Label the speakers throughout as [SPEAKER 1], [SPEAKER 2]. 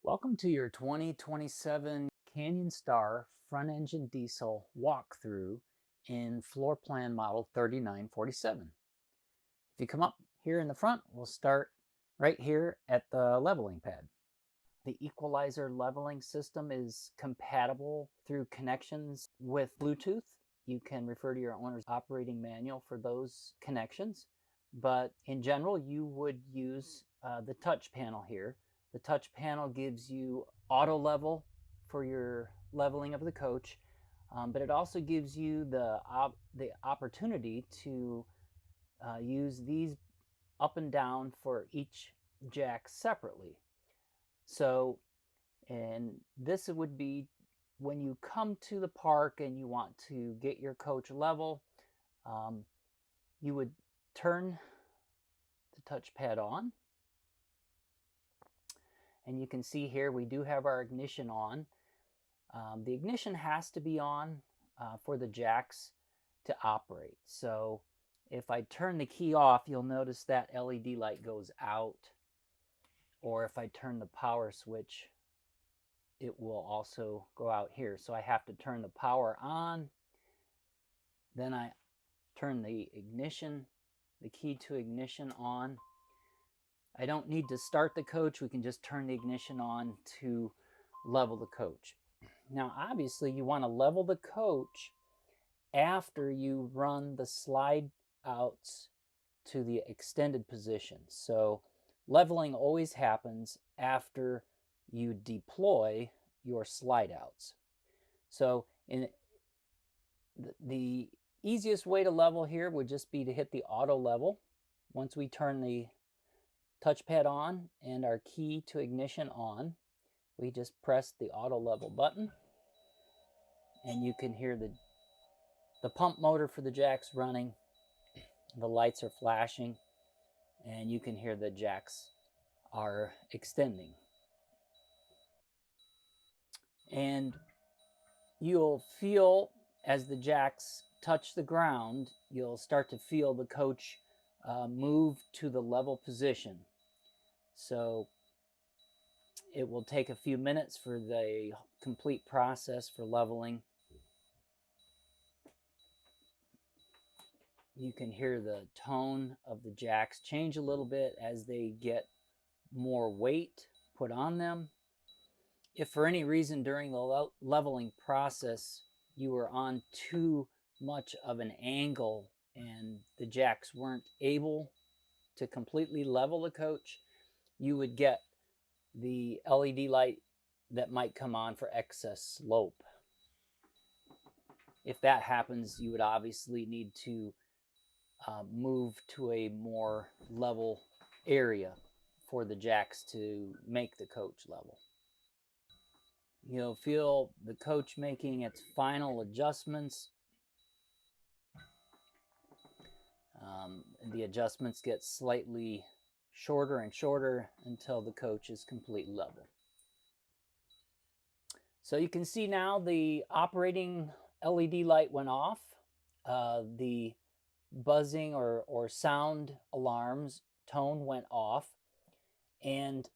[SPEAKER 1] Welcome to your 2027 Canyon Star front engine diesel walkthrough in floor plan model 3947. If you come up here in the front, we'll start right here at the leveling pad. The equalizer leveling system is compatible through connections with Bluetooth. You can refer to your owner's operating manual for those connections, but in general you would use the touch panel here. The touch panel gives you auto level for your leveling of the coach, but it also gives you the opportunity to use these up and down for each jack separately. So, and this would be when you come to the park and you want to get your coach level, you would turn the touchpad on. And you can see here we do have our ignition on. The ignition has to be on for the jacks to operate. So if I turn the key off, you'll notice that LED light goes out. Or if I turn the power switch, it will also go out here. So I have to turn the power on. Then I turn the ignition, the key to ignition on. I don't need to start the coach. We can just turn the ignition on to level the coach. Now, obviously, you want to level the coach after you run the slide outs to the extended position. So leveling always happens after you deploy your slide outs. So the easiest way to level here would just be to hit the auto level. Once we turn the touchpad on and our key to ignition on, we just press the auto level button and you can hear the pump motor for the jacks running, the lights are flashing, and you can hear the jacks are extending. And you'll feel as the jacks touch the ground, you'll start to feel the coach move to the level position. So it will take a few minutes for the complete process for leveling. You can hear the tone of the jacks change a little bit as they get more weight put on them. If for any reason during the leveling process you were on too much of an angle and the jacks weren't able to completely level the coach, you would get the LED light that might come on for excess slope. If that happens, you would obviously need to move to a more level area for the jacks to make the coach level. You'll feel the coach making its final adjustments. The adjustments get slightly shorter and shorter until the coach is completely level. So you can see now the operating LED light went off. The buzzing or sound alarms tone went off. And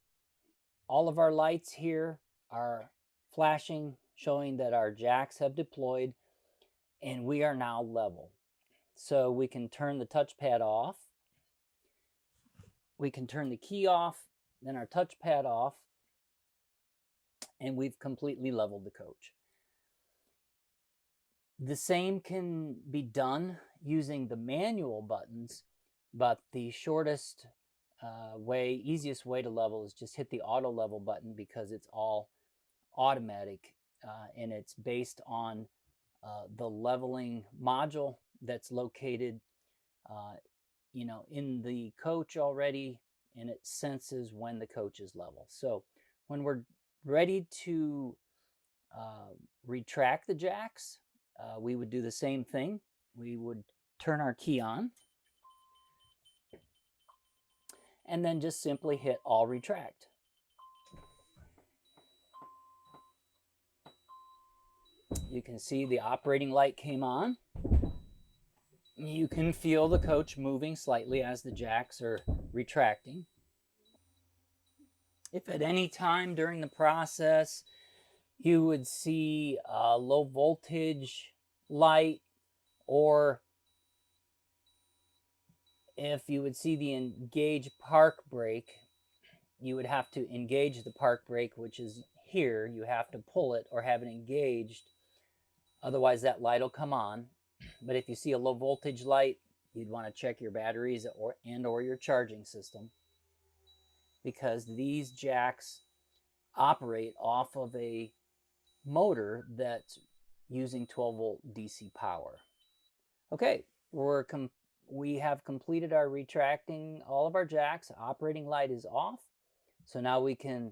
[SPEAKER 1] all of our lights here are flashing, showing that our jacks have deployed and we are now level. So we can turn the touchpad off. We can turn the key off, then our touchpad off, and we've completely leveled the coach. The same can be done using the manual buttons, but the shortest easiest way to level is just hit the auto level button because it's all automatic and it's based on the leveling module that's located in the coach already, and it senses when the coach is level. So when we're ready to retract the jacks, we would do the same thing. We would turn our key on and then just simply hit all retract. You can see the operating light came on. You can feel the coach moving slightly as the jacks are retracting. If at any time during the process you would see a low voltage light, or if you would see the engage park brake, you would have to engage the park brake, which is here. You have to pull it or have it engaged. Otherwise, that light will come on. But if you see a low voltage light, you'd want to check your batteries or your charging system, because these jacks operate off of a motor that's using 12-volt DC power. Okay, we have completed our retracting all of our jacks. Operating light is off. So now we can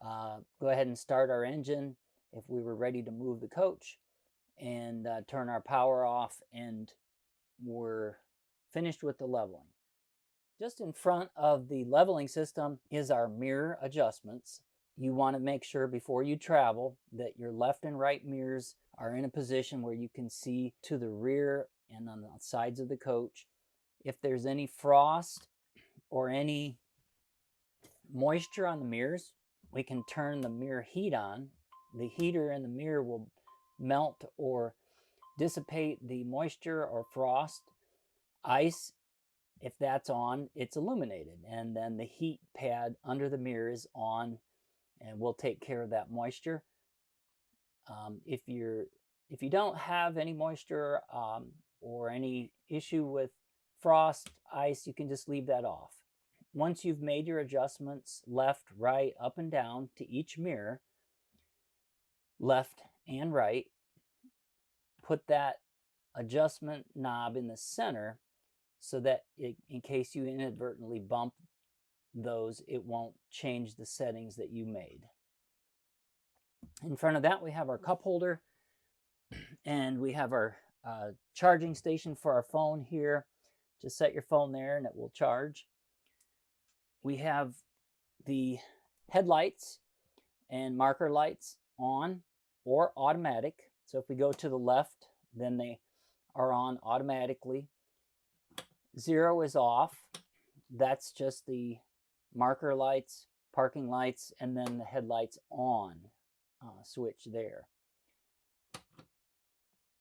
[SPEAKER 1] go ahead and start our engine if we were ready to move the coach, and turn our power off, and we're finished with the leveling. Just in front of the leveling system is our mirror adjustments. You want to make sure before you travel that your left and right mirrors are in a position where you can see to the rear and on the sides of the coach. If there's any frost or any moisture on the mirrors, we can turn the mirror heat on. The heater in the mirror will melt or dissipate the moisture or frost. Ice, if that's on, it's illuminated, and then the heat pad under the mirror is on, and we'll take care of that moisture. If you don't have any moisture or any issue with frost, ice, you can just leave that off. Once you've made your adjustments left, right, up and down to each mirror, left and right, put that adjustment knob in the center so that in case you inadvertently bump those, it won't change the settings that you made. In front of that, we have our cup holder, and we have our charging station for our phone here. Just set your phone there and it will charge. We have the headlights and marker lights on or automatic. So if we go to the left, then they are on automatically. 0 is off. That's just the marker lights, parking lights, and then the headlights on switch there.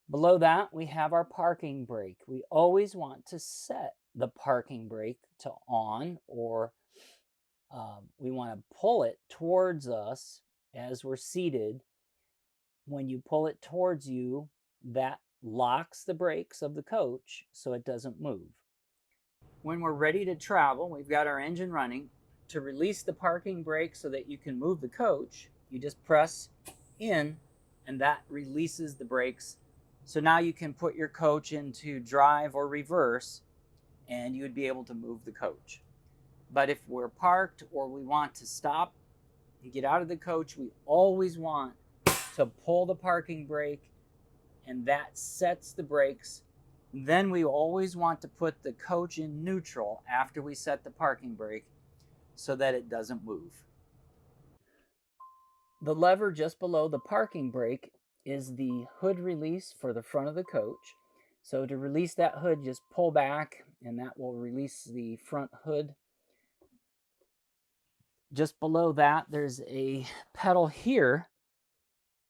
[SPEAKER 1] Below that, we have our parking brake. We always want to set the parking brake to on, or we want to pull it towards us as we're seated. When you pull it towards you, that locks the brakes of the coach so it doesn't move. When we're ready to travel, we've got our engine running. To release the parking brake so that you can move the coach, you just press in and that releases the brakes. So now you can put your coach into drive or reverse and you would be able to move the coach. But if we're parked or we want to stop and get out of the coach, we always want to pull the parking brake, and that sets the brakes. Then we always want to put the coach in neutral after we set the parking brake so that it doesn't move. The lever just below the parking brake is the hood release for the front of the coach. So to release that hood, just pull back and that will release the front hood. Just below that, there's a pedal here.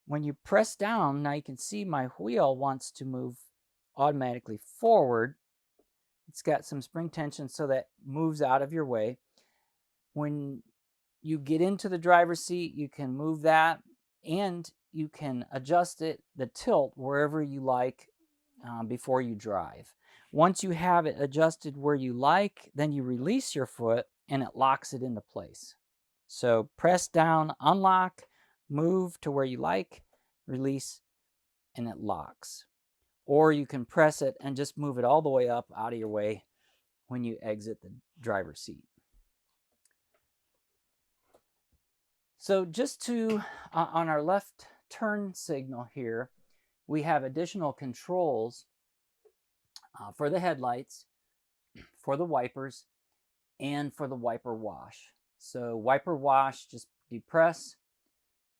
[SPEAKER 1] When you press down, now you can see my wheel wants to move automatically forward. It's got some spring tension so that moves out of your way. When you get into the driver's seat, you can move that, and you can adjust it, the tilt, wherever you like before you drive. Once you have it adjusted where you like, then you release your foot and it locks it into place. So press down, unlock, move to where you like, release, and it locks. Or you can press it and just move it all the way up out of your way when you exit the driver's seat. So just to, on our left turn signal here, we have additional controls for the headlights, for the wipers, and for the wiper wash. So wiper wash, just depress,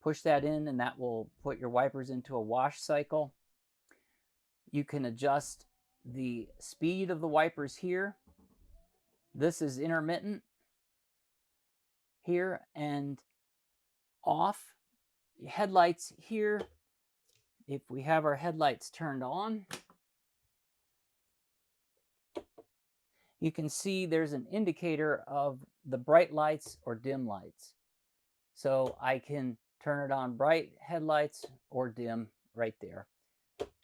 [SPEAKER 1] push that in, and that will put your wipers into a wash cycle. You can adjust the speed of the wipers here. This is intermittent. here and off. Headlights here, if we have our headlights turned on, you can see there's an indicator of the bright lights or dim lights. So I can turn it on bright headlights or dim right there.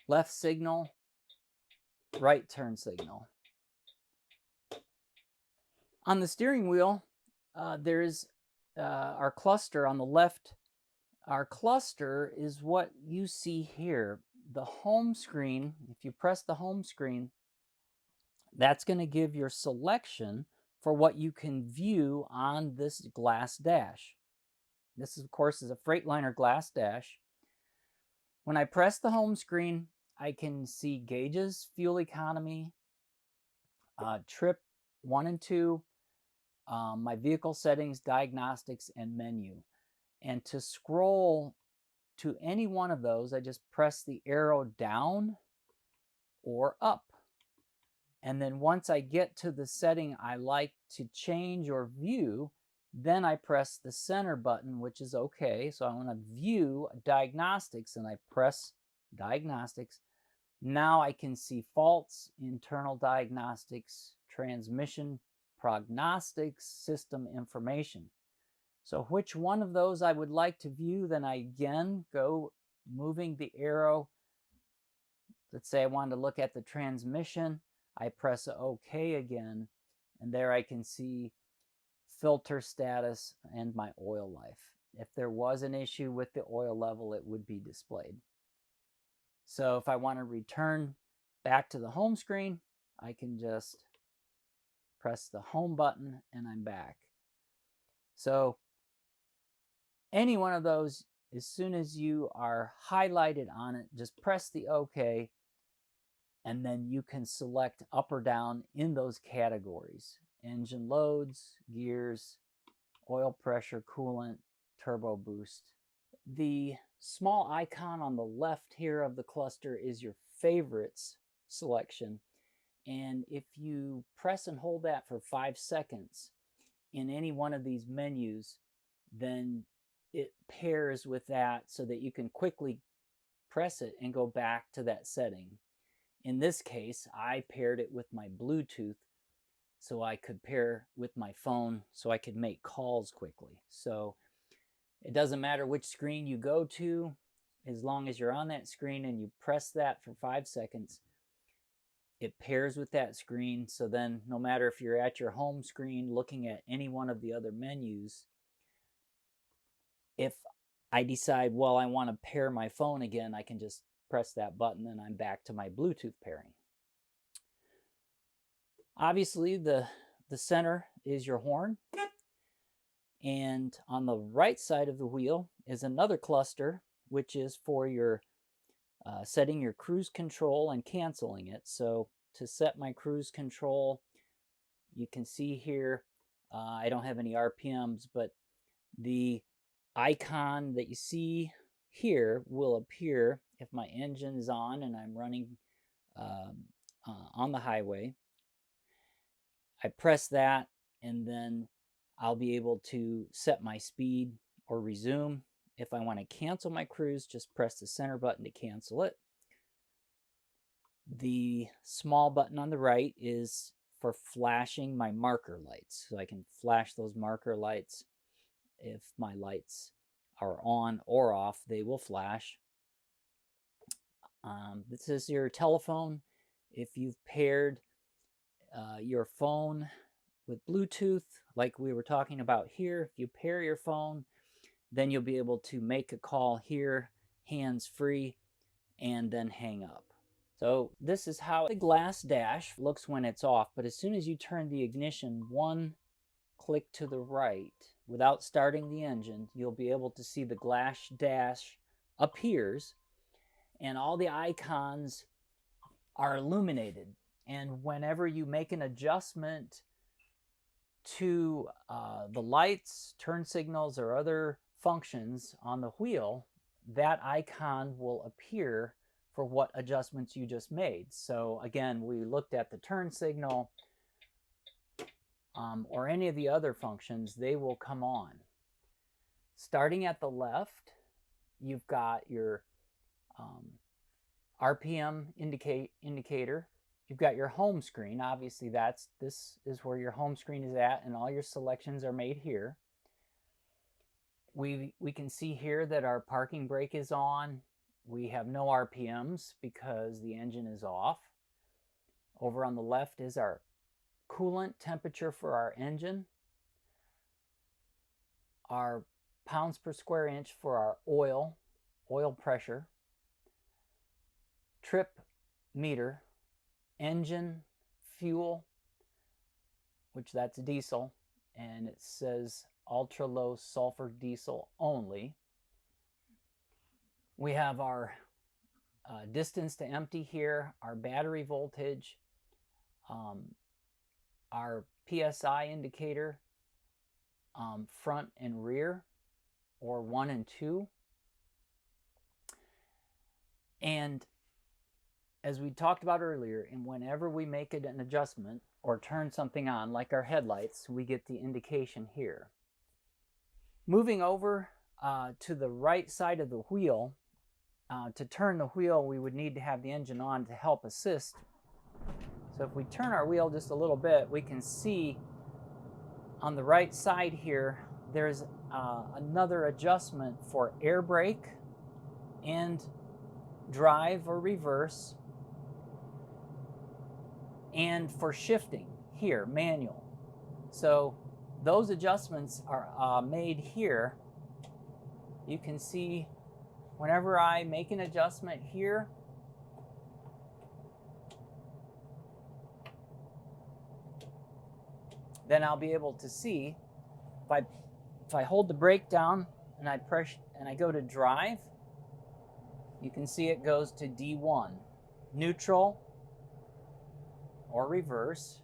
[SPEAKER 1] Left signal, right turn signal. On the steering wheel, there's our cluster on the left. Our cluster is what you see here. The home screen, if you press the home screen, that's going to give your selection for what you can view on this glass dash. This, of course, is a Freightliner glass dash. When I press the home screen, I can see gauges, fuel economy, trip 1 and 2, my vehicle settings, diagnostics, and menu. And to scroll to any one of those, I just press the arrow down or up. And then once I get to the setting I like to change or view, then I press the center button, which is OK. So I want to view diagnostics, and I press diagnostics. Now I can see faults, internal diagnostics, transmission, prognostics, system information. So which one of those I would like to view, then I again go moving the arrow. Let's say I wanted to look at the transmission. I press OK again, and there I can see filter status and my oil life. If there was an issue with the oil level, it would be displayed. So if I want to return back to the home screen, I can just press the home button and I'm back. So any one of those, as soon as you are highlighted on it, just press the OK, and then you can select up or down in those categories. Engine loads, gears, oil pressure, coolant, turbo boost. The small icon on the left here of the cluster is your favorites selection. And if you press and hold that for 5 seconds in any one of these menus, then it pairs with that so that you can quickly press it and go back to that setting. In this case, I paired it with my Bluetooth so I could pair with my phone so I could make calls quickly. So it doesn't matter which screen you go to, as long as you're on that screen and you press that for 5 seconds, it pairs with that screen. So then no matter if you're at your home screen looking at any one of the other menus, if I decide, well, I want to pair my phone again, I can just press that button and I'm back to my Bluetooth pairing. Obviously, the center is your horn. And on the right side of the wheel is another cluster, which is for your setting your cruise control and canceling it. So to set my cruise control, you can see here, I don't have any RPMs, but the icon that you see here will appear if my engine is on and I'm running on the highway. I press that, and then I'll be able to set my speed or resume. If I want to cancel my cruise, just press the center button to cancel it. The small button on the right is for flashing my marker lights. So I can flash those marker lights. If my lights are on or off, they will flash. This is your telephone. If you've paired your phone with Bluetooth, like we were talking about here, if you pair your phone, then you'll be able to make a call here, hands-free, and then hang up. So this is how the glass dash looks when it's off, but as soon as you turn the ignition 1 click to the right without starting the engine, you'll be able to see the glass dash appears and all the icons are illuminated. And whenever you make an adjustment to the lights, turn signals, or other functions on the wheel, that icon will appear for what adjustments you just made. So again, we looked at the turn signal. or any of the other functions, they will come on. Starting at the left, you've got your RPM indicator. You've got your home screen. Obviously, this is where your home screen is at, and all your selections are made here. We can see here that our parking brake is on. We have no RPMs because the engine is off. Over on the left is our coolant temperature for our engine, our pounds per square inch for our oil pressure, trip meter, engine, fuel, which that's diesel, and it says ultra low sulfur diesel only. We have our distance to empty here, our battery voltage, our PSI indicator, front and rear, or 1 and 2. And as we talked about earlier, and whenever we make an adjustment or turn something on, like our headlights, we get the indication here. Moving over to the right side of the wheel, to turn the wheel, we would need to have the engine on to help assist. So if we turn our wheel just a little bit, we can see on the right side here, there's another adjustment for air brake and drive or reverse, and for shifting here, manual. So those adjustments are made here. You can see whenever I make an adjustment here, then I'll be able to see if I hold the brake down and I press and I go to drive, you can see it goes to D1, neutral or reverse.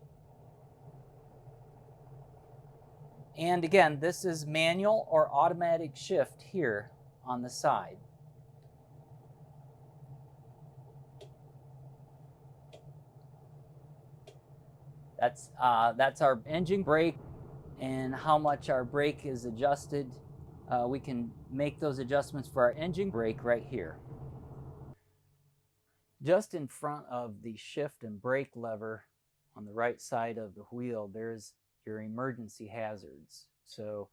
[SPEAKER 1] And again, this is manual or automatic shift here on the side. That's our engine brake and how much our brake is adjusted. We can make those adjustments for our engine brake right here. Just in front of the shift and brake lever on the right side of the wheel, there's your emergency hazards. So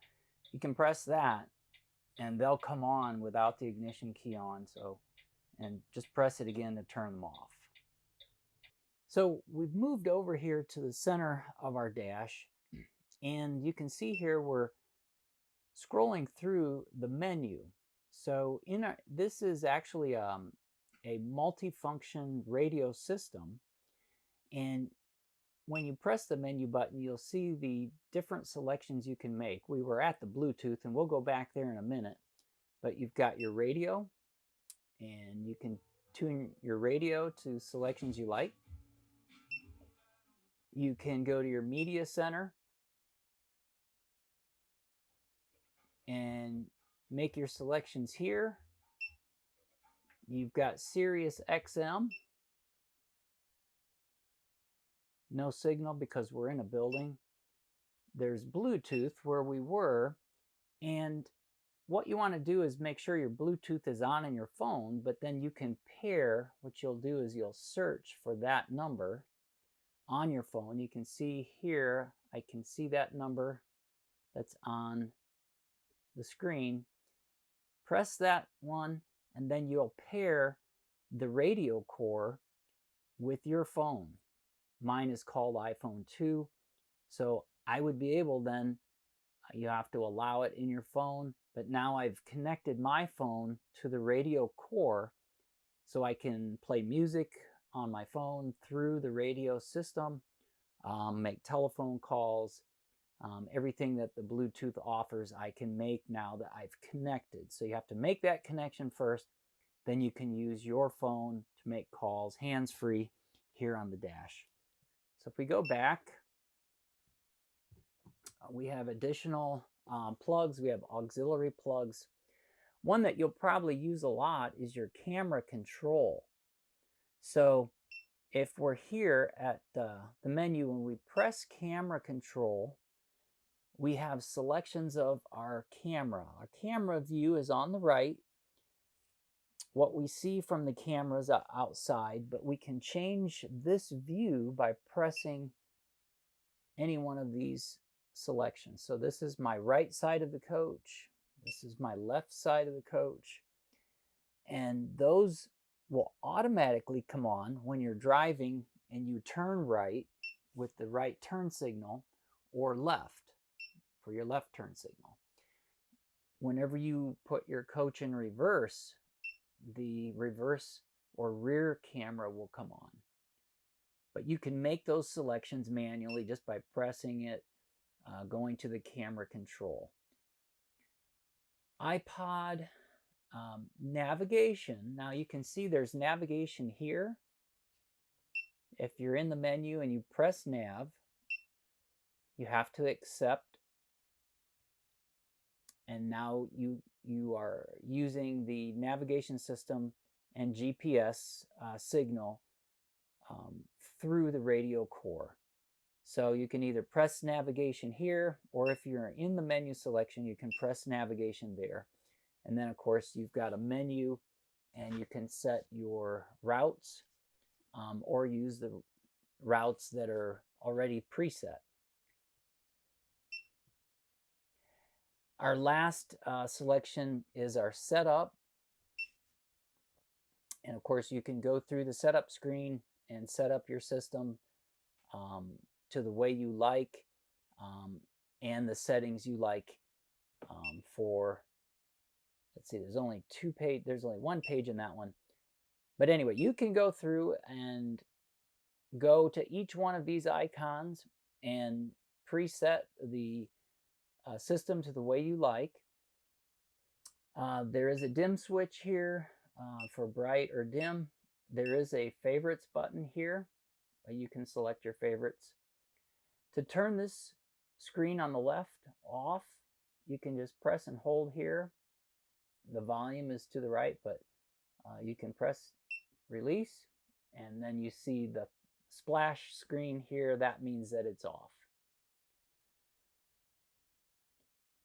[SPEAKER 1] you can press that and they'll come on without the ignition key on. And just press it again to turn them off. So we've moved over here to the center of our dash, and you can see here we're scrolling through the menu. So this is actually a multifunction radio system, and when you press the menu button, you'll see the different selections you can make. We were at the Bluetooth, and we'll go back there in a minute, but you've got your radio, and you can tune your radio to selections you like. You can go to your media center and make your selections here. You've got Sirius XM. No signal because we're in a building. There's Bluetooth where we were, and what you want to do is make sure your Bluetooth is on in your phone, but then you can pair. What you'll do is you'll search for that number on your phone. You can see here, I can see that number that's on the screen. Press that one, and then you'll pair the radio core with your phone. Mine is called iPhone 2. So I would be able then, you have to allow it in your phone, but now I've connected my phone to the radio core so I can play music on my phone through the radio system, make telephone calls, everything that the Bluetooth offers I can make now that I've connected. So you have to make that connection first, then you can use your phone to make calls hands-free here on the dash. So if we go back, we have additional plugs. We have auxiliary plugs. One that you'll probably use a lot is your camera control. So if we're here at the menu and we press camera control, we have selections of our camera. Our camera view is on the right. What we see from the cameras outside, but we can change this view by pressing any one of these selections. So this is my right side of the coach. This is my left side of the coach. And those will automatically come on when you're driving and you turn right with the right turn signal, or left for your left turn signal. Whenever you put your coach in reverse, the reverse or rear camera will come on. But you can make those selections manually just by pressing it, going to the camera control. iPod navigation. Now you can see there's navigation here. If you're in the menu and you press nav, you have to accept. And now you are using the navigation system and GPS signal through the radio core. So you can either press navigation here, or if you're in the menu selection, you can press navigation there. And then of course you've got a menu and you can set your routes or use the routes that are already preset. Our last selection is our setup. And of course you can go through the setup screen and set up your system to the way you like and the settings you like for, let's see, there's only one page in that one. But anyway, you can go through and go to each one of these icons and preset the system to the way you like. There is a dim switch here for bright or dim. There is a favorites button here. You can select your favorites. To turn this screen on the left off, you can just press and hold here. The volume is to the right, but you can press release, and then you see the splash screen here. That means that it's off.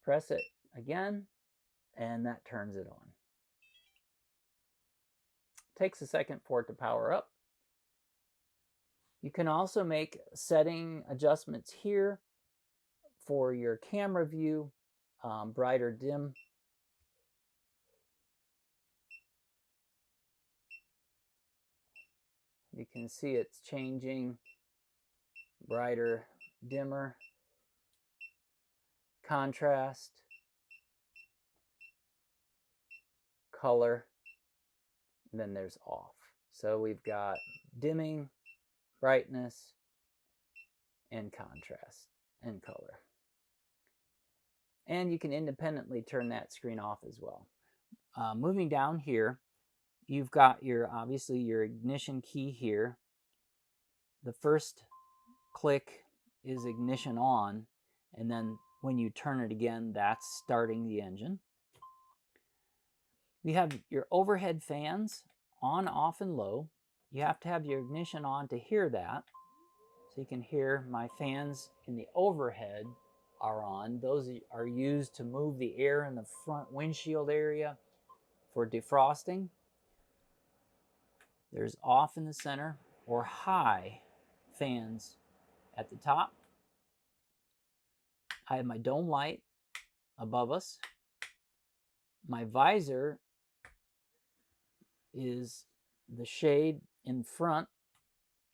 [SPEAKER 1] Press it again, and that turns it on. Takes a second for it to power up. You can also make setting adjustments here for your camera view, bright or dim. You can see it's changing, brighter, dimmer, contrast, color, and then there's off. So we've got dimming, brightness, and contrast, and color. And you can independently turn that screen off as well. Moving down here, you've got obviously your ignition key here. The first click is ignition on, and then when you turn it again, that's starting the engine. We have your overhead fans on, off, and low. You have to have your ignition on to hear that. So you can hear my fans in the overhead are on. Those are used to move the air in the front windshield area for defrosting. There's off in the center, or high fans at the top. I have my dome light above us. My visor is the shade in front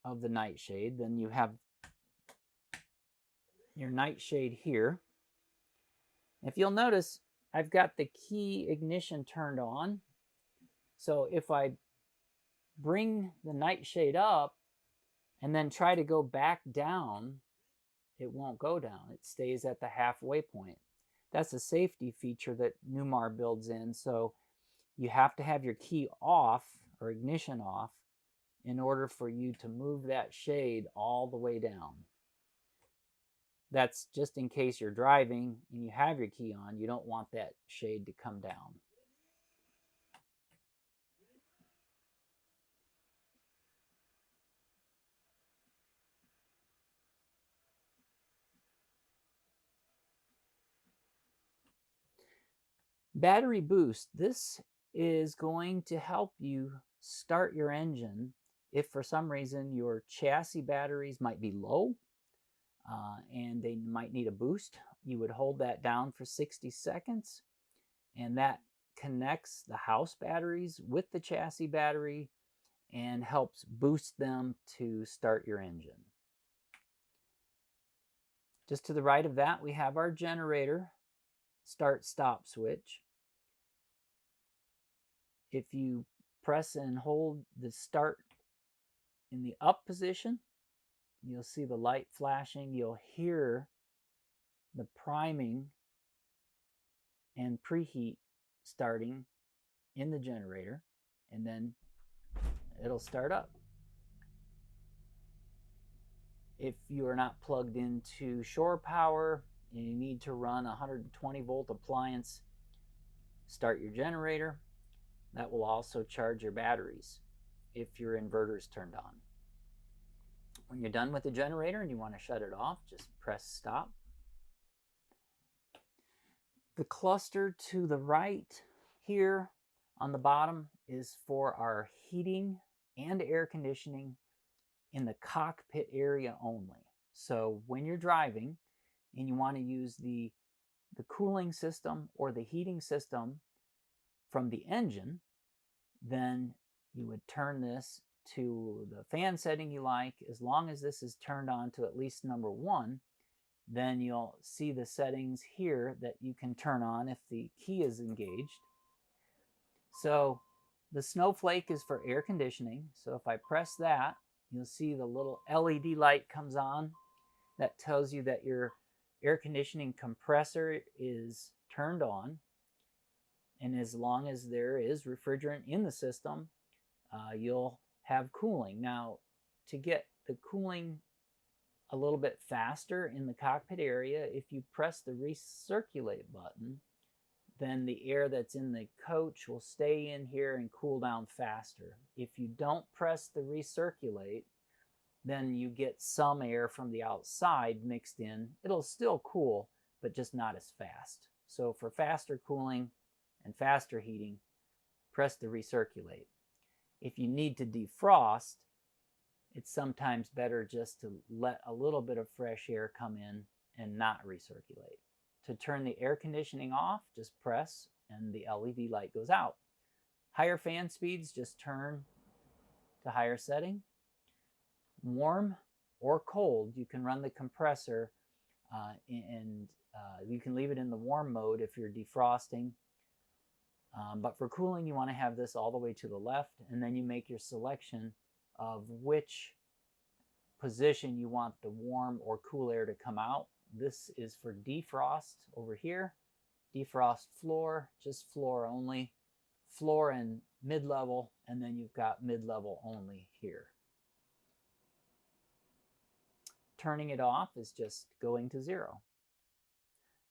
[SPEAKER 1] of the night shade. Then you have your night shade here. If you'll notice, I've got the key ignition turned on. So if I bring the night shade up and then try to go back down, it won't go down. It stays at the halfway point. That's a safety feature that Newmar builds in. So you have to have your key off, or ignition off, in order for you to move that shade all the way down. That's just in case you're driving and you have your key on. You don't want that shade to come down. Battery boost. This is going to help you start your engine if for some reason your chassis batteries might be low and they might need a boost. You would hold that down for 60 seconds and that connects the house batteries with the chassis battery and helps boost them to start your engine. Just to the right of that, we have our generator start-stop switch. If you press and hold the start in the up position, you'll see the light flashing. You'll hear the priming and preheat starting in the generator, and then it'll start up. If you are not plugged into shore power and you need to run a 120 volt appliance, start your generator. That will also charge your batteries if your inverter is turned on. When you're done with the generator and you want to shut it off, just press stop. The cluster to the right here on the bottom is for our heating and air conditioning in the cockpit area only. So when you're driving and you want to use the cooling system or the heating system from the engine, then you would turn this to the fan setting you like. As long as this is turned on to at least number 1, then you'll see the settings here that you can turn on if the key is engaged. So the snowflake is for air conditioning. So if I press that, you'll see the little LED light comes on. That tells you that your air conditioning compressor is turned on. And as long as there is refrigerant in the system, you'll have cooling. Now, to get the cooling a little bit faster in the cockpit area, if you press the recirculate button, then the air that's in the coach will stay in here and cool down faster. If you don't press the recirculate, then you get some air from the outside mixed in. It'll still cool, but just not as fast. So for faster cooling and faster heating, press the recirculate. If you need to defrost, it's sometimes better just to let a little bit of fresh air come in and not recirculate. To turn the air conditioning off, just press and the LED light goes out. Higher fan speeds, just turn to higher setting. Warm or cold, you can run the compressor and you can leave it in the warm mode if you're defrosting. But for cooling, you want to have this all the way to the left, and then you make your selection of which position you want the warm or cool air to come out. This is for defrost over here. Defrost floor, just floor only. Floor and mid-level, and then you've got mid-level only here. Turning it off is just going to 0.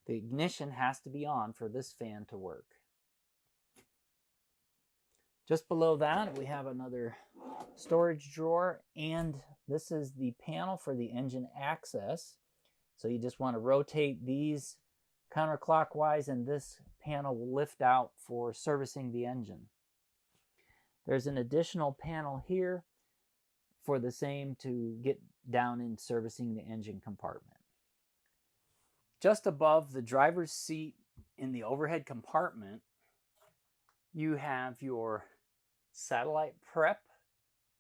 [SPEAKER 1] The ignition has to be on for this fan to work. Just below that, we have another storage drawer, and this is the panel for the engine access. So you just want to rotate these counterclockwise, and this panel will lift out for servicing the engine. There's an additional panel here for the same to get down in servicing the engine compartment. Just above the driver's seat in the overhead compartment, you have your satellite prep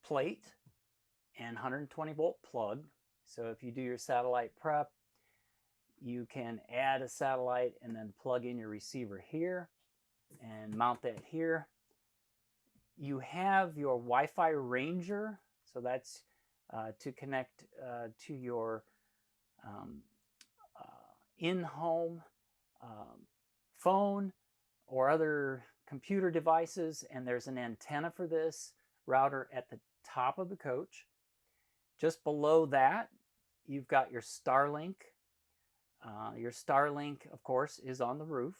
[SPEAKER 1] plate and 120 volt plug. So if you do your satellite prep, you can add a satellite and then plug in your receiver here and mount that here. You have your Wi-Fi Ranger, so that's to connect to your in-home phone or other computer devices, and there's an antenna for this router at the top of the coach. Just below that, you've got your Starlink. Your Starlink, of course, is on the roof.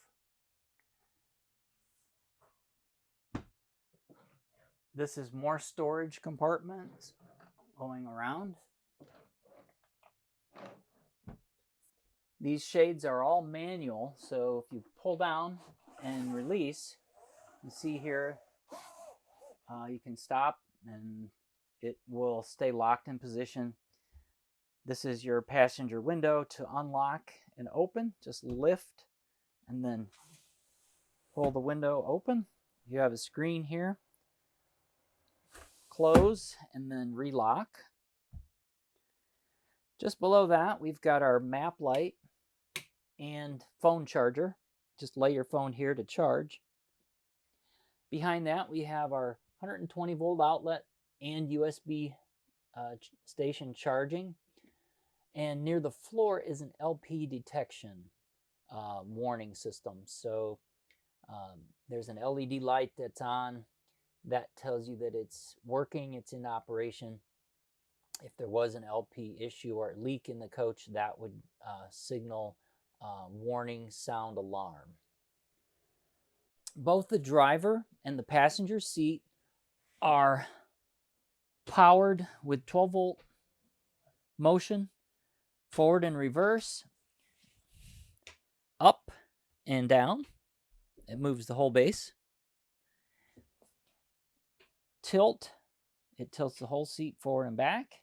[SPEAKER 1] This is more storage compartments going around. These shades are all manual, so if you pull down and release, you see here, you can stop and it will stay locked in position. This is your passenger window to unlock and open. Just lift and then pull the window open. You have a screen here. Close and then relock. Just below that, we've got our map light and phone charger. Just lay your phone here to charge. Behind that, we have our 120 volt outlet and USB station charging. And near the floor is an LP detection warning system. So there's an LED light that's on that tells you that it's working, it's in operation. If there was an LP issue or a leak in the coach, that would signal warning sound alarm. Both the driver and the passenger seat are powered with 12 volt motion, forward and reverse, up and down. It moves the whole base. Tilt, it tilts the whole seat forward and back.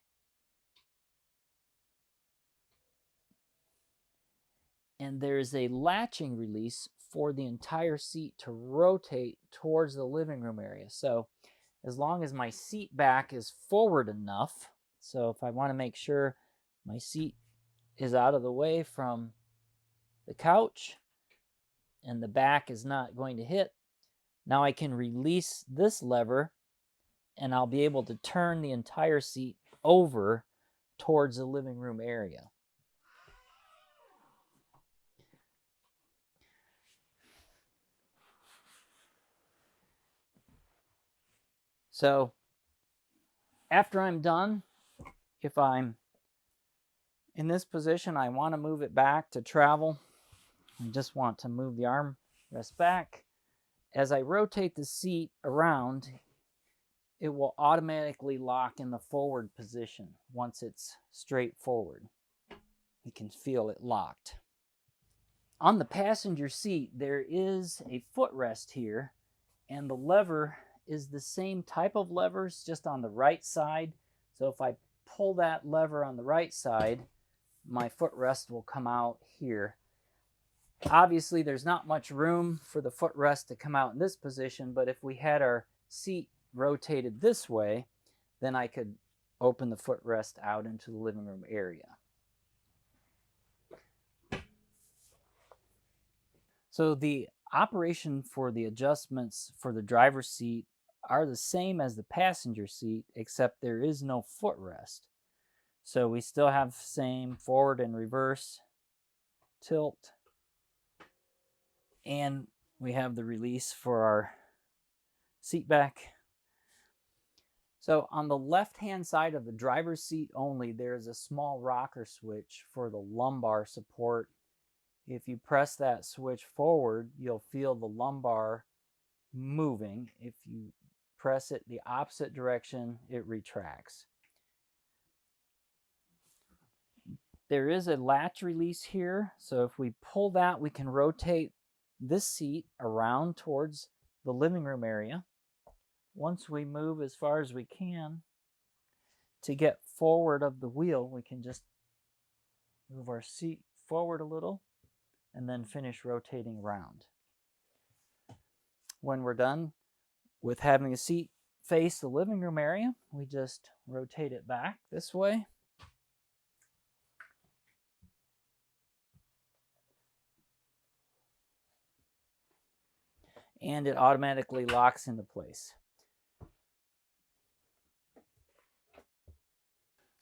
[SPEAKER 1] And there's a latching release for the entire seat to rotate towards the living room area. So as long as my seat back is forward enough, so if I want to make sure my seat is out of the way from the couch and the back is not going to hit, now I can release this lever and I'll be able to turn the entire seat over towards the living room area. So after I'm done, if I'm in this position, I want to move it back to travel. I just want to move the armrest back. As I rotate the seat around, it will automatically lock in the forward position once it's straight forward. You can feel it locked. On the passenger seat, there is a footrest here, and the lever is the same type of levers, just on the right side. So if I pull that lever on the right side, my footrest will come out here. Obviously, there's not much room for the footrest to come out in this position, but if we had our seat rotated this way, then I could open the footrest out into the living room area. So the operation for the adjustments for the driver's seat are the same as the passenger seat, except there is no footrest. So we still have same forward and reverse tilt, and we have the release for our seat back. So on the left-hand side of the driver's seat only, there's a small rocker switch for the lumbar support. If you press that switch forward, you'll feel the lumbar moving. If you press it the opposite direction, it retracts. There is a latch release here, so if we pull that, we can rotate this seat around towards the living room area. Once we move as far as we can to get forward of the wheel, we can just move our seat forward a little and then finish rotating around. When we're done with having the seat face the living room area, we just rotate it back this way. And it automatically locks into place.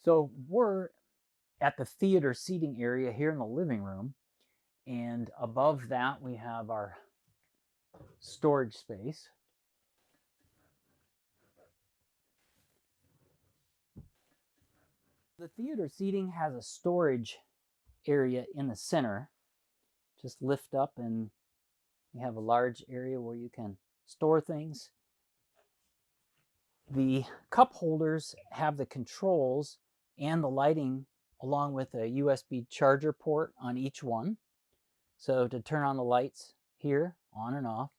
[SPEAKER 1] So we're at the theater seating area here in the living room, and above that we have our storage space. The theater seating has a storage area in the center. Just lift up and you have a large area where you can store things. The cup holders have the controls and the lighting along with a USB charger port on each one. So to turn on the lights here, on and off.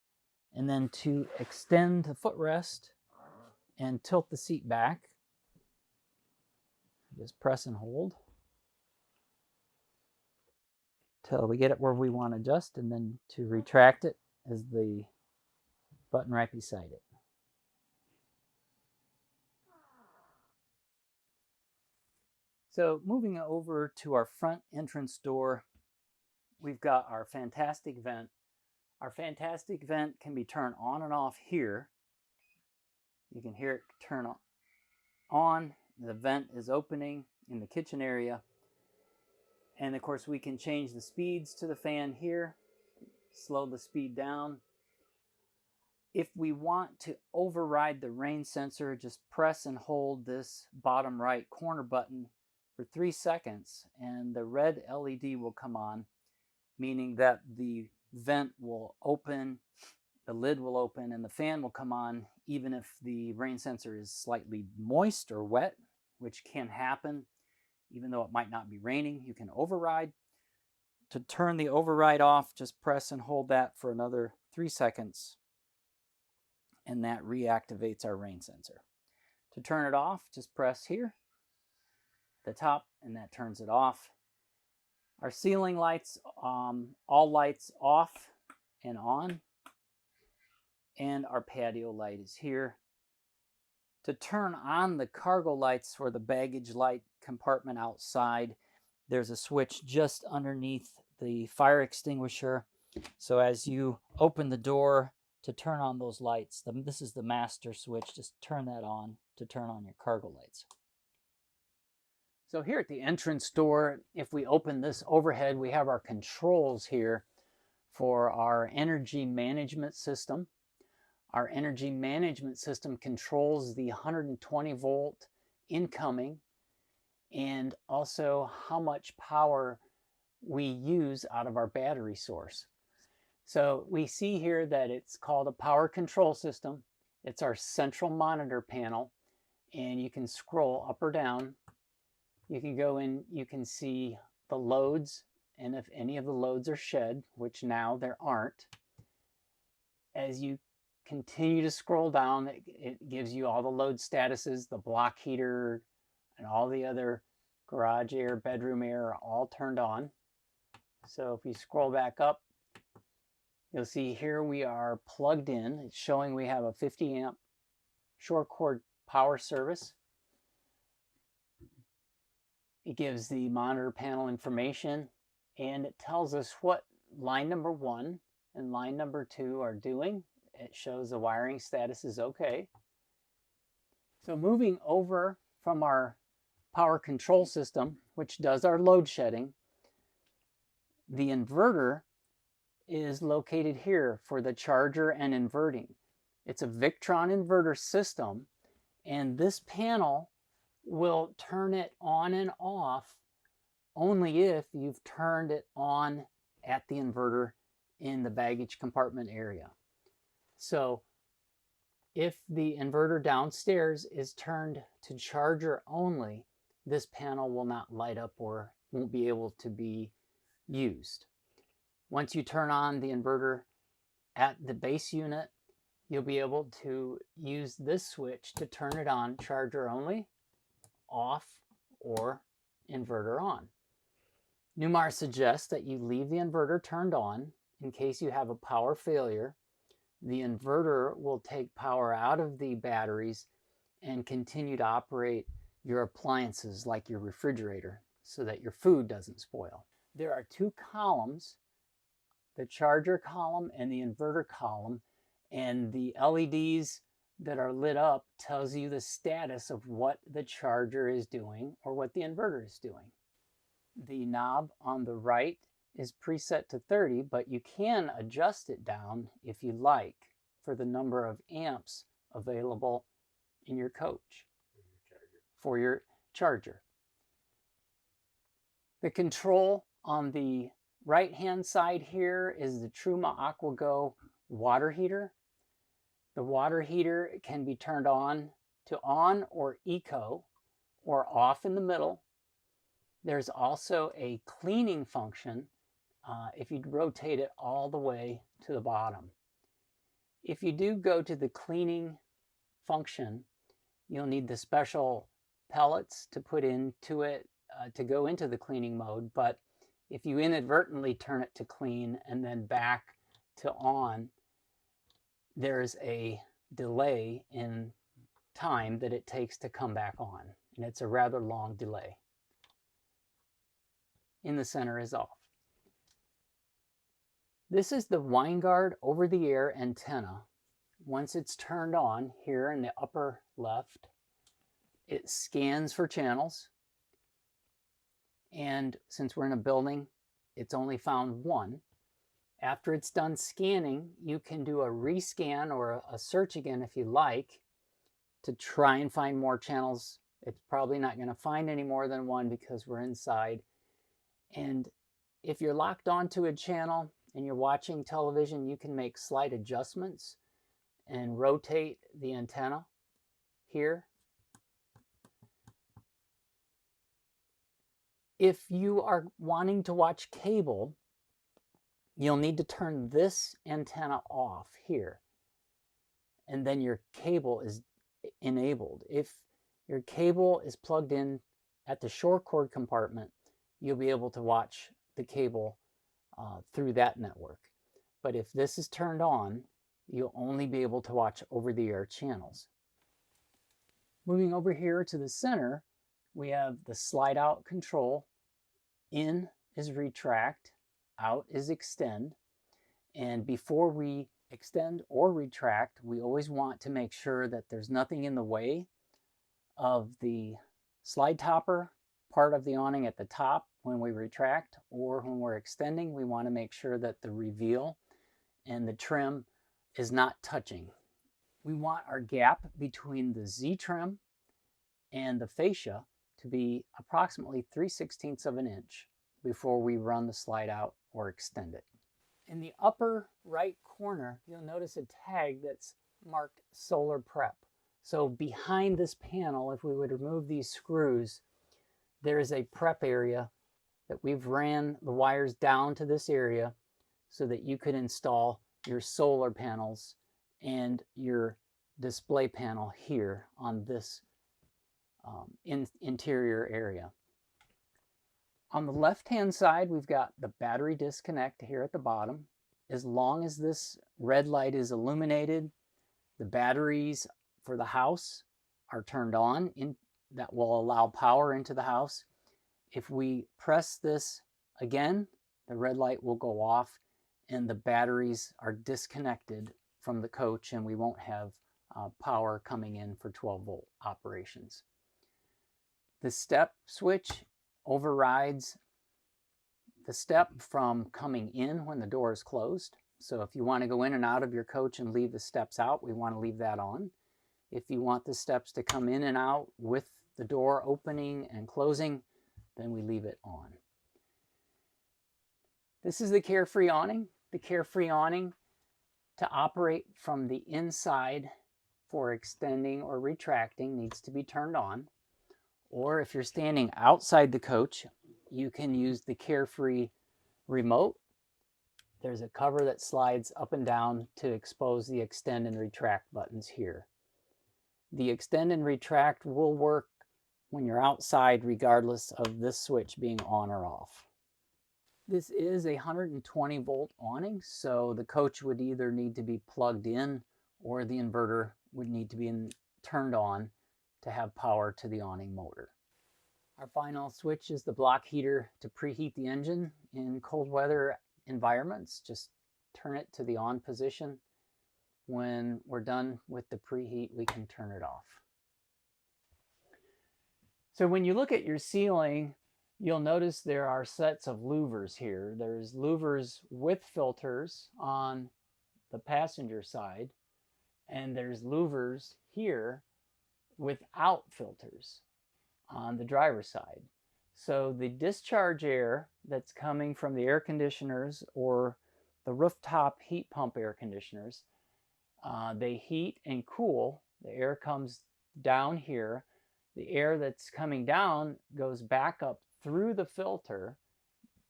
[SPEAKER 1] And then to extend the footrest and tilt the seat back, just press and hold till we get it where we want to adjust, and then to retract it is the button right beside it. So moving over to our front entrance door, we've got our fantastic vent. Our fantastic vent can be turned on and off here. You can hear it turn on. The vent is opening in the kitchen area. And of course we can change the speeds to the fan here, slow the speed down. If we want to override the rain sensor, just press and hold this bottom right corner button for 3 seconds and the red LED will come on, meaning that the vent will open, the lid will open, and the fan will come on even if the rain sensor is slightly moist or wet, which can happen. Even though it might not be raining, you can override. To turn the override off, just press and hold that for another 3 seconds, and that reactivates our rain sensor. To turn it off, just press here at the top, and that turns it off. Our ceiling lights, all lights off and on, and our patio light is here. To turn on the cargo lights for the baggage light compartment outside, there's a switch just underneath the fire extinguisher. So as you open the door to turn on those lights, this is the master switch, just turn that on to turn on your cargo lights. So here at the entrance door, if we open this overhead, we have our controls here for our energy management system. Our energy management system controls the 120 volt incoming and also how much power we use out of our battery source. So we see here that it's called a power control system. It's our central monitor panel, and you can scroll up or down. You can go in, you can see the loads, and if any of the loads are shed, which now there aren't. As you continue to scroll down, it gives you all the load statuses, the block heater, and all the other garage air, bedroom air are all turned on. So if you scroll back up, you'll see here we are plugged in. It's showing we have a 50 amp short cord power service. It gives the monitor panel information, and it tells us what line number 1 and line number 2 are doing. It shows the wiring status is okay. So moving over from our power control system, which does our load shedding, the inverter is located here for the charger and inverting. It's a Victron inverter system, and this panel will turn it on and off only if you've turned it on at the inverter in the baggage compartment area. So if the inverter downstairs is turned to charger only, this panel will not light up or won't be able to be used. Once you turn on the inverter at the base unit, you'll be able to use this switch to turn it on charger only, off, or inverter on. Newmar suggests that you leave the inverter turned on in case you have a power failure. The inverter will take power out of the batteries and continue to operate your appliances like your refrigerator so that your food doesn't spoil. There are 2 columns, the charger column and the inverter column, and the LEDs that are lit up tells you the status of what the charger is doing or what the inverter is doing. The knob on the right is preset to 30, but you can adjust it down if you like for the number of amps available in your coach for your charger. The control on the right hand side here is the Truma AquaGo water heater. The water heater can be turned on to on or eco or off in the middle. There's also a cleaning function if you rotate it all the way to the bottom. If you do go to the cleaning function, you'll need the special pellets to put into it to go into the cleaning mode. But if you inadvertently turn it to clean and then back to on, there's a delay in time that it takes to come back on, and it's a rather long delay. In the center is off. This is the Winegard over-the-air antenna. Once it's turned on here in the upper left, it scans for channels, and since we're in a building, it's only found one. After it's done scanning, you can do a rescan or a search again if you like to try and find more channels. It's probably not going to find any more than one because we're inside. And if you're locked onto a channel and you're watching television, you can make slight adjustments and rotate the antenna here. If you are wanting to watch cable, you'll need to turn this antenna off here, and then your cable is enabled. If your cable is plugged in at the shore cord compartment, you'll be able to watch the cable through that network. But if this is turned on, you'll only be able to watch over-the-air channels. Moving over here to the center, we have the slide out control. In is retract, out is extend. And before we extend or retract, we always want to make sure that there's nothing in the way of the slide topper part of the awning at the top when we retract, or when we're extending, we want to make sure that the reveal and the trim is not touching. We want our gap between the Z-trim and the fascia to be approximately 3/16 of an inch before we run the slide out or extend it. In the upper right corner, you'll notice a tag that's marked solar prep. So behind this panel, if we would remove these screws, there is a prep area that we've ran the wires down to this area so that you could install your solar panels and your display panel here on this interior area. On the left-hand side, we've got the battery disconnect here at the bottom. As long as this red light is illuminated, the batteries for the house are turned on. That will allow power into the house. If we press this again, the red light will go off and the batteries are disconnected from the coach, and we won't have power coming in for 12-volt operations. The step switch overrides the step from coming in when the door is closed. So if you want to go in and out of your coach and leave the steps out, we want to leave that on. If you want the steps to come in and out with the door opening and closing, then we leave it on. This is the Carefree awning. The Carefree awning, to operate from the inside for extending or retracting, needs to be turned on. Or if you're standing outside the coach, you can use the Carefree remote. There's a cover that slides up and down to expose the extend and retract buttons here. The extend and retract will work when you're outside regardless of this switch being on or off. This is a 120 volt awning, so the coach would either need to be plugged in or the inverter would need to be turned on to have power to the awning motor. Our final switch is the block heater to preheat the engine in cold weather environments. Just turn it to the on position. When we're done with the preheat, we can turn it off. So when you look at your ceiling, you'll notice there are sets of louvers here. There's louvers with filters on the passenger side, and there's louvers here without filters on the driver's side. So the discharge air that's coming from the air conditioners or the rooftop heat pump air conditioners, they heat and cool. The air comes down here. The air that's coming down goes back up through the filter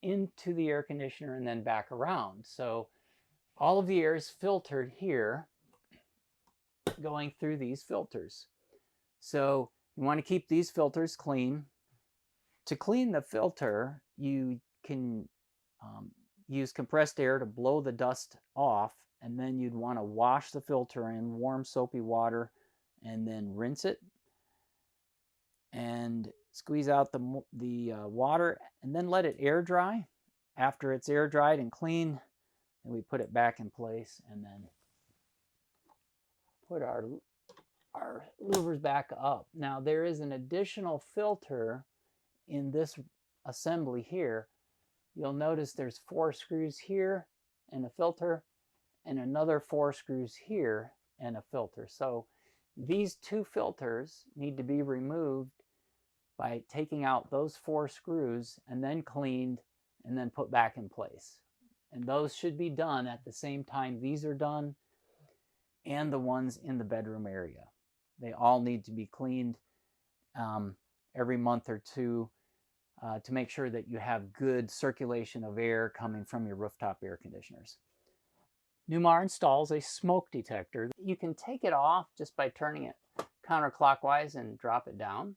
[SPEAKER 1] into the air conditioner and then back around. So all of the air is filtered here, going through these filters. So you want to keep these filters clean. To clean the filter, you can use compressed air to blow the dust off, and then you'd want to wash the filter in warm soapy water and then rinse it and squeeze out the water and then let it air dry. After it's air dried and clean, then we put it back in place and then put our louvers back up. Now there is an additional filter in this assembly here. You'll notice there's 4 screws here and a filter, and another 4 screws here and a filter. So these 2 filters need to be removed by taking out those 4 screws and then cleaned and then put back in place. And those should be done at the same time these are done, and the ones in the bedroom area. They all need to be cleaned every month or two to make sure that you have good circulation of air coming from your rooftop air conditioners. Newmar installs a smoke detector. You can take it off just by turning it counterclockwise and drop it down.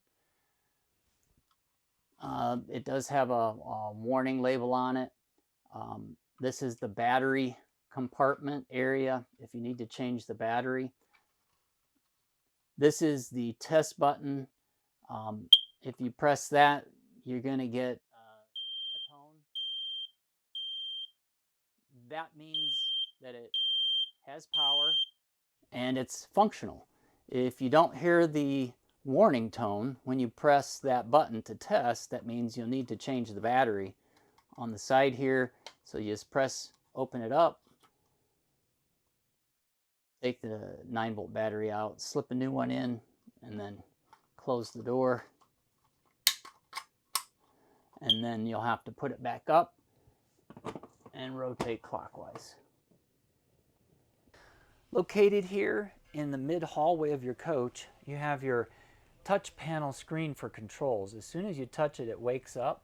[SPEAKER 1] It does have a warning label on it. This is the battery compartment area if you need to change the battery. This is the test button. If you press that, you're going to get a tone. That means that it has power and it's functional. If you don't hear the warning tone when you press that button to test, that means you'll need to change the battery on the side here. So you just press, open it up, take the 9-volt battery out, slip a new one in, and then close the door. And then you'll have to put it back up and rotate clockwise. Located here in the mid hallway of your coach, you have your touch panel screen for controls. As soon as you touch it, it wakes up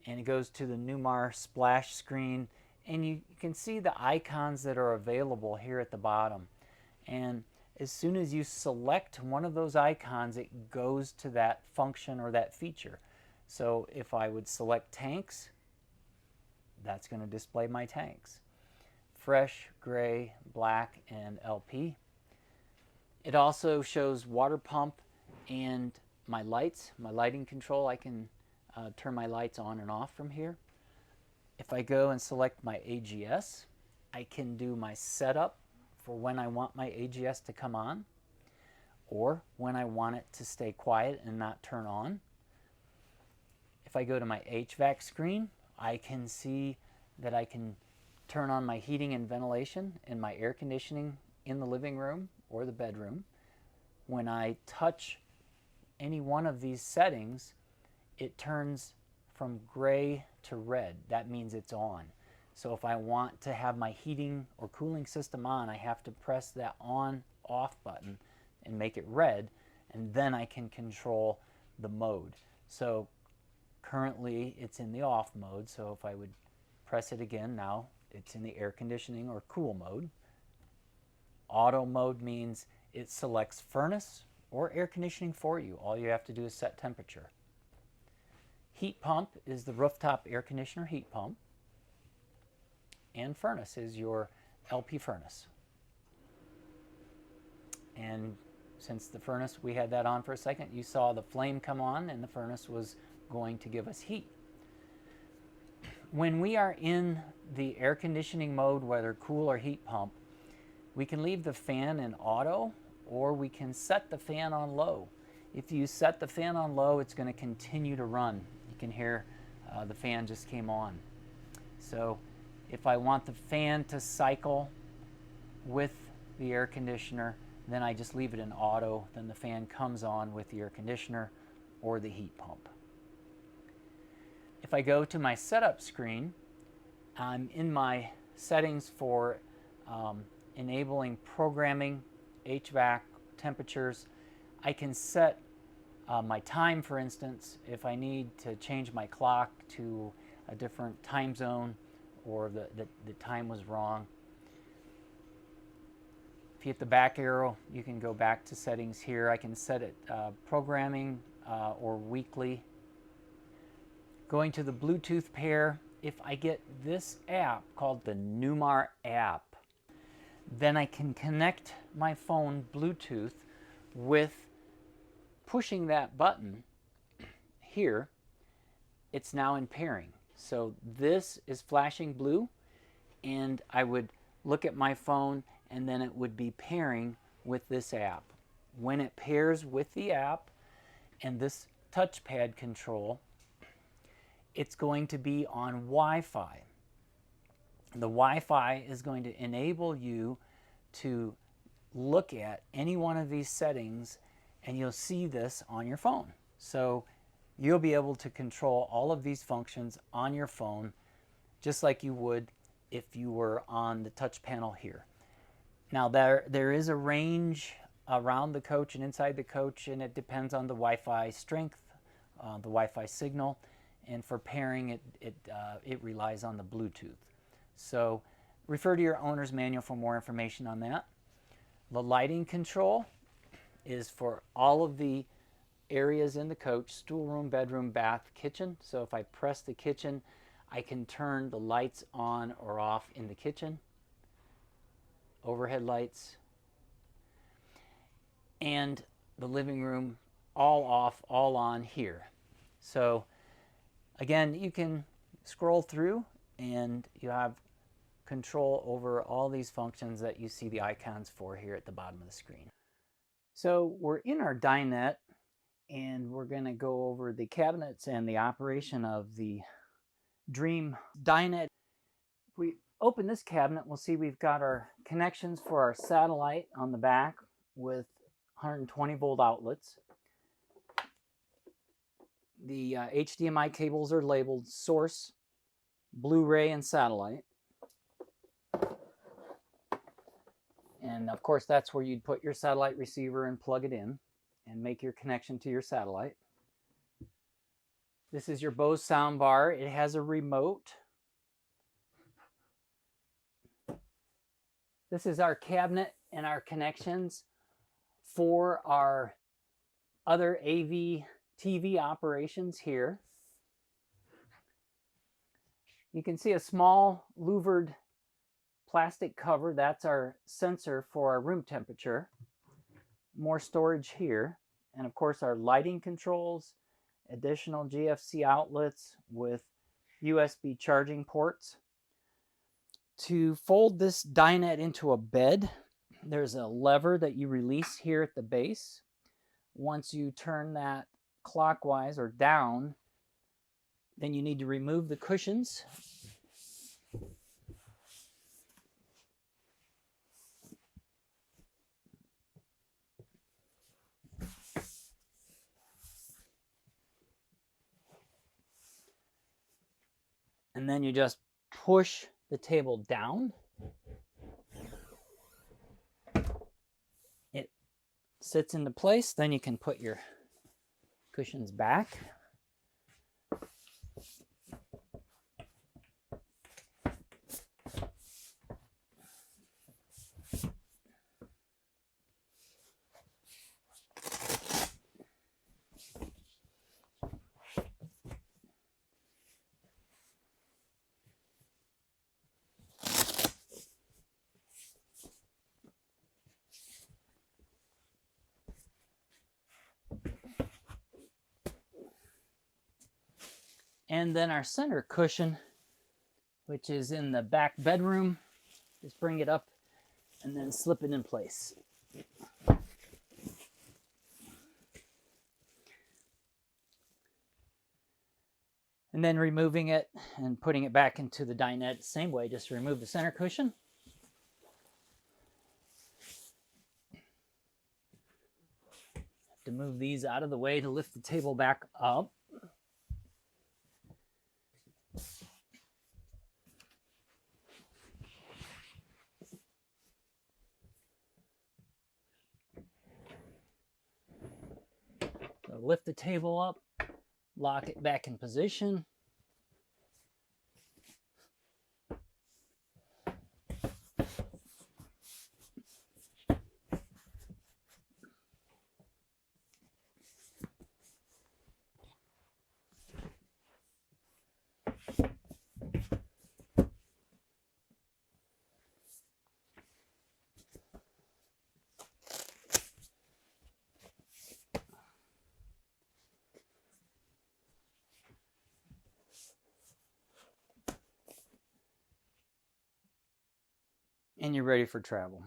[SPEAKER 1] and it goes to the Newmar splash screen, and you can see the icons that are available here at the bottom. And as soon as you select one of those icons, it goes to that function or that feature. So if I would select tanks, that's going to display my tanks. Fresh, gray, black, and LP. It also shows water pump and my lights, my lighting control. I can turn my lights on and off from here. If I go and select my AGS, I can do my setup for when I want my AGS to come on or when I want it to stay quiet and not turn on. If I go to my HVAC screen, I can see that I can turn on my heating and ventilation and my air conditioning in the living room or the bedroom. When I touch any one of these settings, it turns from gray to red. That means it's on. So if I want to have my heating or cooling system on, I have to press that on/off button and make it red, and then I can control the mode. So currently it's in the off mode, so if I would press it again, now it's in the air conditioning or cool mode. Auto mode means it selects furnace or air conditioning for you. All you have to do is set temperature. Heat pump is the rooftop air conditioner heat pump, and furnace is your LP furnace. And since the furnace, we had that on for a second, you saw the flame come on and the furnace was going to give us heat. When we are in the air conditioning mode, whether cool or heat pump, we can leave the fan in auto or we can set the fan on low. If you set the fan on low, it's going to continue to run. You can hear the fan just came on. So if I want the fan to cycle with the air conditioner, then I just leave it in auto. Then the fan comes on with the air conditioner or the heat pump. If I go to my setup screen, I'm in my settings for enabling programming, HVAC, temperatures. I can set my time, for instance, if I need to change my clock to a different time zone or the time was wrong. If you hit the back arrow, you can go back to settings here. I can set it programming or weekly. Going to the Bluetooth pair, if I get this app called the Newmar app, then I can connect my phone Bluetooth with pushing that button here. It's now in pairing. So this is flashing blue, and I would look at my phone and then it would be pairing with this app. When it pairs with the app and this touchpad control, it's going to be on Wi-Fi. The Wi-Fi is going to enable you to look at any one of these settings and you'll see this on your phone. So you'll be able to control all of these functions on your phone just like you would if you were on the touch panel here. Now there is a range around the coach and inside the coach, and it depends on the Wi-Fi strength, the Wi-Fi signal, and for pairing it relies on the Bluetooth. So refer to your owner's manual for more information on that. The lighting control is for all of the areas in the coach: stool room, bedroom, bath, kitchen. So if I press the kitchen, I can turn the lights on or off in the kitchen. Overhead lights. And the living room, all off, all on here. So again, you can scroll through and you have control over all these functions that you see the icons for here at the bottom of the screen. So we're in our dinette, and we're going to go over the cabinets and the operation of the Dream dinette. If we open this cabinet, we'll see we've got our connections for our satellite on the back with 120 volt outlets. The HDMI cables are labeled source, Blu-ray, and satellite. And of course, that's where you'd put your satellite receiver and plug it in and make your connection to your satellite. This is your Bose soundbar. It has a remote. This is our cabinet and our connections for our other AV TV operations here. You can see a small louvered plastic cover. That's our sensor for our room temperature. More storage here. And of course our lighting controls, additional GFC outlets with USB charging ports. To fold this dinette into a bed, there's a lever that you release here at the base. Once you turn that clockwise or down, then you need to remove the cushions. And then you just push the table down. It sits into place. Then you can put your cushions back. And then our center cushion, which is in the back bedroom, just bring it up and then slip it in place. And then removing it and putting it back into the dinette, same way, just remove the center cushion. Have to move these out of the way to lift the table back up. So lift the table up, lock it back in position. and you're ready for travel.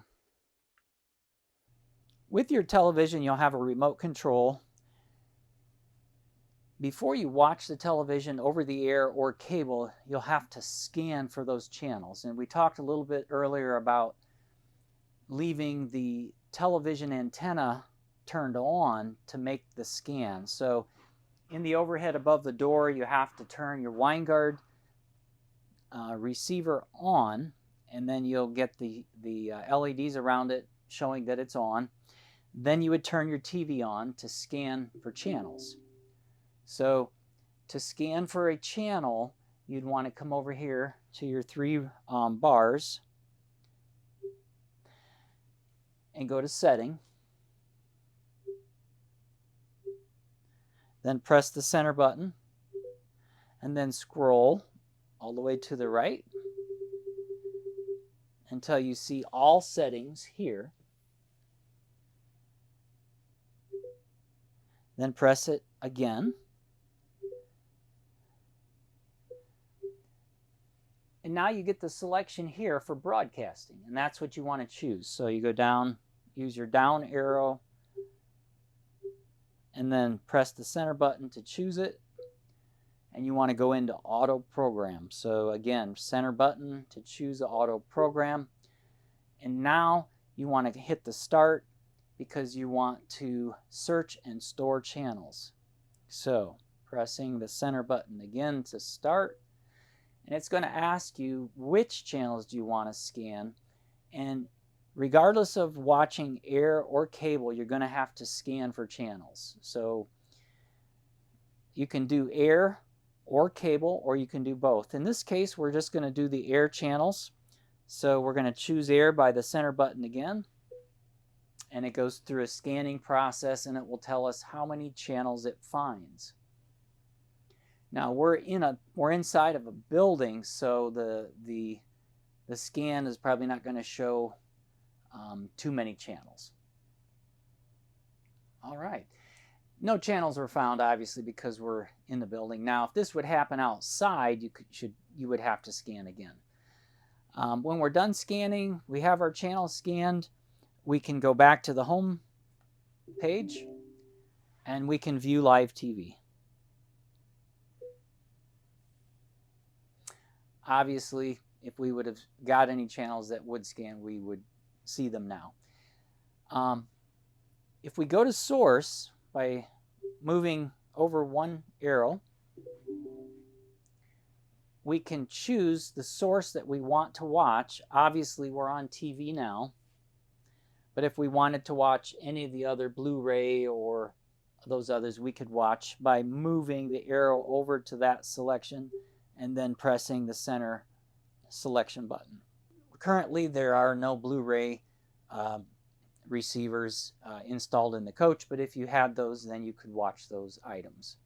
[SPEAKER 1] With your television, you'll have a remote control. Before you watch the television over the air or cable, you'll have to scan for those channels. And we talked a little bit earlier about leaving the television antenna turned on to make the scan. So in the overhead above the door, you have to turn your WineGuard receiver on, and then you'll get the LEDs around it showing that it's on. Then you would turn your TV on to scan for channels. So to scan for a channel, you'd want to come over here to your three bars and go to Setting. Then press the center button and then scroll all the way to the right until you see all settings here. Then press it again. And now you get the selection here for broadcasting, and that's what you want to choose. So you go down, use your down arrow, and then press the center button to choose it. And you want to go into auto program. So again, center button to choose the auto program. And now you want to hit the start because you want to search and store channels. So pressing the center button again to start. And it's going to ask you which channels do you want to scan. And regardless of watching air or cable, you're going to have to scan for channels. So you can do air or cable, or you can do both. In this case, we're just going to do the air channels. So we're going to choose air by the center button again. And it goes through a scanning process, and it will tell us how many channels it finds. Now we're inside of a building, so the scan is probably not going to show too many channels. All right. No channels were found, obviously, because we're in the building. Now, if this would happen outside, you would have to scan again. When we're done scanning, we have our channels scanned. We can go back to the home page, and we can view live TV. Obviously, if we would have got any channels that would scan, we would see them now. If we go to source by moving over one arrow, we can choose the source that we want to watch. Obviously, we're on TV now, but if we wanted to watch any of the other Blu-ray or those others, we could watch by moving the arrow over to that selection and then pressing the center selection button. Currently, there are no Blu-ray receivers installed in the coach, but if you had those, then you could watch those items.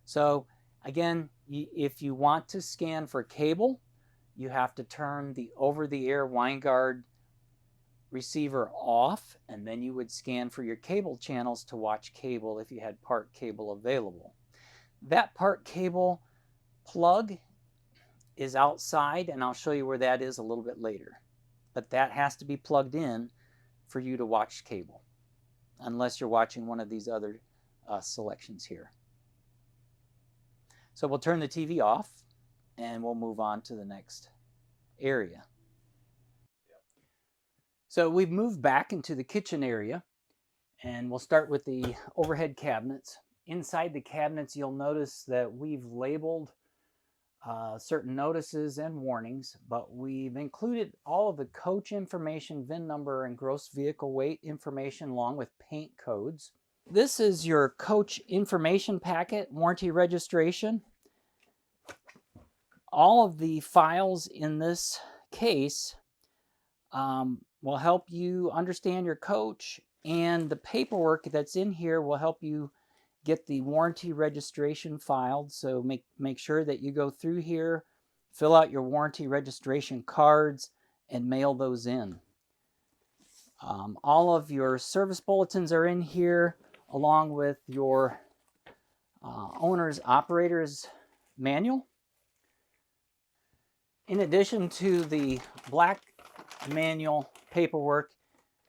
[SPEAKER 1] So again, if you want to scan for cable, you have to turn the over-the-air WineGuard receiver off, and then you would scan for your cable channels to watch cable if you had part cable available. That part cable plug is outside, and I'll show you where that is a little bit later. But that has to be plugged in for you to watch cable, unless you're watching one of these other selections here. So we'll turn the TV off, and we'll move on to the next area. So we've moved back into the kitchen area, and we'll start with the overhead cabinets. Inside the cabinets, you'll notice that we've labeled certain notices and warnings, but we've included all of the coach information, VIN number, and gross vehicle weight information along with paint codes. This is your coach information packet, warranty registration. All of the files in this case will help you understand your coach, and the paperwork that's in here will help you get the warranty registration filed. So make sure that you go through here, fill out your warranty registration cards, and mail those in. All of your service bulletins are in here, along with your owner's operator's manual. In addition to the black manual paperwork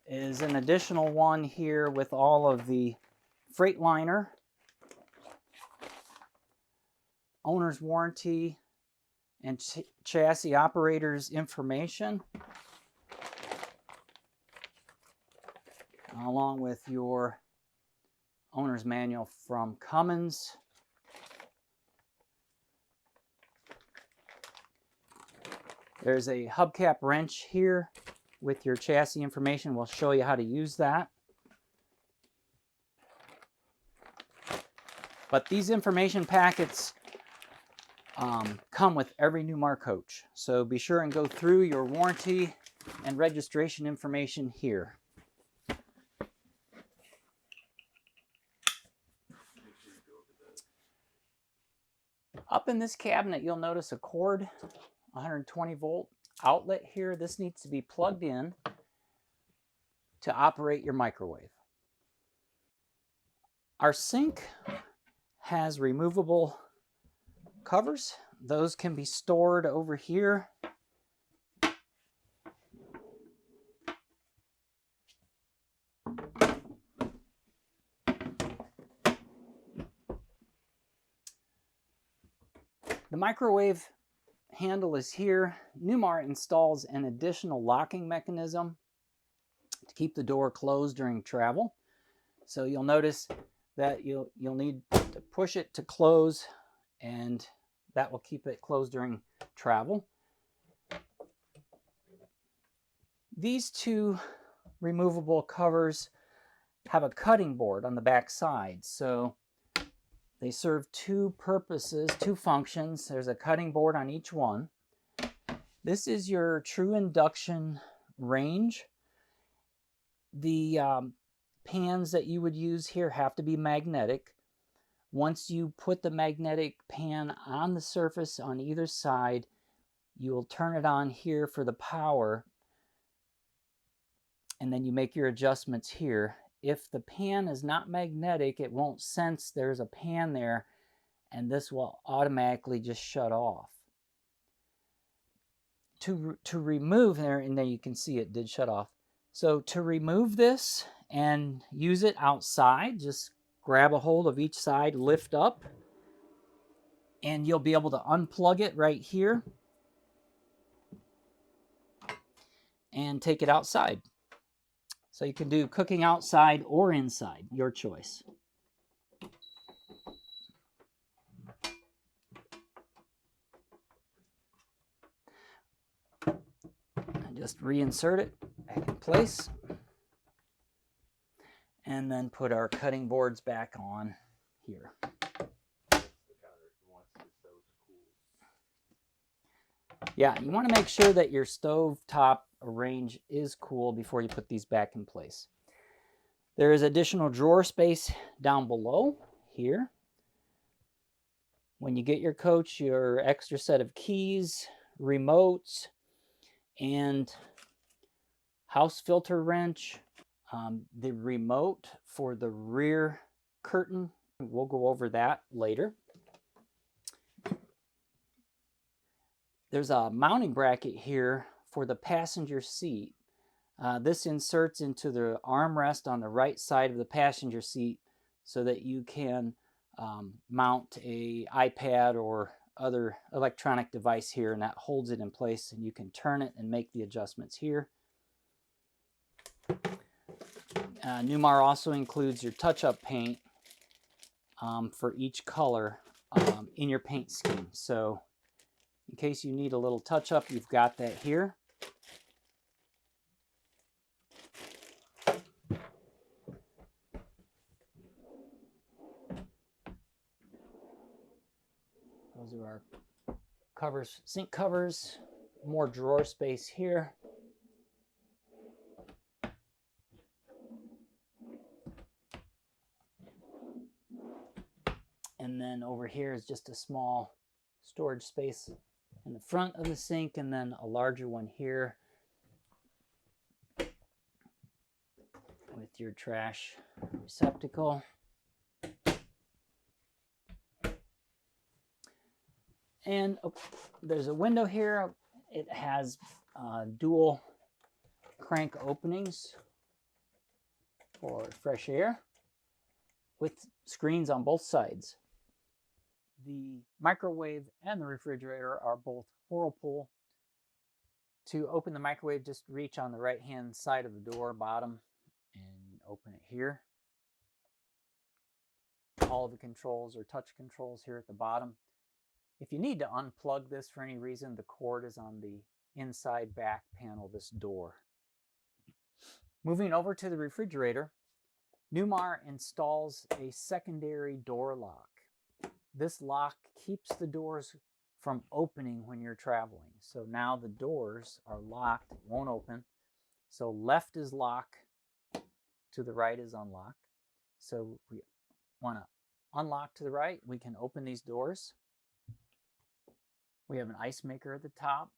[SPEAKER 1] is an additional one here with all of the Freightliner, owner's warranty, and chassis operator's information, along with your owner's manual from Cummins. There's a hubcap wrench here with your chassis information. We'll show you how to use that. But these information packets come with every Newmar coach. So be sure and go through your warranty and registration information here. Up in this cabinet, you'll notice a cord, 120 volt outlet here. This needs to be plugged in to operate your microwave. Our sink has removable covers. Those can be stored over here. The microwave handle is here. Newmar installs an additional locking mechanism to keep the door closed during travel. So you'll notice that you'll need to push it to close, and that will keep it closed during travel. These two removable covers have a cutting board on the back side. So they serve two purposes, two functions. There's a cutting board on each one. This is your true induction range. The pans that you would use here have to be magnetic. Once you put the magnetic pan on the surface on either side, you'll turn it on here for the power, and then you make your adjustments here. If the pan is not magnetic, it won't sense there's a pan there, and this will automatically just shut off. To remove there, and then you can see it did shut off. So to remove this and use it outside, just grab a hold of each side, lift up, and you'll be able to unplug it right here and take it outside. So you can do cooking outside or inside, your choice. And just reinsert it back in place. And then put our cutting boards back on here. Yeah, you want to make sure that your stove top range is cool before you put these back in place. There is additional drawer space down below here. When you get your coach, your extra set of keys, remotes, and house filter wrench. The remote for the rear curtain, we'll go over that later. There's a mounting bracket here for the passenger seat. This inserts into the armrest on the right side of the passenger seat so that you can mount an iPad or other electronic device here, and that holds it in place, and you can turn it and make the adjustments here. Newmar also includes your touch-up paint for each color in your paint scheme. So in case you need a little touch-up, you've got that here. Those are our covers, sink covers, more drawer space here. And then over here is just a small storage space in the front of the sink, and then a larger one here with your trash receptacle. And there's a window here. It has dual crank openings for fresh air with screens on both sides. The microwave and the refrigerator are both whirlpool. To open the microwave, just reach on the right-hand side of the door, bottom, and open it here. All of the controls are touch controls here at the bottom. If you need to unplug this for any reason, the cord is on the inside back panel of this door. Moving over to the refrigerator, Newmar installs a secondary door lock. This lock keeps the doors from opening when you're traveling. So now the doors are locked, won't open. So left is lock, to the right is unlock. So if we want to unlock to the right, we can open these doors. We have an ice maker at the top,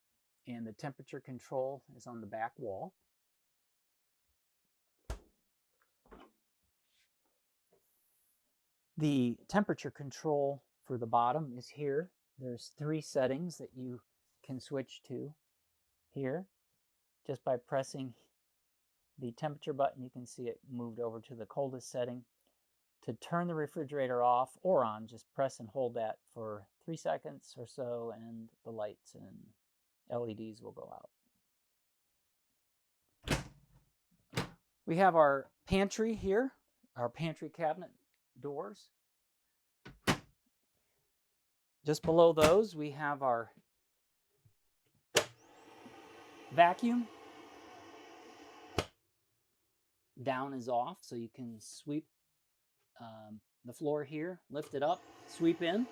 [SPEAKER 1] and the temperature control is on the back wall. The temperature control for the bottom is here. There's 3 settings that you can switch to here. Just by pressing the temperature button, you can see it moved over to the coldest setting. To turn the refrigerator off or on, just press and hold that for 3 seconds or so, and the lights and LEDs will go out. We have our pantry here, our pantry cabinet doors. Just below those, we have our vacuum. Down is off, so you can sweep the floor here, lift it up, sweep in.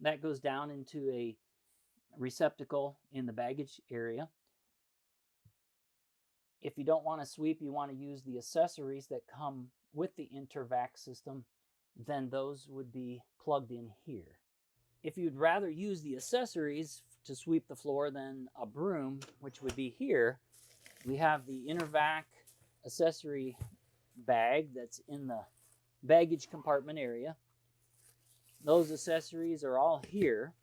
[SPEAKER 1] That goes down into a receptacle in the baggage area. If you don't want to sweep, you want to use the accessories that come with the Intervac system, then those would be plugged in here. If you'd rather use the accessories to sweep the floor than a broom, which would be here, we have the Intervac accessory bag that's in the baggage compartment area. Those accessories are all here.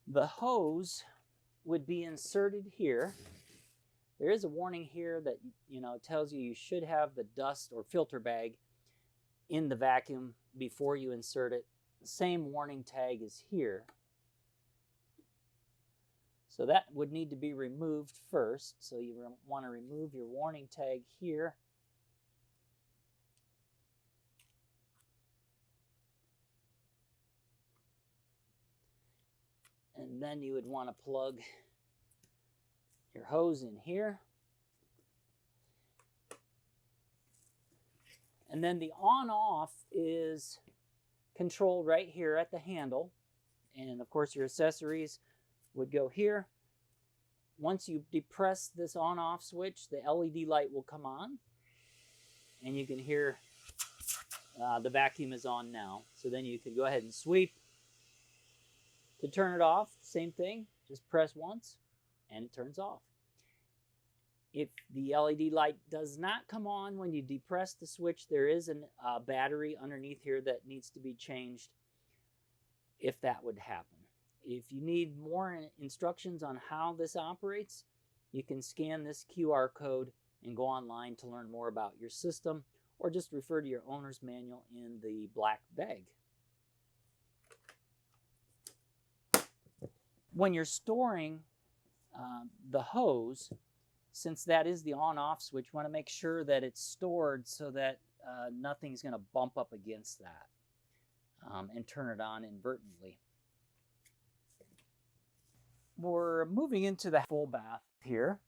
[SPEAKER 1] The hose would be inserted here. There is a warning here that tells you should have the dust or filter bag in the vacuum before you insert it. The same warning tag is here. So that would need to be removed first. So you want to remove your warning tag here. And then you would want to plug your hose in here. And then the on-off is controlled right here at the handle. And of course your accessories would go here. Once you depress this on-off switch, the LED light will come on. And you can hear the vacuum is on now. So then you can go ahead and sweep. To turn it off, same thing, just press once and it turns off. If the LED light does not come on when you depress the switch, there is a battery underneath here that needs to be changed if that would happen. If you need more instructions on how this operates, you can scan this QR code and go online to learn more about your system, or just refer to your owner's manual in the black bag. When you're storing the hose, since that is the on-off switch, you want to make sure that it's stored so that nothing's going to bump up against that, and turn it on inadvertently. We're moving into the full bath here,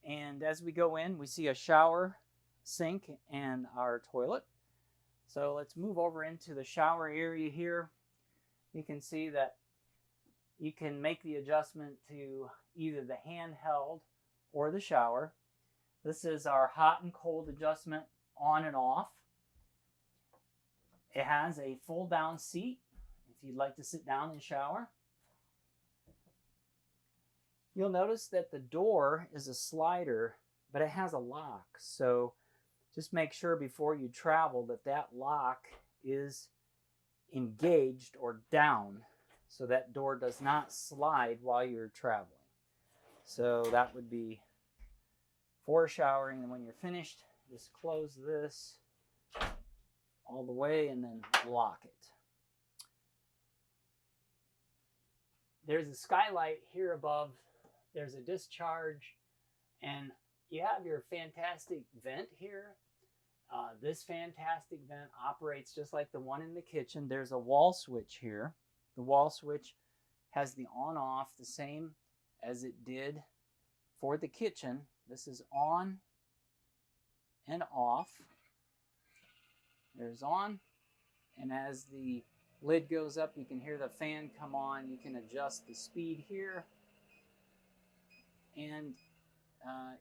[SPEAKER 1] and as we go in, we see a shower, sink, and our toilet. So let's move over into the shower area here. You can see that you can make the adjustment to either the handheld or the shower. This is our hot and cold adjustment on and off. It has a fold down seat if you'd like to sit down and shower. You'll notice that the door is a slider, but it has a lock. So Just make sure before you travel that that lock is engaged or down so that door does not slide while you're traveling. So that would be for showering, and when you're finished, just close this all the way and then lock it. There's a skylight here above. There's a discharge, and you have your fantastic vent here. This fantastic vent operates just like the one in the kitchen. There's a wall switch here. The wall switch has the on-off the same as it did for the kitchen. This is on and off. There's on, and as the lid goes up, you can hear the fan come on. You can adjust the speed here. And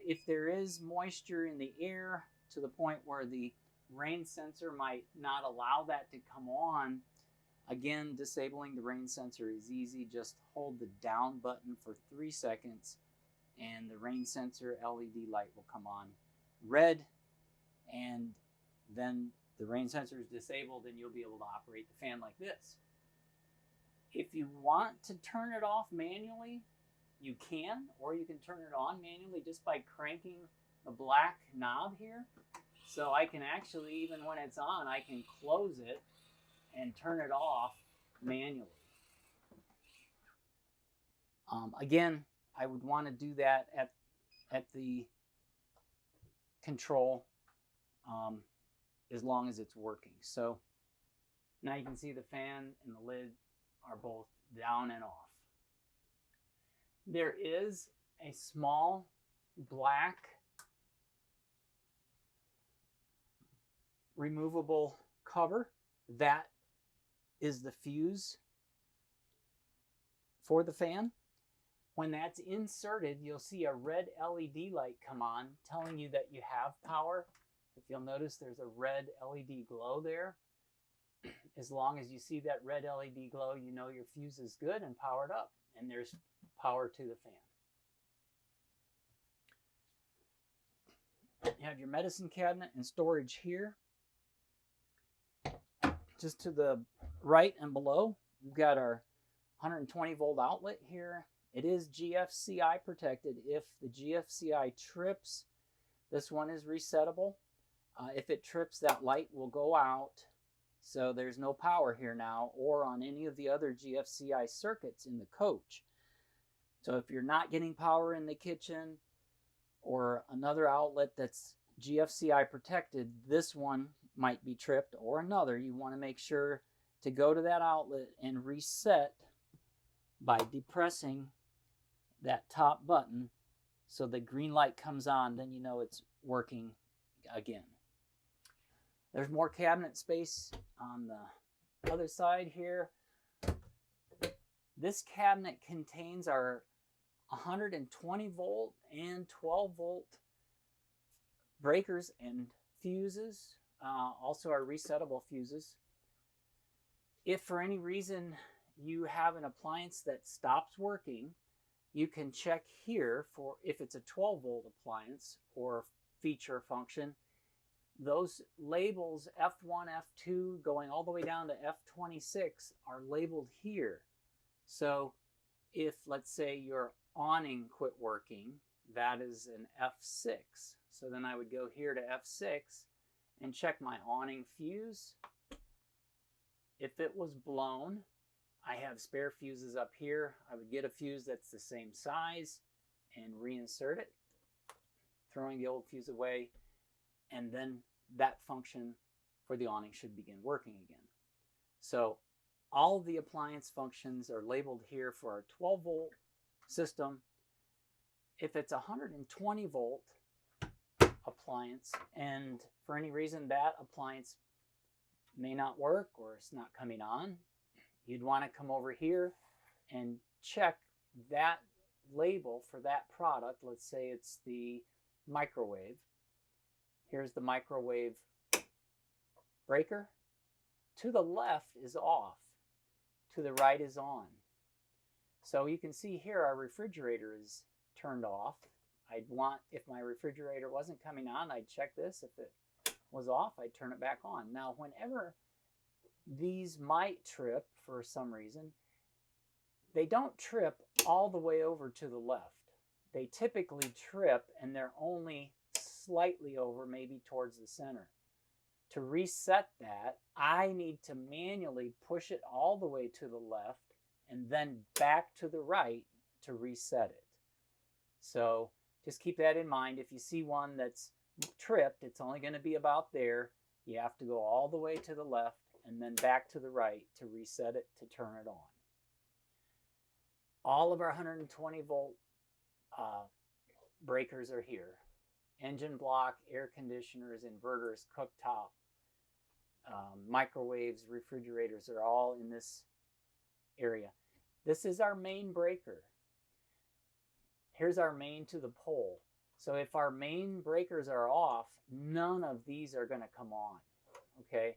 [SPEAKER 1] if there is moisture in the air to the point where the rain sensor might not allow that to come on, again, disabling the rain sensor is easy. Just hold the down button for 3 seconds and the rain sensor LED light will come on red, and then the rain sensor is disabled and you'll be able to operate the fan like this. If you want to turn it off manually, you can, or you can turn it on manually just by cranking the black knob here. So I can actually, even when it's on, I can close it and turn it off manually. Again, I would want to do that at the control as long as it's working. So now you can see the fan and the lid are both down and off. There is a small black removable cover. That is the fuse for the fan. When that's inserted, you'll see a red LED light come on telling you that you have power. If you'll notice, there's a red LED glow there. As long as you see that red LED glow, you know your fuse is good and powered up, and there's power to the fan. You have your medicine cabinet and storage here. Just to the right and below, we've got our 120 volt outlet here. It is GFCI protected. If the GFCI trips, this one is resettable. If it trips, that light will go out. So there's no power here now or on any of the other GFCI circuits in the coach. So if you're not getting power in the kitchen or another outlet that's GFCI protected, this one might be tripped or another. You want to make sure to go to that outlet and reset by depressing that top button so the green light comes on, then you know it's working again. There's more cabinet space on the other side here. This cabinet contains our 120 volt and 12 volt breakers and fuses, also our resettable fuses. If for any reason you have an appliance that stops working, you can check here for if it's a 12 volt appliance or feature function. Those labels F1, F2, going all the way down to F26 are labeled here. So if, let's say, your awning quit working, that is an F6. So then I would go here to F6 and check my awning fuse. If it was blown, I have spare fuses up here. I would get a fuse that's the same size and reinsert it, throwing the old fuse away, and then that function for the awning should begin working again. So all of the appliance functions are labeled here for our 12 volt system. If it's a 120 volt appliance and for any reason that appliance may not work or it's not coming on, you'd want to come over here and check that label for that product. Let's say it's the microwave. Here's the microwave breaker. To the left is off. To the right is on. So you can see here our refrigerator is turned off. I'd want, if my refrigerator wasn't coming on, I'd check this. If it was off, I'd turn it back on. Now, whenever these might trip for some reason, they don't trip all the way over to the left. They typically trip and they're only slightly over, maybe towards the center. To reset that, I need to manually push it all the way to the left and then back to the right to reset it. So just keep that in mind. If you see one that's tripped, it's only going to be about there. You have to go all the way to the left and then back to the right to reset it to turn it on. All of our 120 volt breakers are here. Engine block, air conditioners, inverters, cooktop, microwaves, refrigerators are all in this area. This is our main breaker. Here's our main to the pole. So if our main breakers are off, none of these are going to come on. Okay?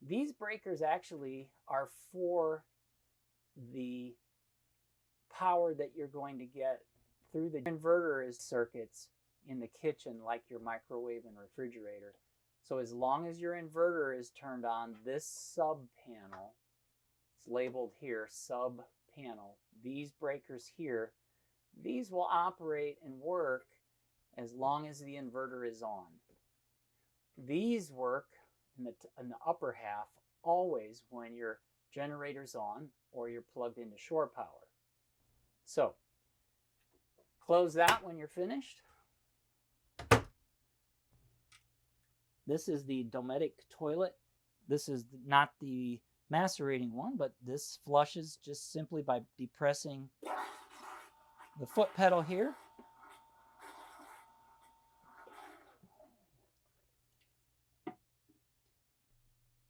[SPEAKER 1] These breakers actually are for the power that you're going to get through the inverter circuits in the kitchen, like your microwave and refrigerator. So as long as your inverter is turned on, this sub panel, it's labeled here, sub panel, these breakers here, these will operate and work as long as the inverter is on. These work in the upper half always when your generator's on or you're plugged into shore power. So close that when you're finished. This is the Dometic toilet. This is not the macerating one, but this flushes just simply by depressing the foot pedal here.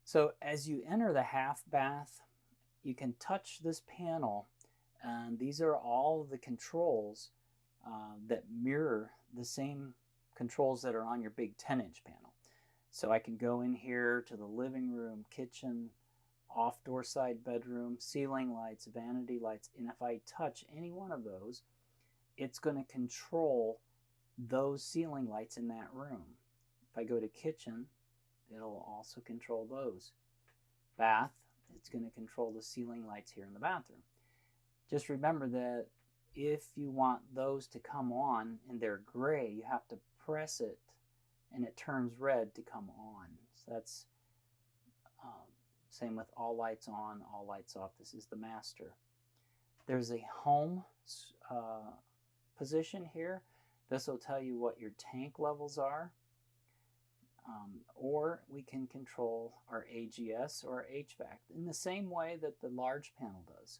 [SPEAKER 1] So as you enter the half bath, you can touch this panel, and these are all the controls that mirror the same controls that are on your big 10-inch panel. So I can go in here to the living room, kitchen, off-door side bedroom, ceiling lights, vanity lights, and if I touch any one of those, it's going to control those ceiling lights in that room. If I go to kitchen, it'll also control those. Bath, it's going to control the ceiling lights here in the bathroom. Just remember that if you want those to come on and they're gray, you have to press it and it turns red to come on. So that's same with all lights on, all lights off. This is the master. There's a home position here. This will tell you what your tank levels are. Or we can control our AGS or our HVAC in the same way that the large panel does.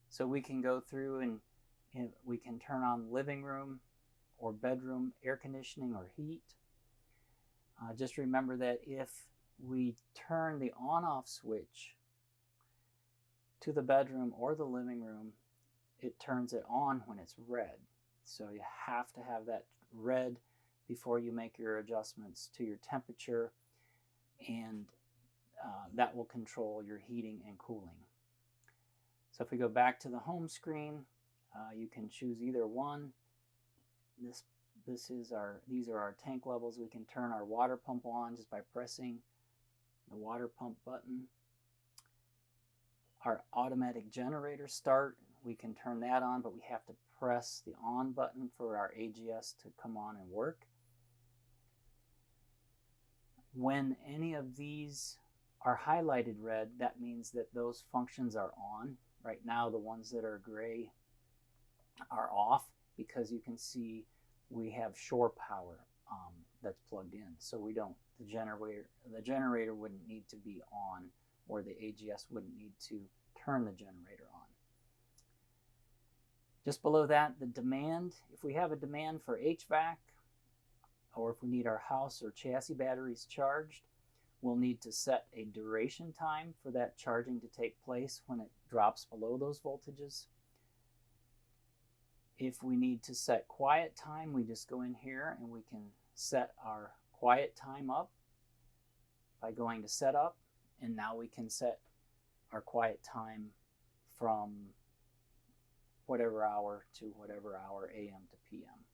[SPEAKER 1] So we can go through and we can turn on living room or bedroom air conditioning or heat. Just remember that if we turn the on-off switch to the bedroom or the living room, it turns it on when it's red. So you have to have that red before you make your adjustments to your temperature, and that will control your heating and cooling. So if we go back to the home screen, you can choose either one. These are our tank levels. We can turn our water pump on just by pressing the water pump button. Our automatic generator start, we can turn that on, but we have to press the on button for our AGS to come on and work. When any of these are highlighted red, that means that those functions are on. Right now, the ones that are gray are off because you can see we have shore power that's plugged in. So we don't, the generator wouldn't need to be on, or the AGS wouldn't need to turn the generator on. Just below that, the demand, if we have a demand for HVAC, or if we need our house or chassis batteries charged, we'll need to set a duration time for that charging to take place when it drops below those voltages. If we need to set quiet time, we just go in here and we can set our quiet time up by going to setup, and now we can set our quiet time from whatever hour to whatever hour, AM to PM.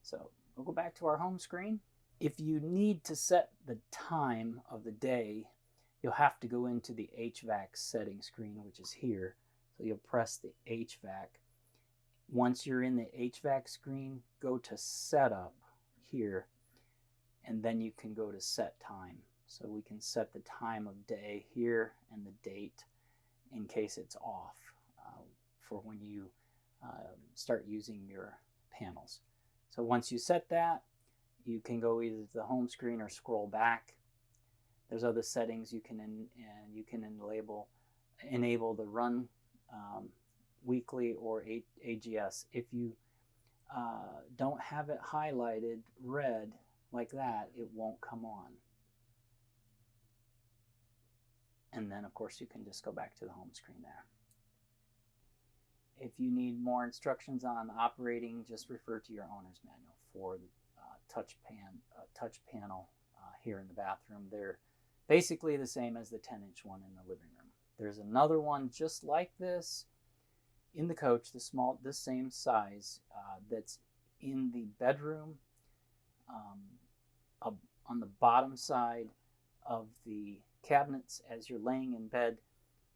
[SPEAKER 1] So we'll go back to our home screen. If you need to set the time of the day, you'll have to go into the HVAC setting screen, which is here. So you'll press the HVAC. Once you're in the HVAC screen, go to Setup here, and then you can go to Set Time. So we can set the time of day here and the date in case it's off for when you start using your panels. So once you set that, you can go either to the home screen or scroll back. There's other settings you can enable the run weekly or AGS. If you don't have it highlighted red like that, it won't come on. And then of course you can just go back to the home screen there. If you need more instructions on operating, just refer to your owner's manual for the touch panel here in the bathroom. They're basically the same as the 10-inch one in the living room. There's another one just like this in the coach, the same size, that's in the bedroom on the bottom side of the cabinets. As you're laying in bed,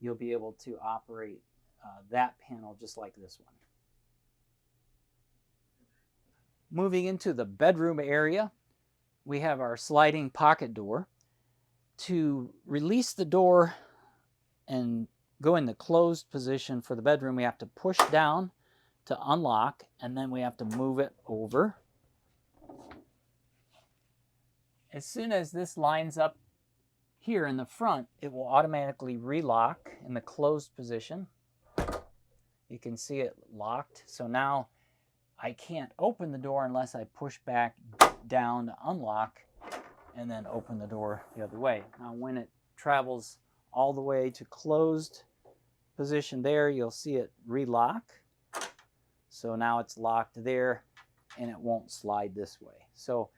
[SPEAKER 1] you'll be able to operate that panel just like this one. Moving into the bedroom area, we have our sliding pocket door. To release the door and go in the closed position for the bedroom, we have to push down to unlock, and then we have to move it over. As soon as this lines up here in the front, it will automatically relock in the closed position. You can see it locked. So now I can't open the door unless I push back down to unlock and then open the door the other way. Now when it travels all the way to closed position there, you'll see it relock. So now it's locked there and it won't slide this way. So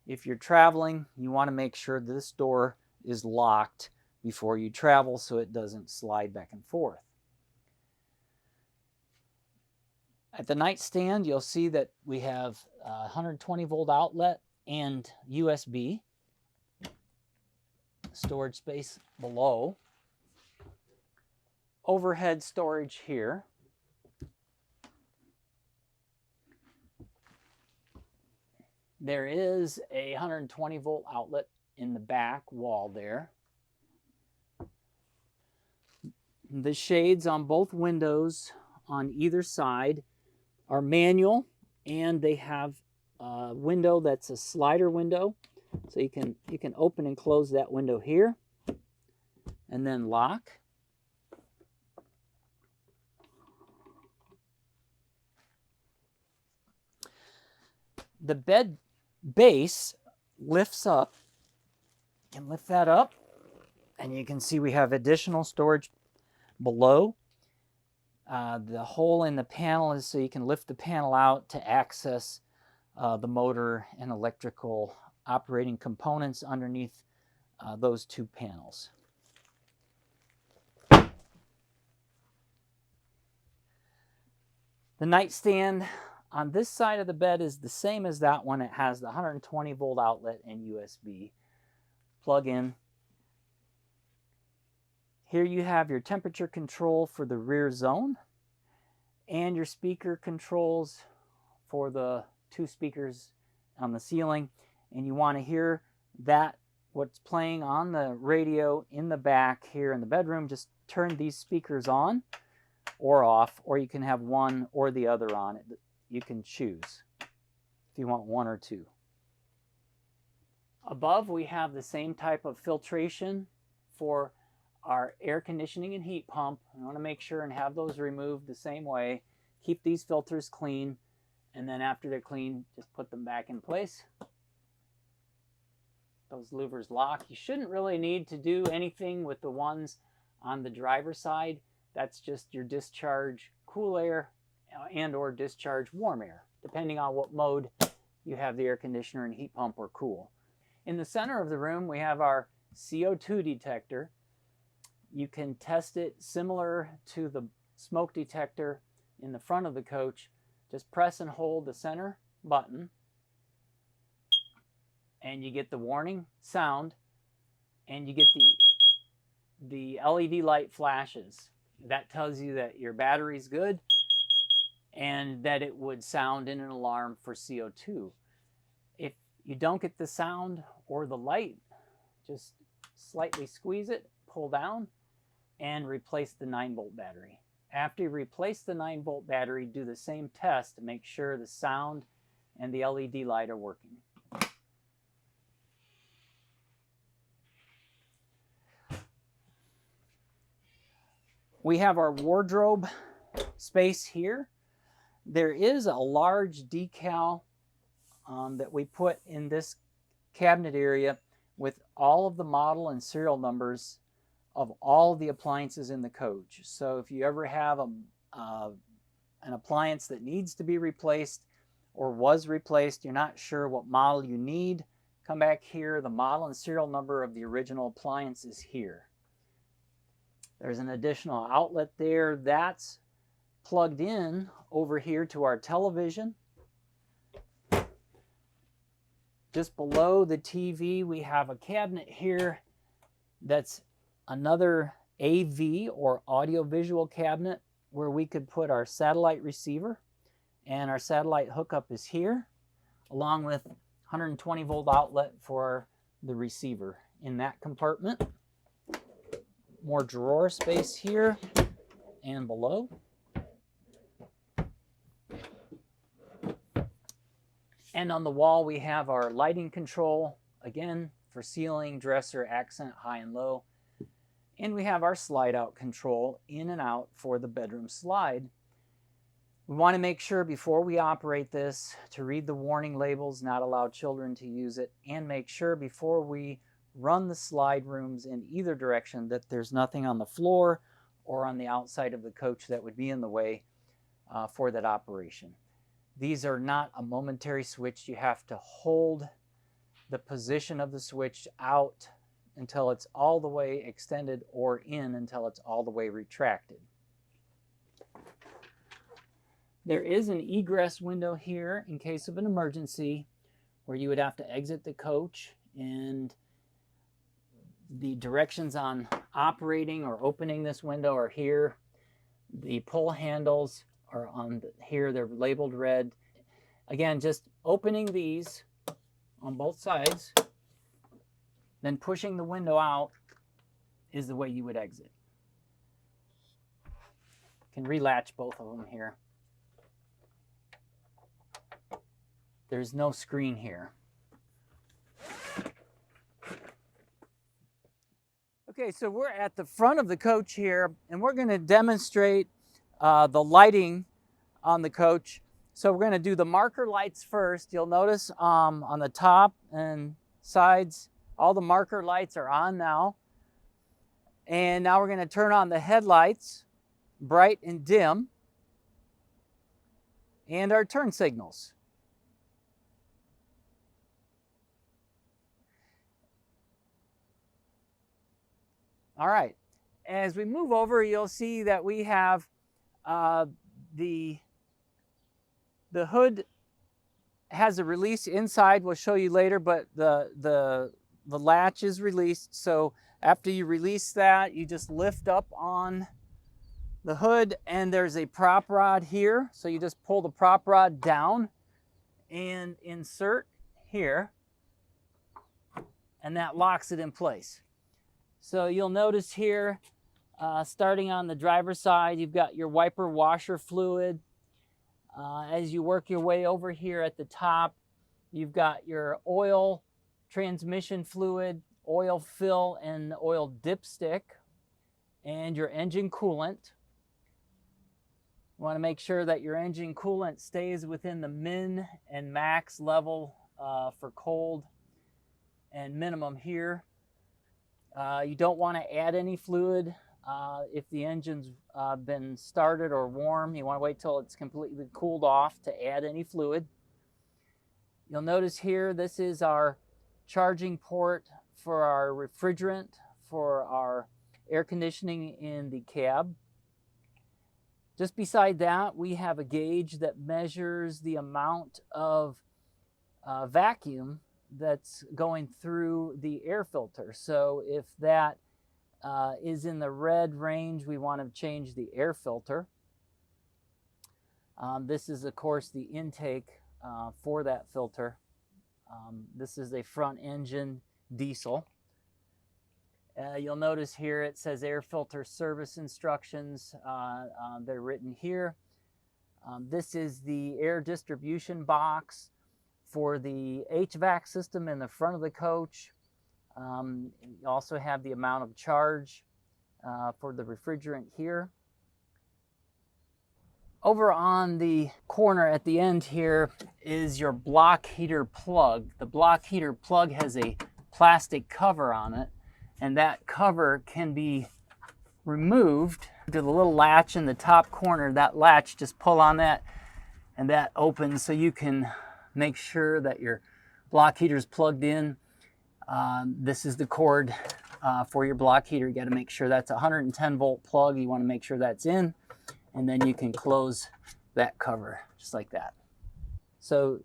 [SPEAKER 1] if you're traveling, you want to make sure this door is locked before you travel so it doesn't slide back and forth. At the nightstand, you'll see that we have a 120 volt outlet and USB. Storage space below. Overhead storage here. There is a 120 volt outlet in the back wall there. The shades on both windows on either side are manual, and they have a window that's a slider window. So you can open and close that window here and then lock. The bed base lifts up. You can lift that up and you can see we have additional storage below. The hole in the panel is so you can lift the panel out to access the motor and electrical operating components underneath those two panels. The nightstand on this side of the bed is the same as that one. It has the 120 volt outlet and USB plug-in. Here you have your temperature control for the rear zone and your speaker controls for the two speakers on the ceiling. And you want to hear that, what's playing on the radio in the back here in the bedroom. Just turn these speakers on or off, or you can have one or the other on. You can choose if you want one or two. Above we have the same type of filtration for our air conditioning and heat pump. We want to make sure and have those removed the same way. Keep these filters clean, and then after they're clean, just put them back in place. Those louvers lock. You shouldn't really need to do anything with the ones on the driver's side. That's just your discharge cool air and or discharge warm air, depending on what mode you have the air conditioner and heat pump or cool. In the center of the room, we have our CO2 detector. You can test it similar to the smoke detector in the front of the coach. Just press and hold the center button. and you get the warning sound, and you get the LED light flashes. That tells you that your battery's good and that it would sound in an alarm for CO2. If you don't get the sound or the light, just slightly squeeze it, pull down, and replace the 9-volt battery. After you replace the 9-volt battery, do the same test to make sure the sound and the LED light are working. We have our wardrobe space here. There is a large decal that we put in this cabinet area with all of the model and serial numbers of all the appliances in the coach. So if you ever have an appliance that needs to be replaced or was replaced, you're not sure what model you need, come back here. The model and serial number of the original appliance is here. There's an additional outlet there. That's plugged in over here to our television. Just below the TV, we have a cabinet here that's another AV or audiovisual cabinet where we could put our satellite receiver, and our satellite hookup is here, along with 120 volt outlet for the receiver in that compartment. More drawer space here and below. And on the wall we have our lighting control, again for ceiling, dresser, accent, high and low. And we have our slide out control in and out for the bedroom slide. We want to make sure before we operate this to read the warning labels, not allow children to use it, and make sure before we run the slide rooms in either direction that there's nothing on the floor or on the outside of the coach that would be in the way for that operation. These are not a momentary switch. You have to hold the position of the switch out until it's all the way extended or in until it's all the way retracted. There is an egress window here in case of an emergency where you would have to exit the coach, and the directions on operating or opening this window are here. The pull handles are on here. They're labeled red. Again, just opening these on both sides, then pushing the window out is the way you would exit. You can relatch both of them here. There's no screen here. Okay, so we're at the front of the coach here, and we're going to demonstrate the lighting on the coach. So we're going to do the marker lights first. You'll notice on the top and sides, all the marker lights are on now. And now we're going to turn on the headlights, bright and dim, and our turn signals. All right, as we move over, you'll see that we have the hood has a release inside. We'll show you later, but the latch is released. So after you release that, you just lift up on the hood, and there's a prop rod here. So you just pull the prop rod down and insert here, and that locks it in place. So you'll notice here, starting on the driver's side, you've got your wiper washer fluid. As you work your way over here at the top, you've got your oil transmission fluid, oil fill and oil dipstick, and your engine coolant. You want to make sure that your engine coolant stays within the min and max level for cold and minimum here. You don't want to add any fluid if the engine's been started or warm. You want to wait till it's completely cooled off to add any fluid. You'll notice here, this is our charging port for our refrigerant, for our air conditioning in the cab. Just beside that, we have a gauge that measures the amount of vacuum that's going through the air filter. So if that is in the red range, we want to change the air filter. This is, of course, the intake for that filter. This is a front engine diesel. You'll notice here it says air filter service instructions. They're written here. This is the air distribution box for the HVAC system in the front of the coach. You also have the amount of charge for the refrigerant here. Over on the corner at the end here is your block heater plug. The block heater plug has a plastic cover on it, and that cover can be removed to the little latch in the top corner. That latch, just pull on that and that opens, so you can make sure that your block heater is plugged in. This is the cord for your block heater. You got to make sure that's a 110 volt plug. You want to make sure that's in, and then you can close that cover just like that. So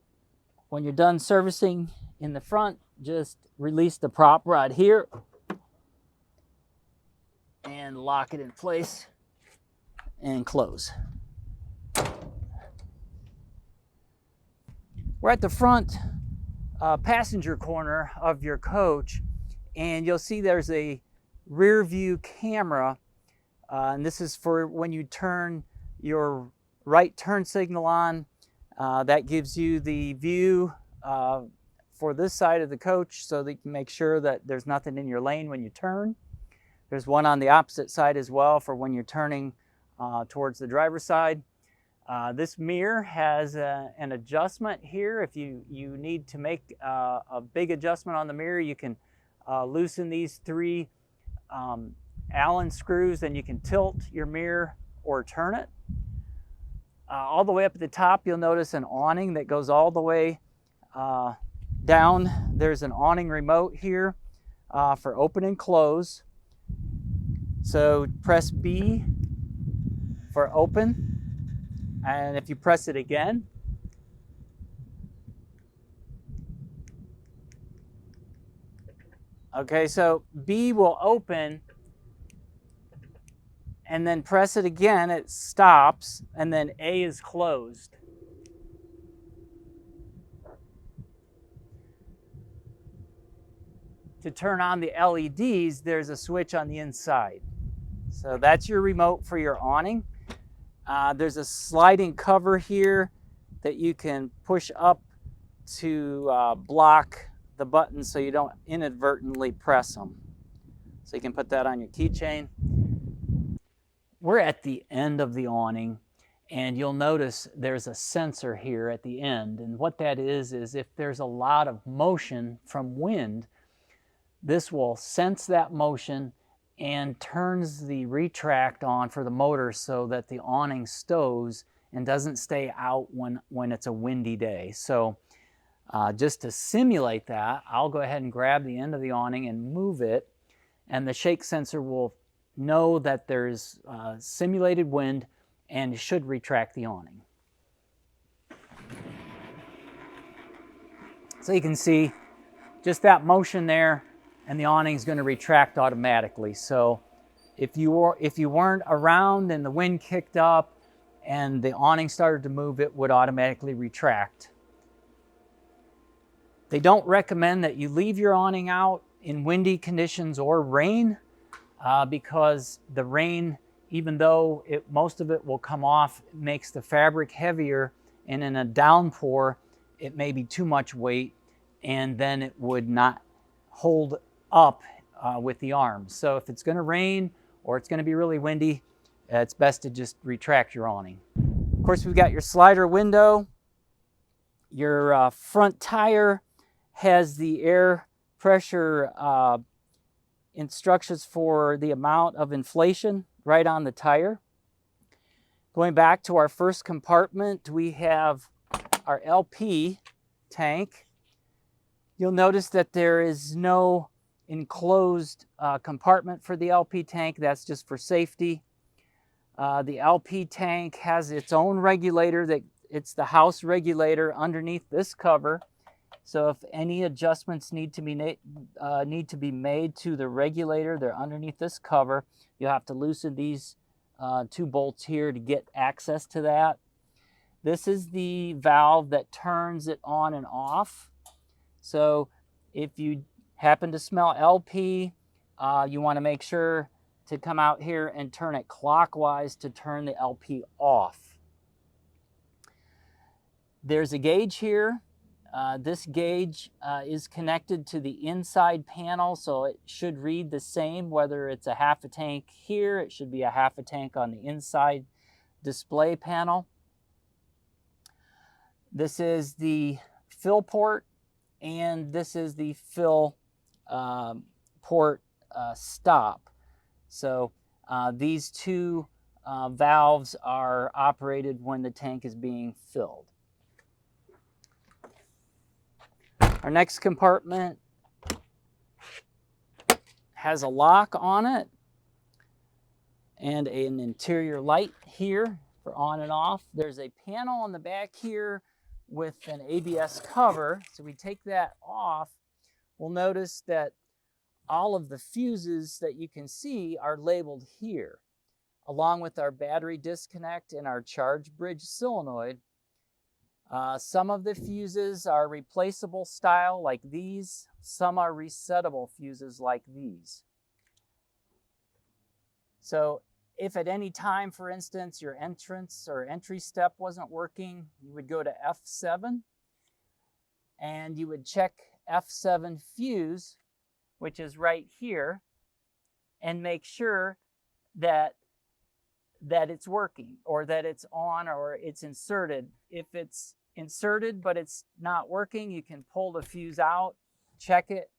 [SPEAKER 1] when you're done servicing in the front, just release the prop rod here and lock it in place and close. We're at the front passenger corner of your coach, and you'll see there's a rear view camera, and this is for when you turn your right turn signal on. That gives you the view for this side of the coach, so that you can make sure that there's nothing in your lane when you turn. There's one on the opposite side as well for when you're turning towards the driver's side. This mirror has an adjustment here. If you need to make a big adjustment on the mirror, you can loosen these 3 Allen screws, and you can tilt your mirror or turn it. All the way up at the top, you'll notice an awning that goes all the way down. There's an awning remote here for open and close. So press B for open, and if you press it again, okay, so B will open, and then press it again, it stops, and then A is closed. To turn on the LEDs, there's a switch on the inside. So that's your remote for your awning. There's a sliding cover here that you can push up to block the buttons so you don't inadvertently press them. So you can put that on your keychain. We're at the end of the awning, and you'll notice there's a sensor here at the end. And what that is if there's a lot of motion from wind, this will sense that motion and turns the retract on for the motor so that the awning stows and doesn't stay out when it's a windy day. So just to simulate that, I'll go ahead and grab the end of the awning and move it, and the shake sensor will know that there's simulated wind and should retract the awning. So you can see just that motion there, and the awning is going to retract automatically. So if you weren't around and the wind kicked up and the awning started to move, it would automatically retract. They don't recommend that you leave your awning out in windy conditions or rain because the rain, even though most of it will come off, makes the fabric heavier, and in a downpour it may be too much weight, and then it would not hold up with the arms. So if it's going to rain or it's going to be really windy, it's best to just retract your awning. Of course, we've got your slider window. Your front tire has the air pressure instructions for the amount of inflation right on the tire. Going back to our first compartment, we have our LP tank. You'll notice that there is no enclosed compartment for the LP tank. That's just for safety. The LP tank has its own regulator. It's the house regulator underneath this cover. So if any adjustments need to be made to the regulator, they're underneath this cover. You'll have to loosen these 2 bolts here to get access to that. This is the valve that turns it on and off. So if you happen to smell LP, you want to make sure to come out here and turn it clockwise to turn the LP off. There's a gauge here. This gauge is connected to the inside panel, so it should read the same whether it's a half a tank here. It should be a half a tank on the inside display panel. This is the fill port, and this is the fill port stop. So these 2 valves are operated when the tank is being filled. Our next compartment has a lock on it and an interior light here for on and off. There's a panel on the back here with an ABS cover. So we take that off, we'll notice that all of the fuses that you can see are labeled here, along with our battery disconnect and our charge bridge solenoid. Some of the fuses are replaceable style like these. Some are resettable fuses like these. So if at any time, for instance, your entrance or entry step wasn't working, you would go to F7 and you would check F7 fuse, which is right here, and make sure that it's working, or that it's on, or it's inserted. If it's inserted but it's not working, you can pull the fuse out, check it,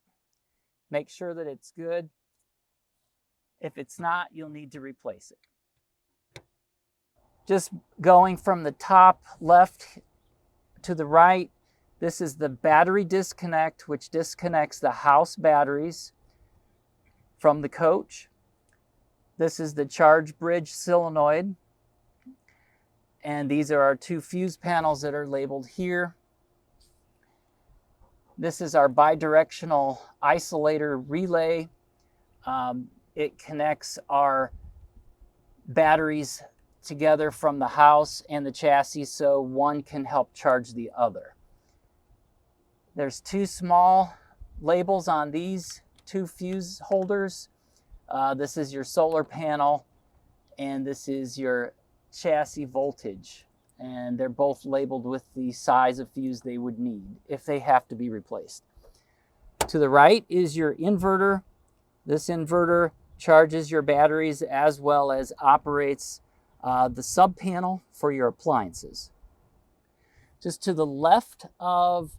[SPEAKER 1] make sure that it's good. If it's not, you'll need to replace it. Just going from the top left to the right, this is the battery disconnect, which disconnects the house batteries from the coach. This is the charge bridge solenoid. And these are our 2 fuse panels that are labeled here. This is our bidirectional isolator relay. It connects our batteries together from the house and the chassis, so one can help charge the other. There's 2 small labels on these 2 fuse holders. This is your solar panel, and this is your chassis voltage. And they're both labeled with the size of fuse they would need if they have to be replaced. To the right is your inverter. This inverter charges your batteries as well as operates the sub panel for your appliances. Just to the left of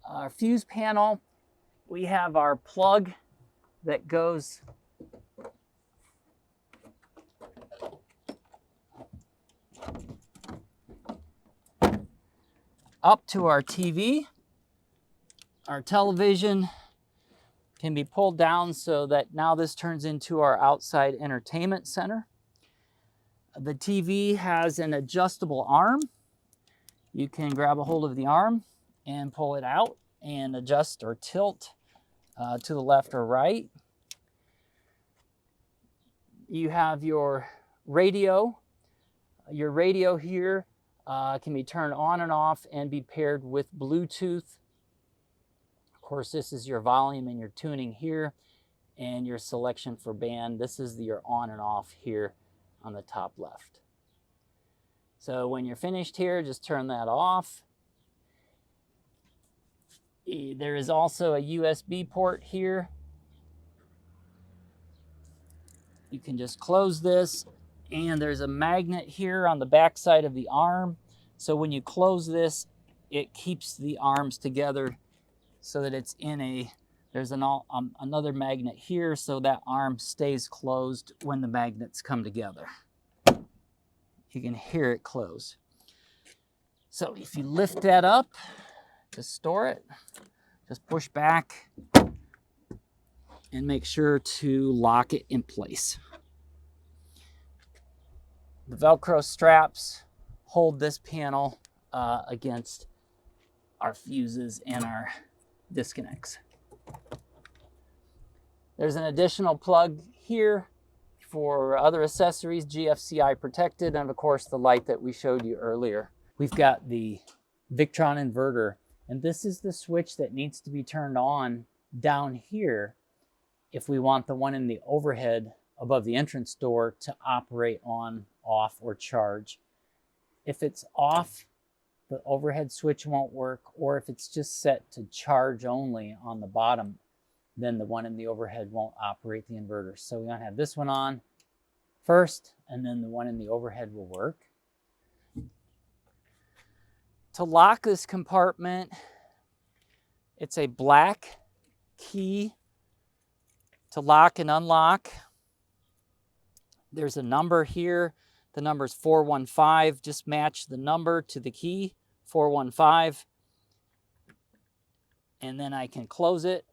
[SPEAKER 1] our fuse panel, we have our plug that goes up to our TV. Our television can be pulled down so that now this turns into our outside entertainment center. The TV has an adjustable arm. You can grab a hold of the arm and pull it out and adjust or tilt to the left or right. You have your radio. Your radio here can be turned on and off and be paired with Bluetooth. Of course, this is your volume and your tuning here, and your selection for band. This is your on and off here on the top left. So when you're finished here, just turn that off. There is also a USB port here. You can just close this, and there's a magnet here on the back side of the arm. So when you close this, it keeps the arms together so that it's in a, there's another magnet here, so that arm stays closed when the magnets come together. You can hear it close. So if you lift that up to store it, just push back and make sure to lock it in place. The Velcro straps hold this panel against our fuses and our disconnects. There's an additional plug here for other accessories, GFCI protected, and of course the light that we showed you earlier. We've got the Victron inverter, and this is the switch that needs to be turned on down here if we want the one in the overhead above the entrance door to operate on, off, or charge. If it's off, the overhead switch won't work, or if it's just set to charge only on the bottom, then the one in the overhead won't operate the inverter. So we want to have this one on first, and then the one in the overhead will work. To lock this compartment, it's a black key to lock and unlock. There's a number here. The number is 415. Just match the number to the key, 415. And then I can close it.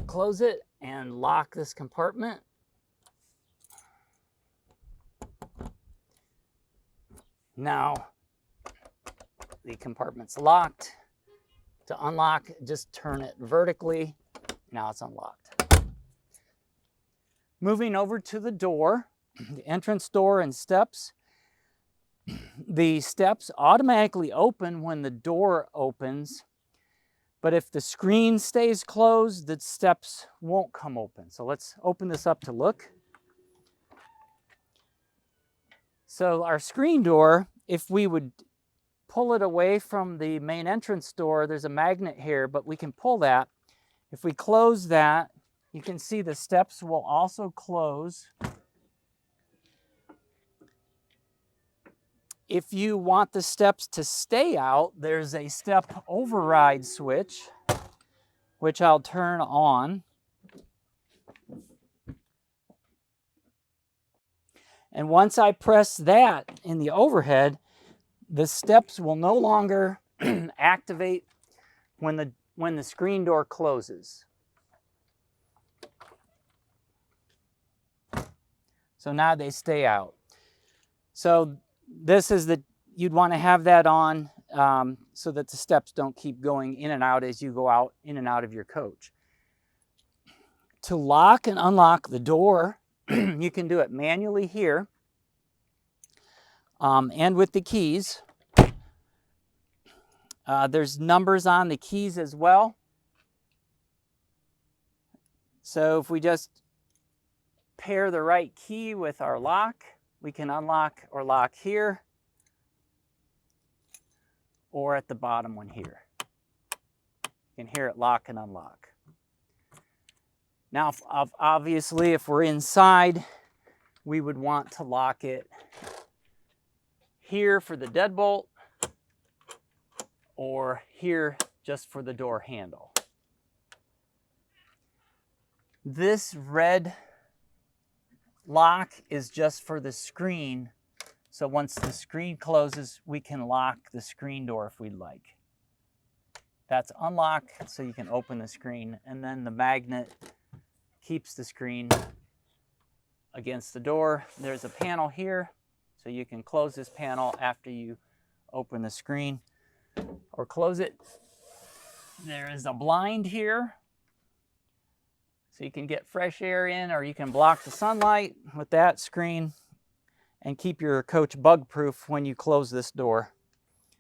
[SPEAKER 1] Close it and lock this compartment. Now the compartment's locked. To unlock, just turn it vertically. Now it's unlocked. Moving over to the door, the entrance door and steps. The steps automatically open when the door opens, but if the screen stays closed, the steps won't come open. So let's open this up to look. So our screen door, if we would pull it away from the main entrance door, there's a magnet here, but we can pull that. If we close that, you can see the steps will also close. If you want the steps to stay out, there's a step override switch, which I'll turn on. And once I press that in the overhead, the steps will no longer activate when the screen door closes. So now they stay out. So this is you'd want to have that on so that the steps don't keep going in and out as you go out in and out of your coach. To lock and unlock the door, you can do it manually here and with the keys. There's numbers on the keys as well. So if we just pair the right key with our lock, we can unlock or lock here or at the bottom one here. You can hear it lock and unlock. Now, obviously, if we're inside, we would want to lock it here for the deadbolt or here just for the door handle. This red lock is just for the screen, so once the screen closes, we can lock the screen door if we'd like. That's unlock, so you can open the screen, and then the magnet keeps the screen against the door. There's a panel here, so you can close this panel after you open the screen or close it. There is a blind here, so you can get fresh air in, or you can block the sunlight with that screen and keep your coach bug proof when you close this door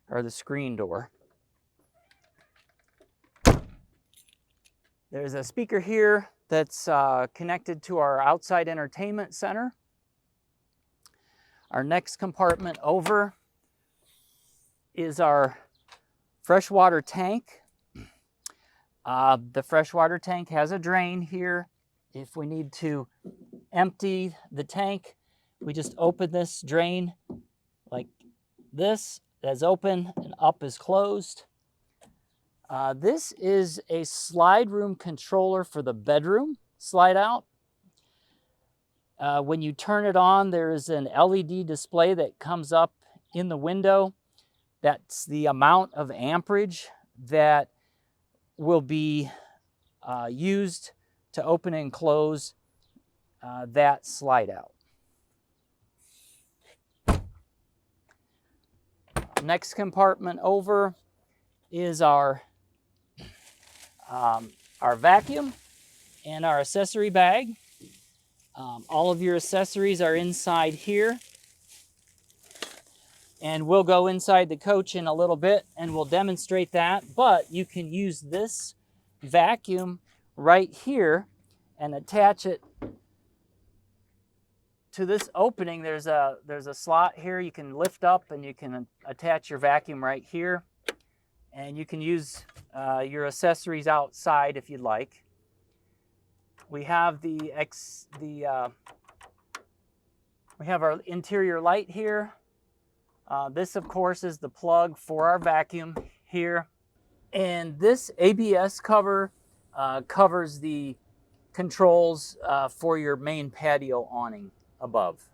[SPEAKER 1] or the screen door. There's a speaker here that's connected to our outside entertainment center. Our next compartment over is our freshwater tank. The freshwater tank has a drain here. If we need to empty the tank, we just open this drain like this. That's open and up is closed. This is a slide room controller for the bedroom slide out. When you turn it on, there is an LED display that comes up in the window. That's the amount of amperage that will be used to open and close that slide out. Next compartment over is our vacuum and our accessory bag. All of your accessories are inside here. And we'll go inside the coach in a little bit and we'll demonstrate that. But you can use this vacuum right here and attach it to this opening. There's a slot here you can lift up and you can attach your vacuum right here. And you can use your accessories outside if you'd like. We have we have our interior light here. This, of course, is the plug for our vacuum here. And this ABS cover covers the controls for your main patio awning above.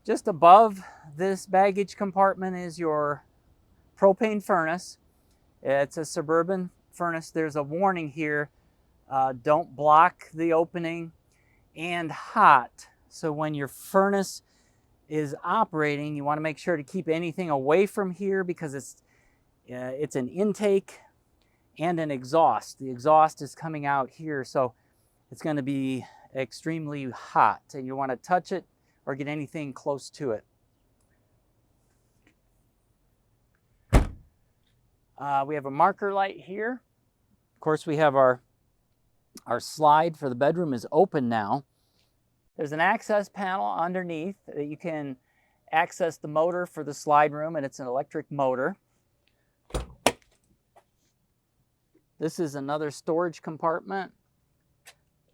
[SPEAKER 1] Just above this baggage compartment is your propane furnace. It's a Suburban furnace. There's a warning here. Don't block the opening, and hot. So when your furnace is operating, you want to make sure to keep anything away from here because it's an intake and an exhaust. The exhaust is coming out here, so it's going to be extremely hot, and you want to touch it or get anything close to it. We have a marker light here. Of course, we have our slide for the bedroom is open now. There's an access panel underneath that you can access the motor for the slide room, and it's an electric motor. This is another storage compartment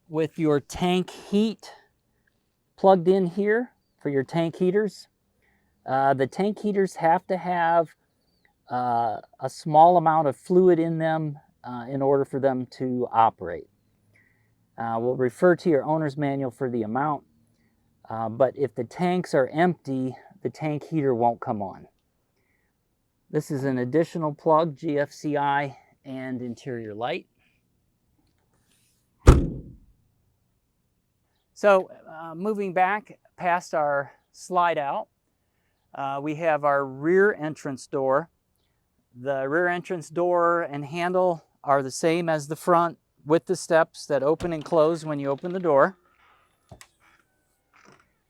[SPEAKER 1] with your tank heat plugged in here for your tank heaters. The tank heaters have to have a small amount of fluid in them in order for them to operate. We'll refer to your owner's manual for the amount, but if the tanks are empty, the tank heater won't come on. This is an additional plug, GFCI and interior light. So moving back past our slide out, we have our rear entrance door. The rear entrance door and handle are the same as the front, with the steps that open and close when you open the door.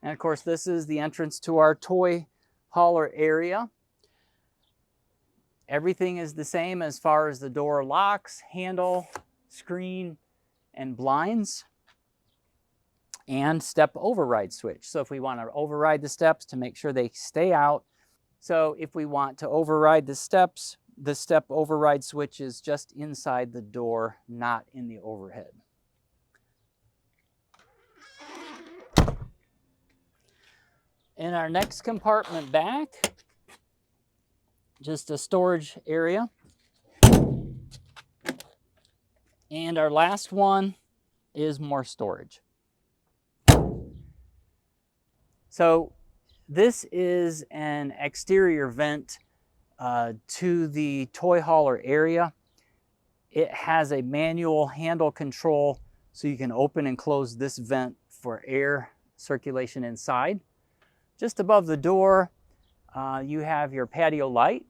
[SPEAKER 1] And of course, this is the entrance to our toy hauler area. Everything is the same as far as the door locks, handle, screen, and blinds, and step override switch. So if we want to override the steps to make sure they stay out. So if we want to override the steps, the step override switch is just inside the door, not in the overhead. In our next compartment back, just a storage area. And our last one is more storage. So this is an exterior vent to the toy hauler area. It has a manual handle control, so you can open and close this vent for air circulation inside. Just above the door, you have your patio light,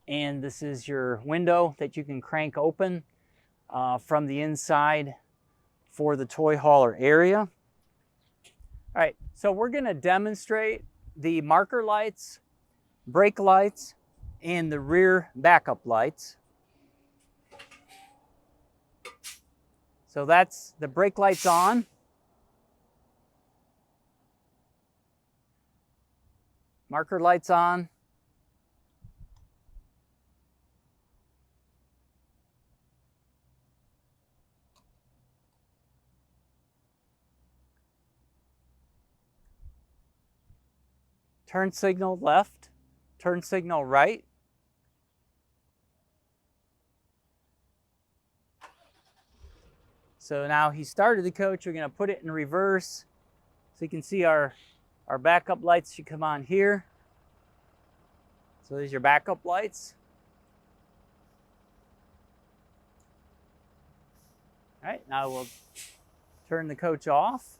[SPEAKER 1] and this is your window that you can crank open from the inside for the toy hauler area. All right, so we're going to demonstrate the marker lights, brake lights, and the rear backup lights. So that's the brake lights on. Marker lights on. Turn signal left, turn signal right. So now he started the coach. We're going to put it in reverse. So you can see our backup lights should come on here. So there's your backup lights. All right, now we'll turn the coach off.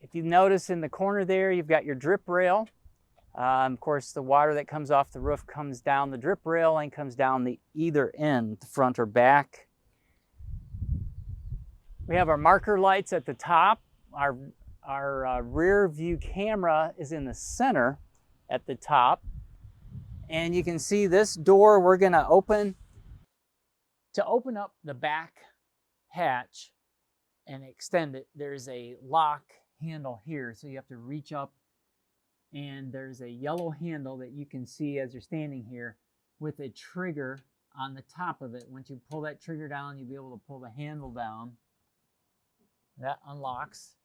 [SPEAKER 1] If If you notice in the corner there, you've got your drip rail. Of course, the water that comes off the roof comes down the drip rail and comes down the either end, the front or back. We have our marker lights at the top. Our rear view camera is in the center at the top. And you can see this door we're going to open. To open up the back hatch and extend it, there's a lock handle here. So you have to reach up, and there's a yellow handle that you can see as you're standing here with a trigger on the top of it. Once you pull that trigger down, you'll be able to pull the handle down. That unlocks.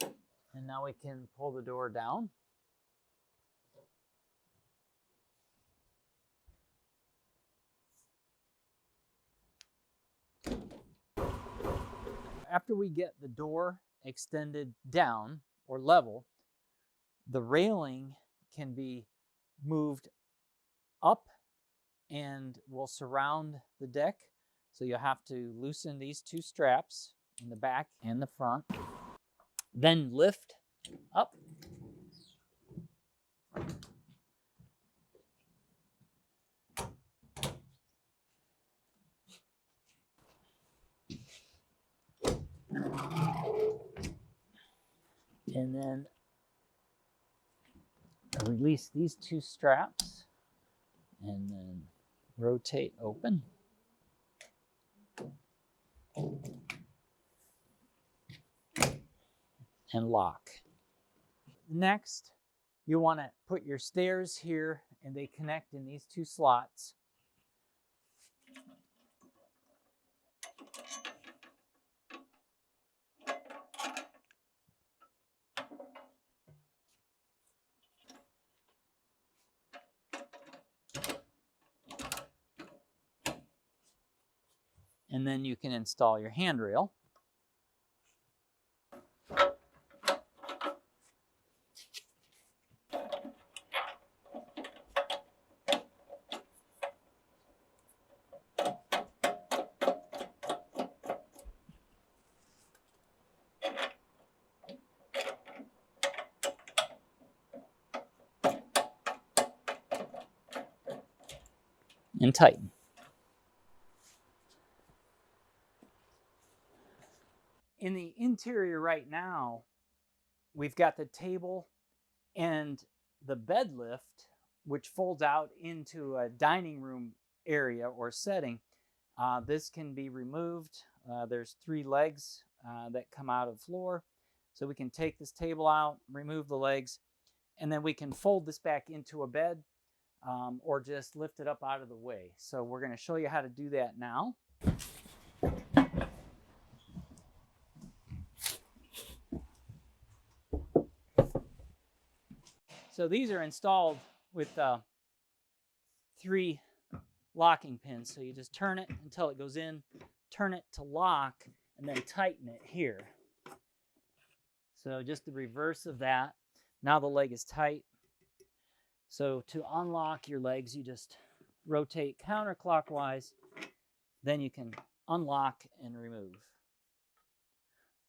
[SPEAKER 1] And now we can pull the door down. After we get the door extended down or level, the railing can be moved up and will surround the deck. So you'll have to loosen these two straps in the back and the front, then lift up. And then release these two straps and then rotate open. And lock. Next, you want to put your stairs here, and they connect in these two slots. And then you can install your handrail. And tighten. In the interior right now, we've got the table and the bed lift, which folds out into a dining room area or setting. This can be removed. There's 3 legs that come out of the floor. So we can take this table out, remove the legs, and then we can fold this back into a bed or just lift it up out of the way. So we're going to show you how to do that now. So these are installed with 3 locking pins. So you just turn it until it goes in, turn it to lock, and then tighten it here. So just the reverse of that. Now the leg is tight. So to unlock your legs, you just rotate counterclockwise. Then you can unlock and remove.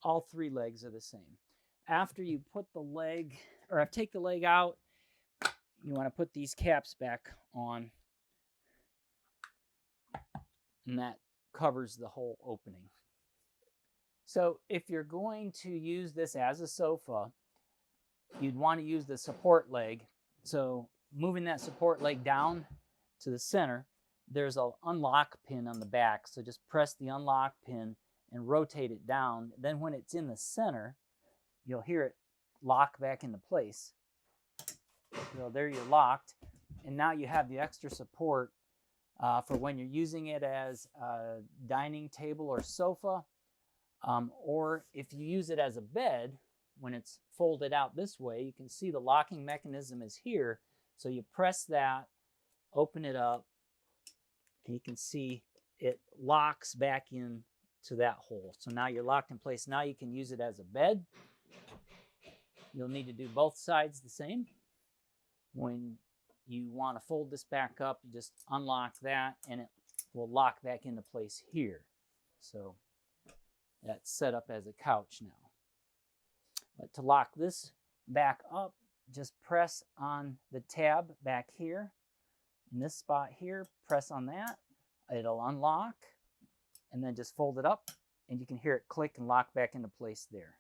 [SPEAKER 1] All 3 legs are the same. After you put the leg, or take the leg out, you want to put these caps back on, and that covers the whole opening. So if you're going to use this as a sofa, you'd want to use the support leg. So moving that support leg down to the center, there's an unlock pin on the back. So just press the unlock pin and rotate it down. Then when it's in the center, you'll hear it lock back into place. So there you're locked. And now you have the extra support for when you're using it as a dining table or sofa, or if you use it as a bed, when it's folded out this way, you can see the locking mechanism is here. So you press that, open it up, and you can see it locks back in to that hole. So now you're locked in place. Now you can use it as a bed. You'll need to do both sides the same. When you want to fold this back up, you just unlock that and it will lock back into place here. So that's set up as a couch now. But to lock this back up, just press on the tab back here. In this spot here, press on that. It'll unlock, and then just fold it up, and you can hear it click and lock back into place there.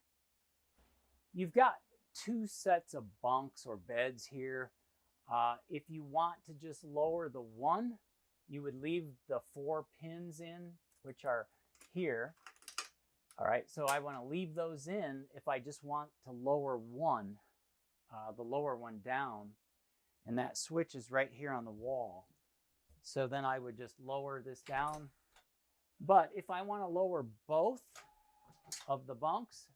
[SPEAKER 1] You've got two sets of bunks or beds here. If you want to just lower the one, you would leave the 4 pins in, which are here. All right, so I want to leave those in if I just want to lower one, the lower one down, and that switch is right here on the wall. So then I would just lower this down. But if I want to lower both of the bunks,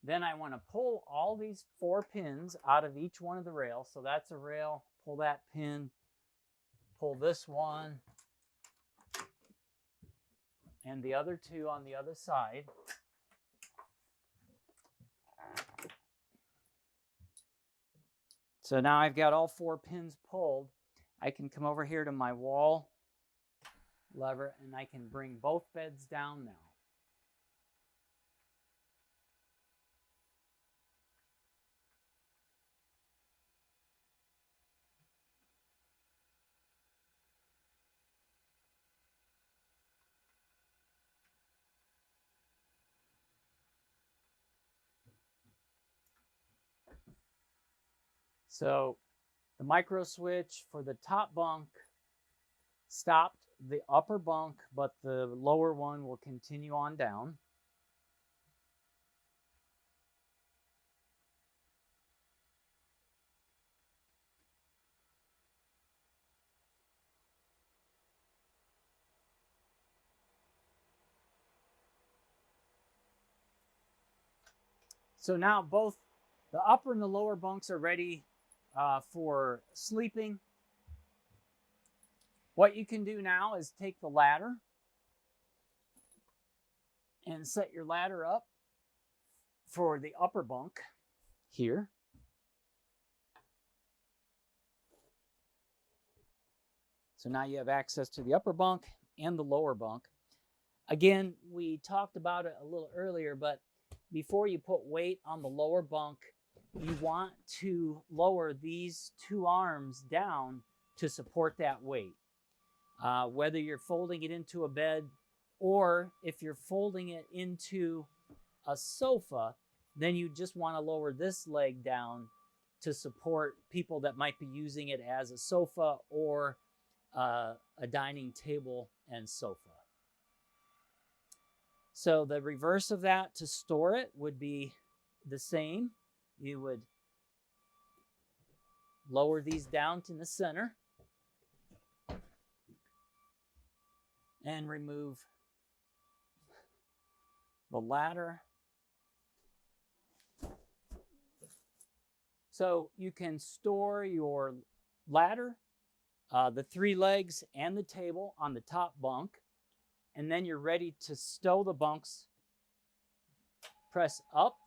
[SPEAKER 1] then I want to pull all these 4 pins out of each one of the rails. So that's a rail, pull that pin, pull this one, and the other 2 on the other side. So now I've got all 4 pins pulled. I can come over here to my wall lever and I can bring both beds down now. So the micro switch for the top bunk stopped the upper bunk, but the lower one will continue on down. So now both the upper and the lower bunks are ready for sleeping. What you can do now is take the ladder and set your ladder up for the upper bunk here. So now you have access to the upper bunk and the lower bunk. Again, we talked about it a little earlier, but before you put weight on the lower bunk, you want to lower these 2 arms down to support that weight. Whether you're folding it into a bed or if you're folding it into a sofa, then you just want to lower this leg down to support people that might be using it as a sofa or a dining table and sofa. So the reverse of that to store it would be the same. You would lower these down to the center and remove the ladder. So you can store your ladder, the 3 legs, and the table on the top bunk, and then you're ready to stow the bunks. Press up.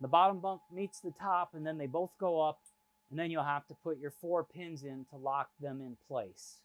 [SPEAKER 1] The bottom bunk meets the top, and then they both go up, and then you'll have to put your 4 pins in to lock them in place.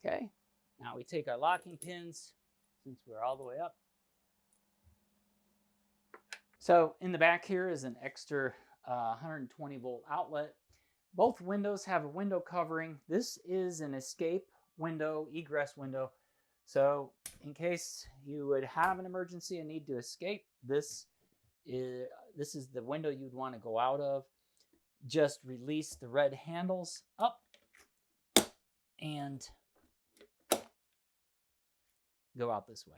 [SPEAKER 1] Okay, now we take our locking pins, since we're all the way up. So in the back here is an extra 120 volt outlet. Both windows have a window covering. This is an escape window, egress window. So in case you would have an emergency and need to escape, this is the window you'd want to go out of. Just release the red handles up and go out this way.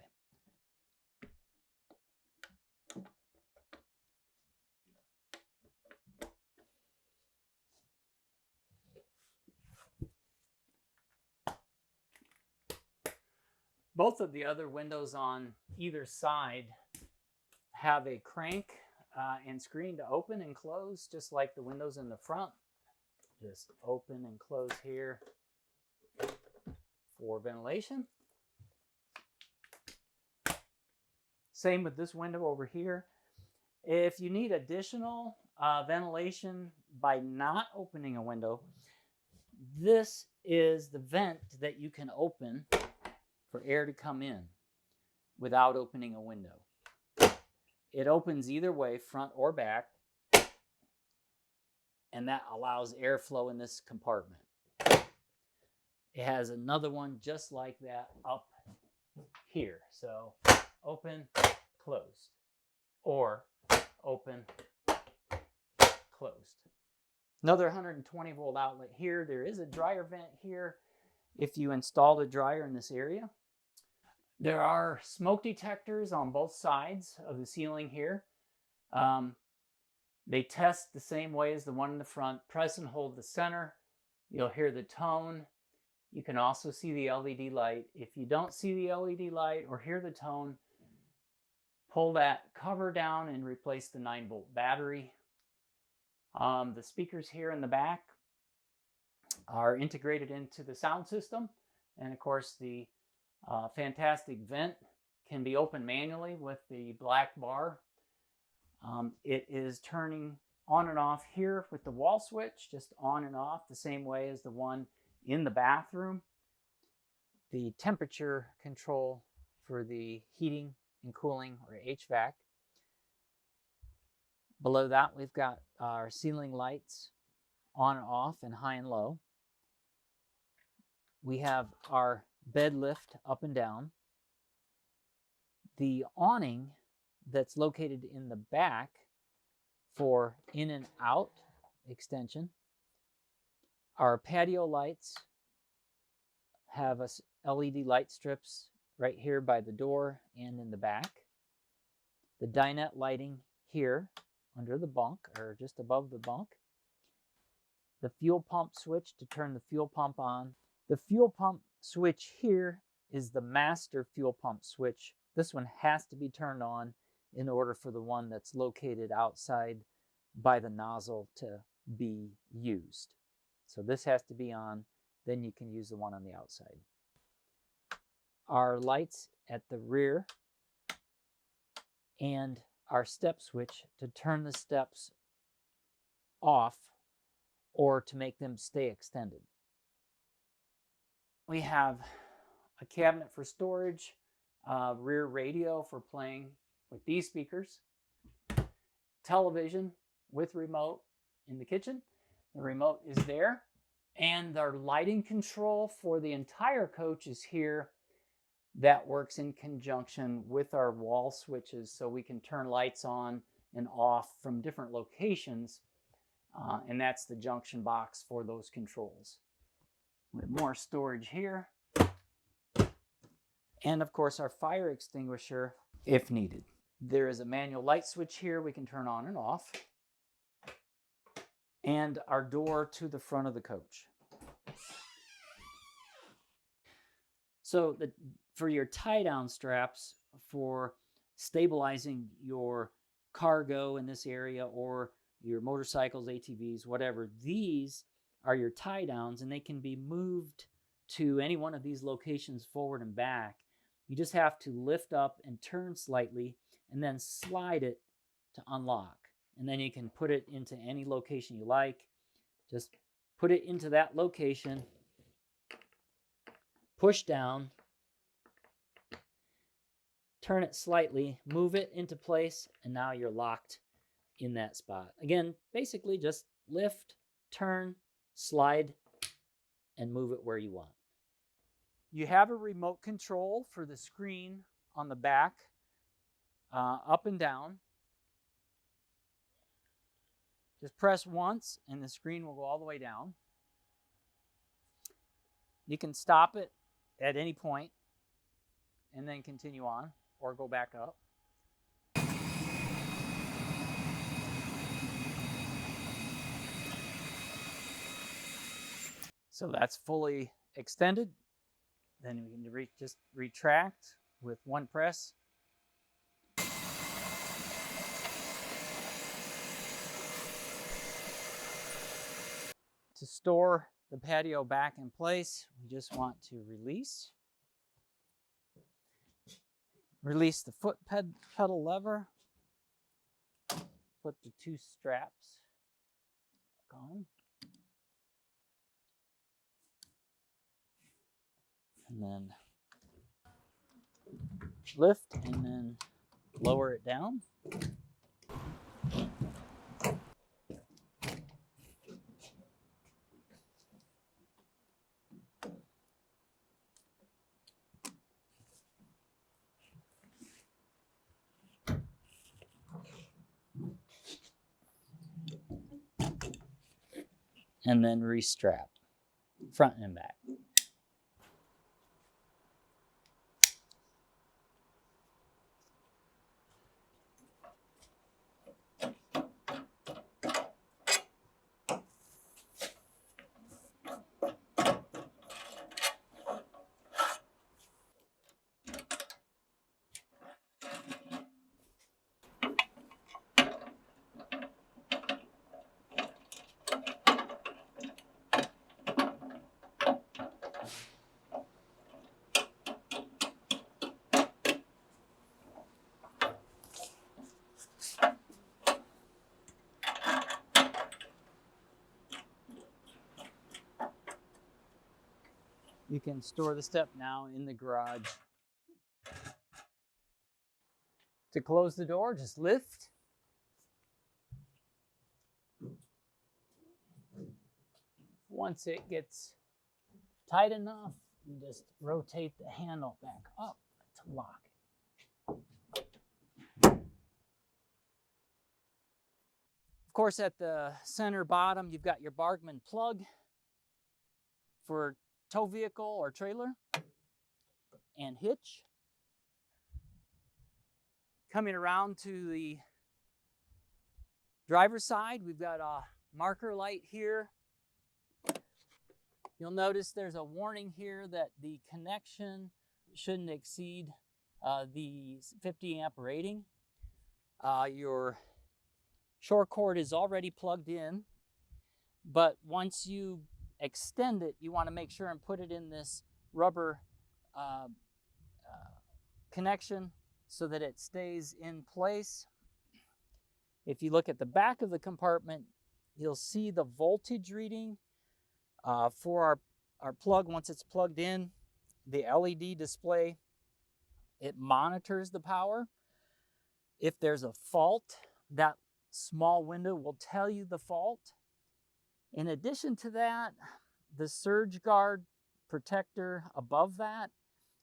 [SPEAKER 1] Both of the other windows on either side have a crank and screen to open and close, just like the windows in the front. Just open and close here for ventilation. Same with this window over here. If you need additional ventilation by not opening a window, this is the vent that you can open for air to come in without opening a window. It opens either way, front or back, and that allows airflow in this compartment. It has another one just like that up here. So open, closed, or open, closed. Another 120 volt outlet here. There is a dryer vent here if you installed a dryer in this area. There are smoke detectors on both sides of the ceiling here. They test the same way as the one in the front. Press and hold the center. You'll hear the tone. You can also see the LED light. If you don't see the LED light or hear the tone, pull that cover down and replace the 9-volt battery. The speakers here in the back are integrated into the sound system. And of course, the fantastic vent can be opened manually with the black bar. It is turning on and off here with the wall switch, just on and off the same way as the one in the bathroom. The temperature control for the heating and cooling, or HVAC. Below that, we've got our ceiling lights on and off and high and low. We have our bed lift up and down. The awning that's located in the back for in and out extension. Our patio lights have LED light strips right here by the door and in the back. The dinette lighting here under the bunk, or just above the bunk. The fuel pump switch to turn the fuel pump on. The fuel pump switch here is the master fuel pump switch. This one has to be turned on in order for the one that's located outside by the nozzle to be used. So this has to be on, then you can use the one on the outside. Our lights at the rear and our step switch to turn the steps off or to make them stay extended. We have a cabinet for storage, rear radio for playing with these speakers, television with remote in the kitchen. The remote is there, and our lighting control for the entire coach is here. That works in conjunction with our wall switches, so we can turn lights on and off from different locations, and that's the junction box for those controls. With more storage here, and of course our fire extinguisher if needed. There is a manual light switch here we can turn on and off, and our door to the front of the coach. So for your tie-down straps for stabilizing your cargo in this area, or your motorcycles, ATVs, whatever, these are your tie-downs, and they can be moved to any one of these locations forward and back. You just have to lift up and turn slightly and then slide it to unlock. And then you can put it into any location you like. Just put it into that location, push down, turn it slightly, move it into place, and now you're locked in that spot. Again, basically just lift, turn, slide, and move it where you want. You have a remote control for the screen on the back, up and down. Just press once and the screen will go all the way down. You can stop it at any point. and then continue on or go back up. So that's fully extended. Then we can just retract with one press. To store the patio back in place, we just want to release. Release the foot pedal lever. Put the two straps back on. And then lift and then lower it down. And then restrap front and back. You can store the step now in the garage. To close the door, just lift. Once it gets tight enough, you just rotate the handle back up to lock it. Of course, at the center bottom, you've got your Bargman plug for tow vehicle or trailer and hitch. Coming around to the driver's side, we've got a marker light here. You'll notice there's a warning here that the connection shouldn't exceed the 50 amp rating. Your shore cord is already plugged in, but once you extend it, you want to make sure and put it in this rubber connection so that it stays in place. If you look at the back of the compartment, you'll see the voltage reading for our plug. Once it's plugged in, the LED display, it monitors the power. If there's a fault, that small window will tell you the fault. In addition to that, the surge guard protector above that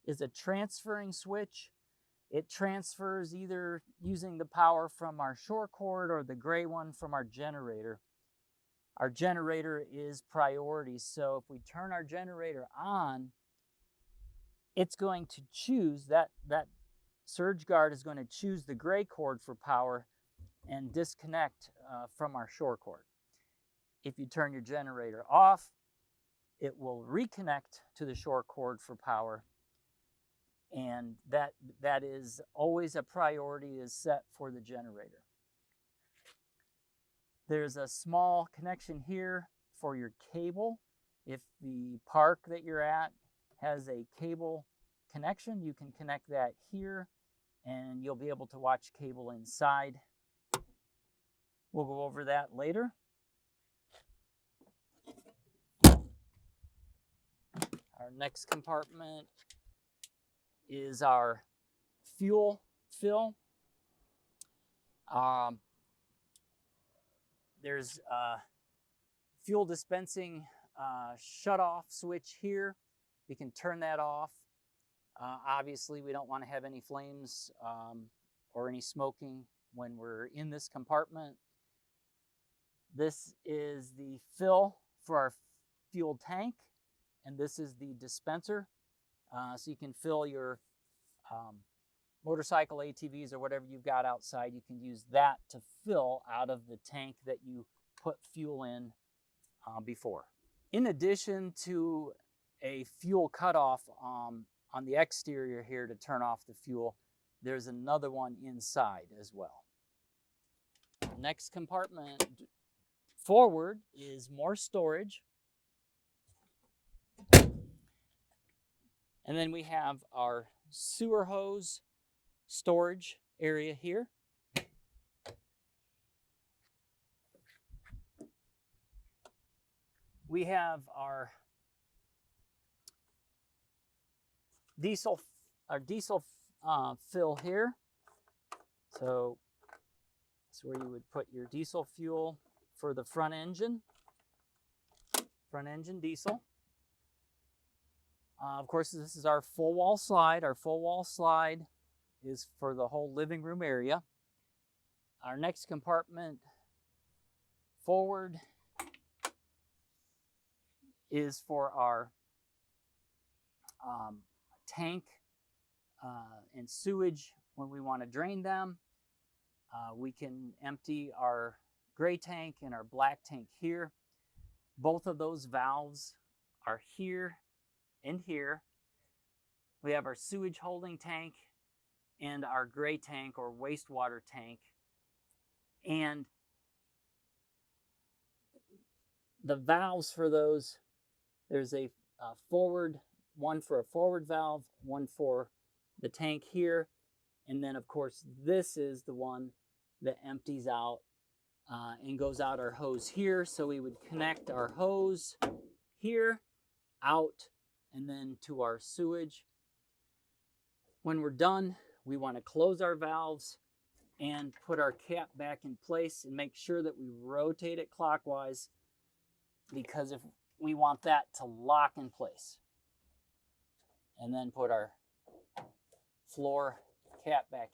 [SPEAKER 1] is a transferring switch. It transfers either using the power from our shore cord or the gray one from our generator. Our generator is priority, so if we turn our generator on, it's going to choose, that surge guard is going to choose the gray cord for power and disconnect from our shore cord. If you turn your generator off, it will reconnect to the shore cord for power. And that is always a priority, is set for the generator. There's a small connection here for your cable. If the park that you're at has a cable connection, you can connect that here and you'll be able to watch cable inside. We'll go over that later. Our next compartment is our fuel fill. There's a fuel dispensing shut-off switch here. You can turn that off. Obviously, we don't want to have any flames or any smoking when we're in this compartment. This is the fill for our fuel tank, and this is the dispenser. So you can fill your motorcycle ATVs or whatever you've got outside, you can use that to fill out of the tank that you put fuel in before. In addition to a fuel cutoff on the exterior here to turn off the fuel, there's another one inside as well. Next compartment forward is more storage. And then we have our sewer hose storage area here. We have our diesel fill here. So that's where you would put your diesel fuel for the front engine diesel. Of course, this is our full wall slide. Our full wall slide is for the whole living room area. Our next compartment forward is for our tank and sewage when we want to drain them. We can empty our gray tank and our black tank here. Both of those valves are here and here. We have our sewage holding tank and our gray tank or wastewater tank. And the valves for those, there's a forward, one for a forward valve, one for the tank here. And then of course, this is the one that empties out and goes out our hose here. So we would connect our hose here, out, and then to our sewage. When we're done, we want to close our valves and put our cap back in place and make sure that we rotate it clockwise, because if we want that to lock in place. And then put our floor cap back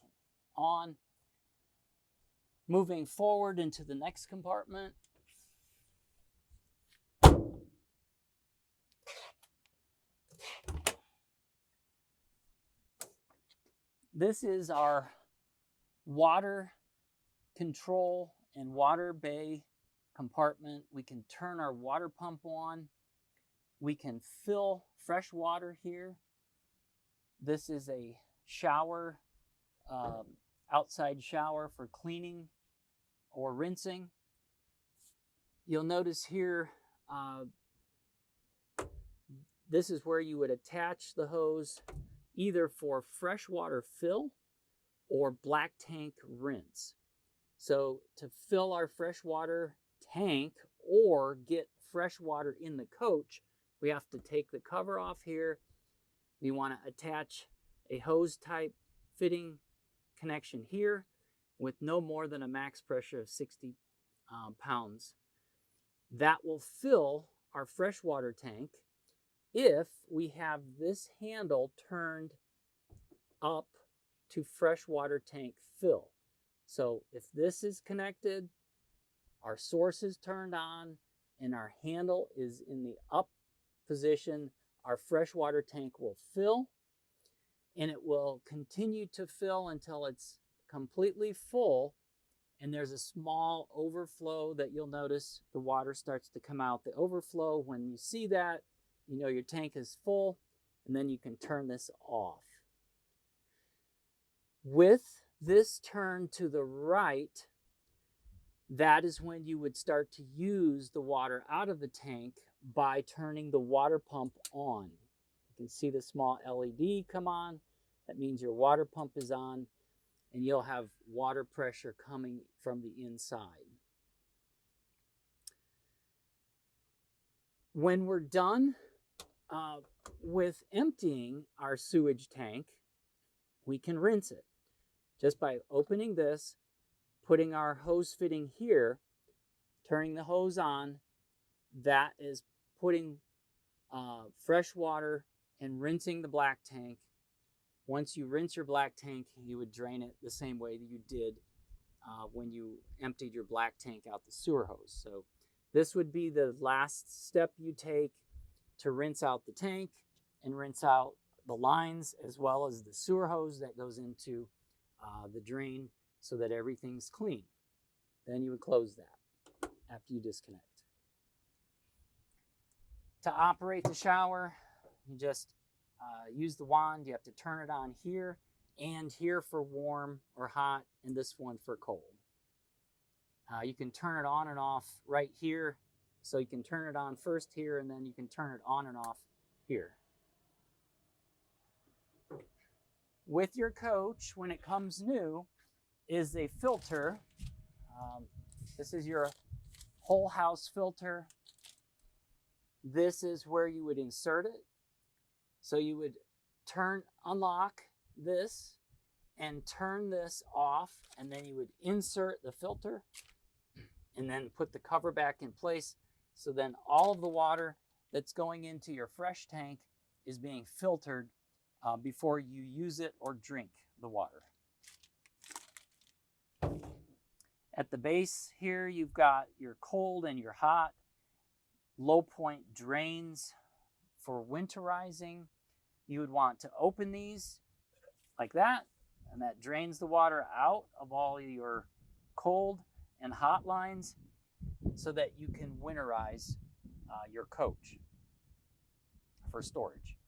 [SPEAKER 1] on. Moving forward into the next compartment. This is our water control and water bay compartment. We can turn our water pump on. We can fill fresh water here. This is a shower, outside shower for cleaning or rinsing. You'll notice here, this is where you would attach the hose either for freshwater fill or black tank rinse. So to fill our freshwater tank or get fresh water in the coach, we have to take the cover off here. We want to attach a hose type fitting connection here with no more than a max pressure of 60 pounds. That will fill our freshwater tank if we have this handle turned up to freshwater tank fill. So if this is connected, our source is turned on, and our handle is in the up position, our freshwater tank will fill, and it will continue to fill until it's completely full. And there's a small overflow that you'll notice the water starts to come out. The overflow, when you see that, you know your tank is full, and then you can turn this off. With this turn to the right, that is when you would start to use the water out of the tank by turning the water pump on. You can see the small LED come on. That means your water pump is on, and you'll have water pressure coming from the inside. When we're done with emptying our sewage tank, we can rinse it just by opening this, putting our hose fitting here, turning the hose on. That is putting fresh water and rinsing the black tank. Once you rinse your black tank, you would drain it the same way that you did when you emptied your black tank out the sewer hose. So this would be the last step you take to rinse out the tank and rinse out the lines as well as the sewer hose that goes into the drain so that everything's clean. Then you would close that after you disconnect. To operate the shower, you just use the wand. You have to turn it on here and here for warm or hot, and this one for cold. You can turn it on and off right here. So you can turn it on first here, and then you can turn it on and off here. With your coach, when it comes new, is a filter. This is your whole house filter. This is where you would insert it. So you would unlock this and turn this off, and then you would insert the filter and then put the cover back in place. So then all of the water that's going into your fresh tank is being filtered before you use it or drink the water. At the base here, you've got your cold and your hot low point drains for winterizing. You would want to open these like that, and that drains the water out of all your cold and hot lines so that you can winterize your coach for storage.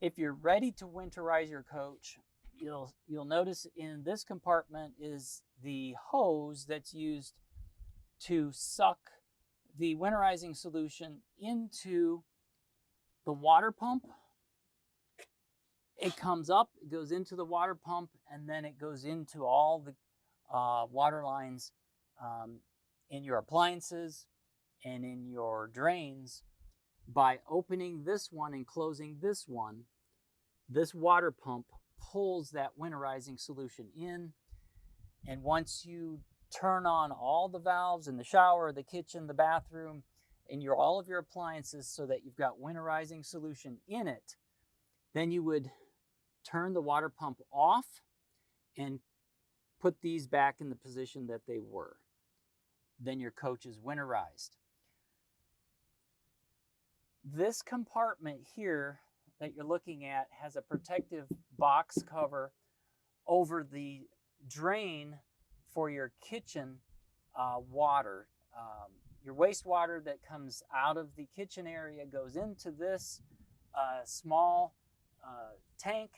[SPEAKER 1] If you're ready to winterize your coach, you'll notice in this compartment is the hose that's used to suck the winterizing solution into the water pump. It comes up, it goes into the water pump, and then it goes into all the water lines in your appliances and in your drains. By opening this one and closing this one, this water pump pulls that winterizing solution in. And once you turn on all the valves in the shower, the kitchen, the bathroom, and all of your appliances so that you've got winterizing solution in it, then you would turn the water pump off and put these back in the position that they were. Then your coach is winterized. This compartment here that you're looking at has a protective box cover over the drain for your kitchen water. Your wastewater that comes out of the kitchen area goes into this small tank,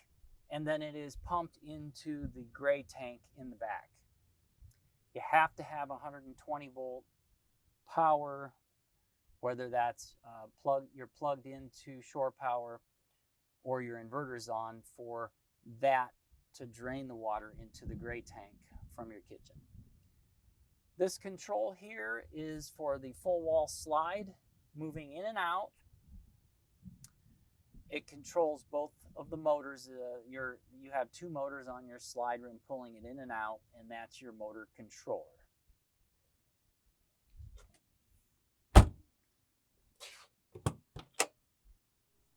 [SPEAKER 1] and then it is pumped into the gray tank in the back. You have to have 120 volt power, whether that's you're plugged into shore power or your inverter's on, for that to drain the water into the gray tank from your kitchen. This control here is for the full wall slide, moving in and out. It controls both of the motors. You have two motors on your slide rim pulling it in and out, and that's your motor controller.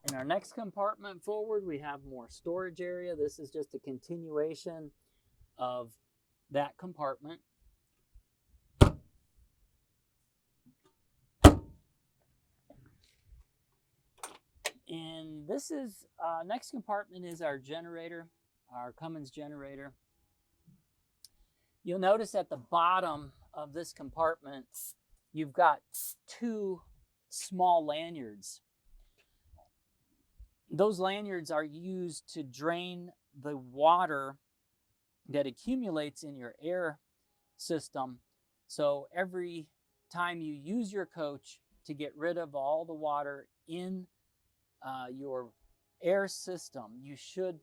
[SPEAKER 1] In our next compartment forward, we have more storage area. This is just a continuation of that compartment. And this is, next compartment is our generator, our Cummins generator. You'll notice at the bottom of this compartment, you've got two small lanyards. Those lanyards are used to drain the water that accumulates in your air system. So every time you use your coach to get rid of all the water in your air system, you should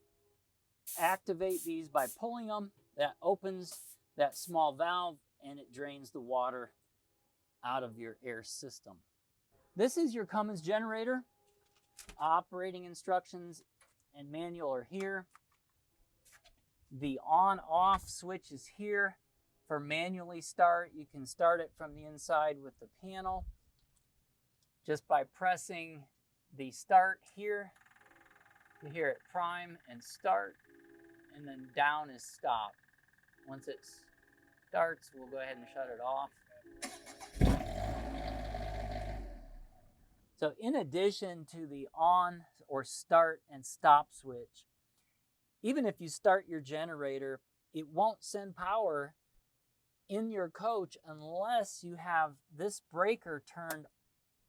[SPEAKER 1] activate these by pulling them. That opens that small valve and it drains the water out of your air system. This is your Cummins generator. Operating instructions and manual are here. The on-off switch is here for manually start. You can start it from the inside with the panel just by pressing the start here. You hear it prime and start, and then down is stop. Once it starts, we'll go ahead and shut it off. So in addition to the on or start and stop switch. Even if you start your generator, it won't send power in your coach unless you have this breaker turned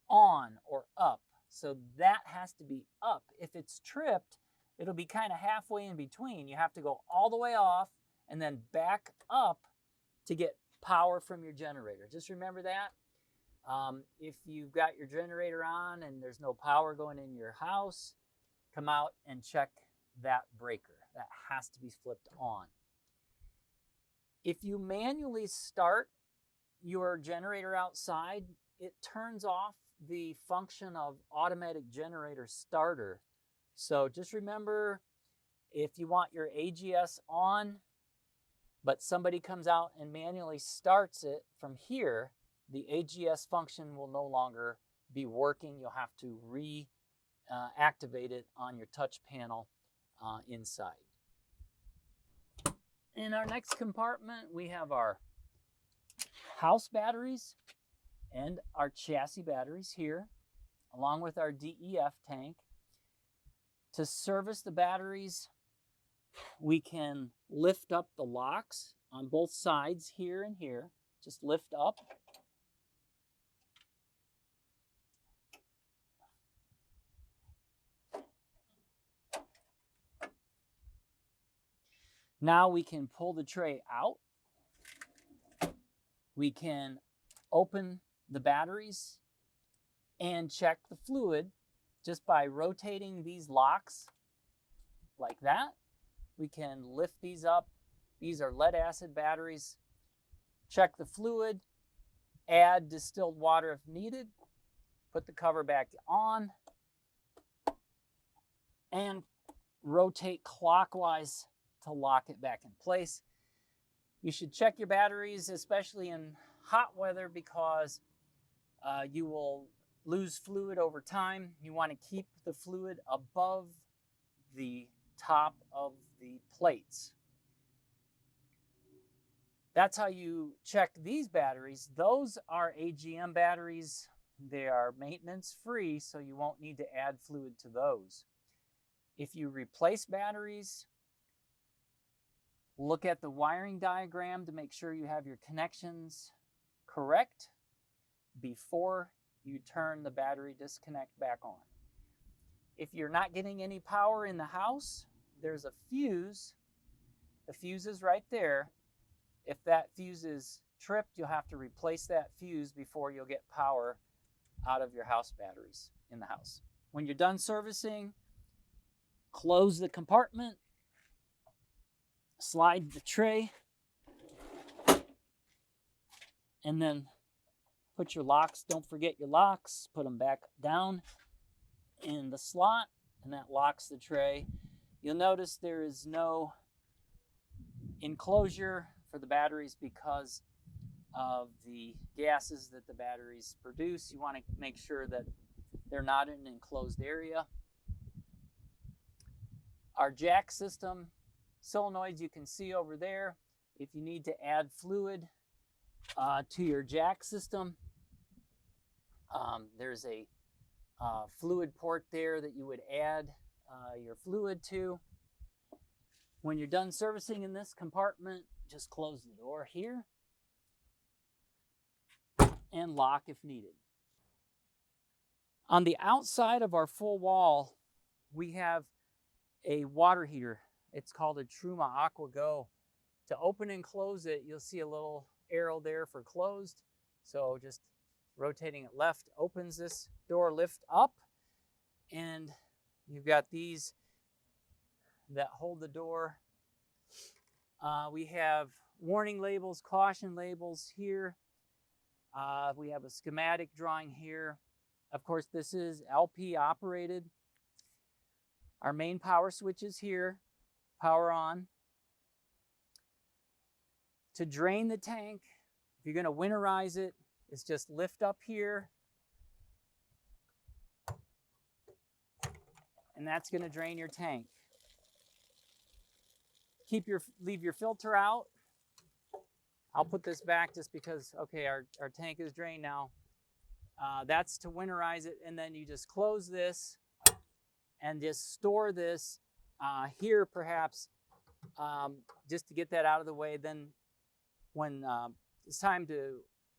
[SPEAKER 1] on or up. So that has to be up. If it's tripped, it'll be kind of halfway in between. You have to go all the way off and then back up to get power from your generator. Just remember that. If you've got your generator on and there's no power going in your house, come out and check that breaker. That has to be flipped on. If you manually start your generator outside, it turns off the function of automatic generator starter. So just remember, if you want your AGS on, but somebody comes out and manually starts it from here, the AGS function will no longer be working. You'll have to reactivate it on your touch panel inside. In our next compartment, we have our house batteries and our chassis batteries here, along with our DEF tank. To service the batteries, we can lift up the locks on both sides here and here. Just lift up. Now we can pull the tray out. We can open the batteries and check the fluid just by rotating these locks like that. We can lift these up. These are lead acid batteries. Check the fluid, add distilled water if needed, put the cover back on, and rotate clockwise to lock it back in place. You should check your batteries, especially in hot weather, because you will lose fluid over time. You want to keep the fluid above the top of the plates. That's how you check these batteries. Those are AGM batteries. They are maintenance free, so you won't need to add fluid to those. If you replace batteries, look at the wiring diagram to make sure you have your connections correct before you turn the battery disconnect back on. If you're not getting any power in the house, there's a fuse. The fuse is right there. If that fuse is tripped, you'll have to replace that fuse before you'll get power out of your house batteries in the house. When you're done servicing, close the compartment, slide the tray, and then put your locks. Don't forget your locks. Put them back down in the slot, and that locks the tray. You'll notice there is no enclosure for the batteries because of the gases that the batteries produce. You want to make sure that they're not in an enclosed area. Our jack system solenoids you can see over there. If you need to add fluid to your jack system, there's a fluid port there that you would add your fluid to. When you're done servicing in this compartment, just close the door here and lock if needed. On the outside of our full wall, we have a water heater. It's called a Truma AquaGo. To open and close it, you'll see a little arrow there for closed. So just rotating it left opens this door lift up, and you've got these that hold the door. We have warning labels, caution labels here. We have a schematic drawing here. Of course, this is LP operated. Our main power switch is here, power on. To drain the tank, if you're going to winterize it, it's just lift up here, and that's going to drain your tank. Leave your filter out. I'll put this back just because, okay, our tank is drained now. That's to winterize it, and then you just close this and just store this here perhaps, just to get that out of the way. Then when it's time to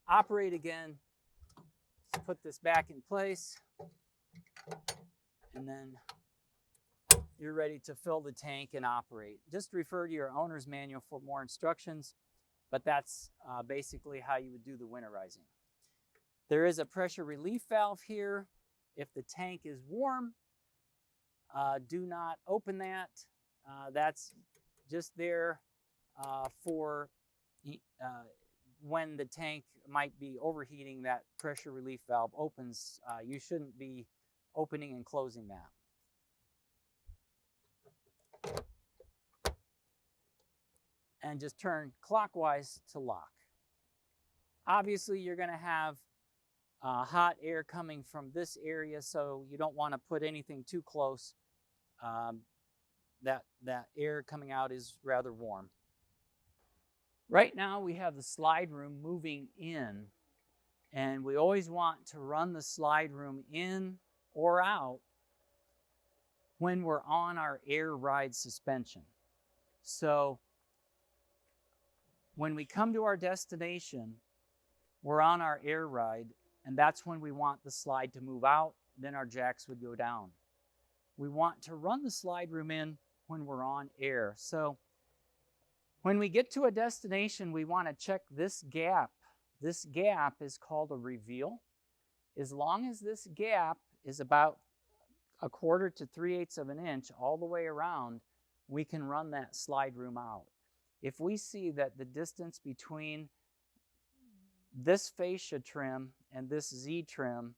[SPEAKER 1] operate again, put this back in place, and then you're ready to fill the tank and operate. Just refer to your owner's manual for more instructions, but that's basically how you would do the winterizing. There is a pressure relief valve here. If the tank is warm, do not open that. That's just there for when the tank might be overheating, that pressure relief valve opens. You shouldn't be opening and closing that. And just turn clockwise to lock. Obviously, you're going to have hot air coming from this area, so you don't want to put anything too close. That air coming out is rather warm. Right now, we have the slide room moving in, and we always want to run the slide room in or out when we're on our air ride suspension. So when we come to our destination, we're on our air ride, and that's when we want the slide to move out, then our jacks would go down. We want to run the slide room in when we're on air. So when we get to a destination, we want to check this gap. This gap is called a reveal. As long as this gap is about 1/4 to 3/8 of an inch all the way around, we can run that slide room out. If we see that the distance between this fascia trim and this Z trim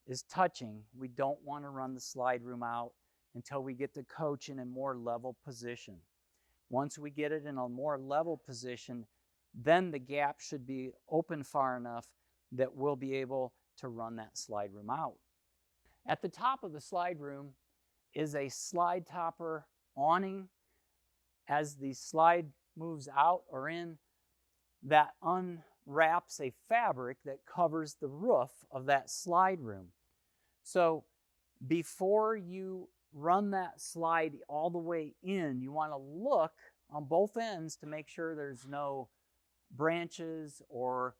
[SPEAKER 1] is touching, we don't want to run the slide room out until we get the coach in a more level position. Once we get it in a more level position, then the gap should be open far enough that we'll be able to run that slide room out. At the top of the slide room is a slide topper awning. As the slide moves out or in, that unwraps a fabric that covers the roof of that slide room. So before you run that slide all the way in, you want to look on both ends to make sure there's no branches or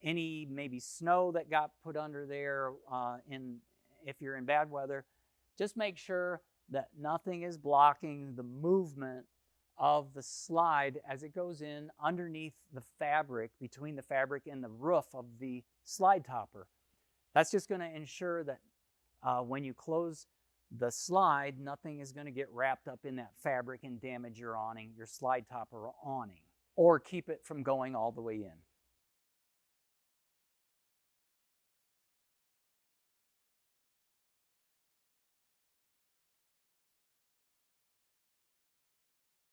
[SPEAKER 1] any maybe snow that got put under there if you're in bad weather. Just make sure that nothing is blocking the movement of the slide as it goes in underneath the fabric, between the fabric and the roof of the slide topper. That's just going to ensure that when you close the slide, nothing is going to get wrapped up in that fabric and damage your awning, your slide topper awning, or keep it from going all the way in.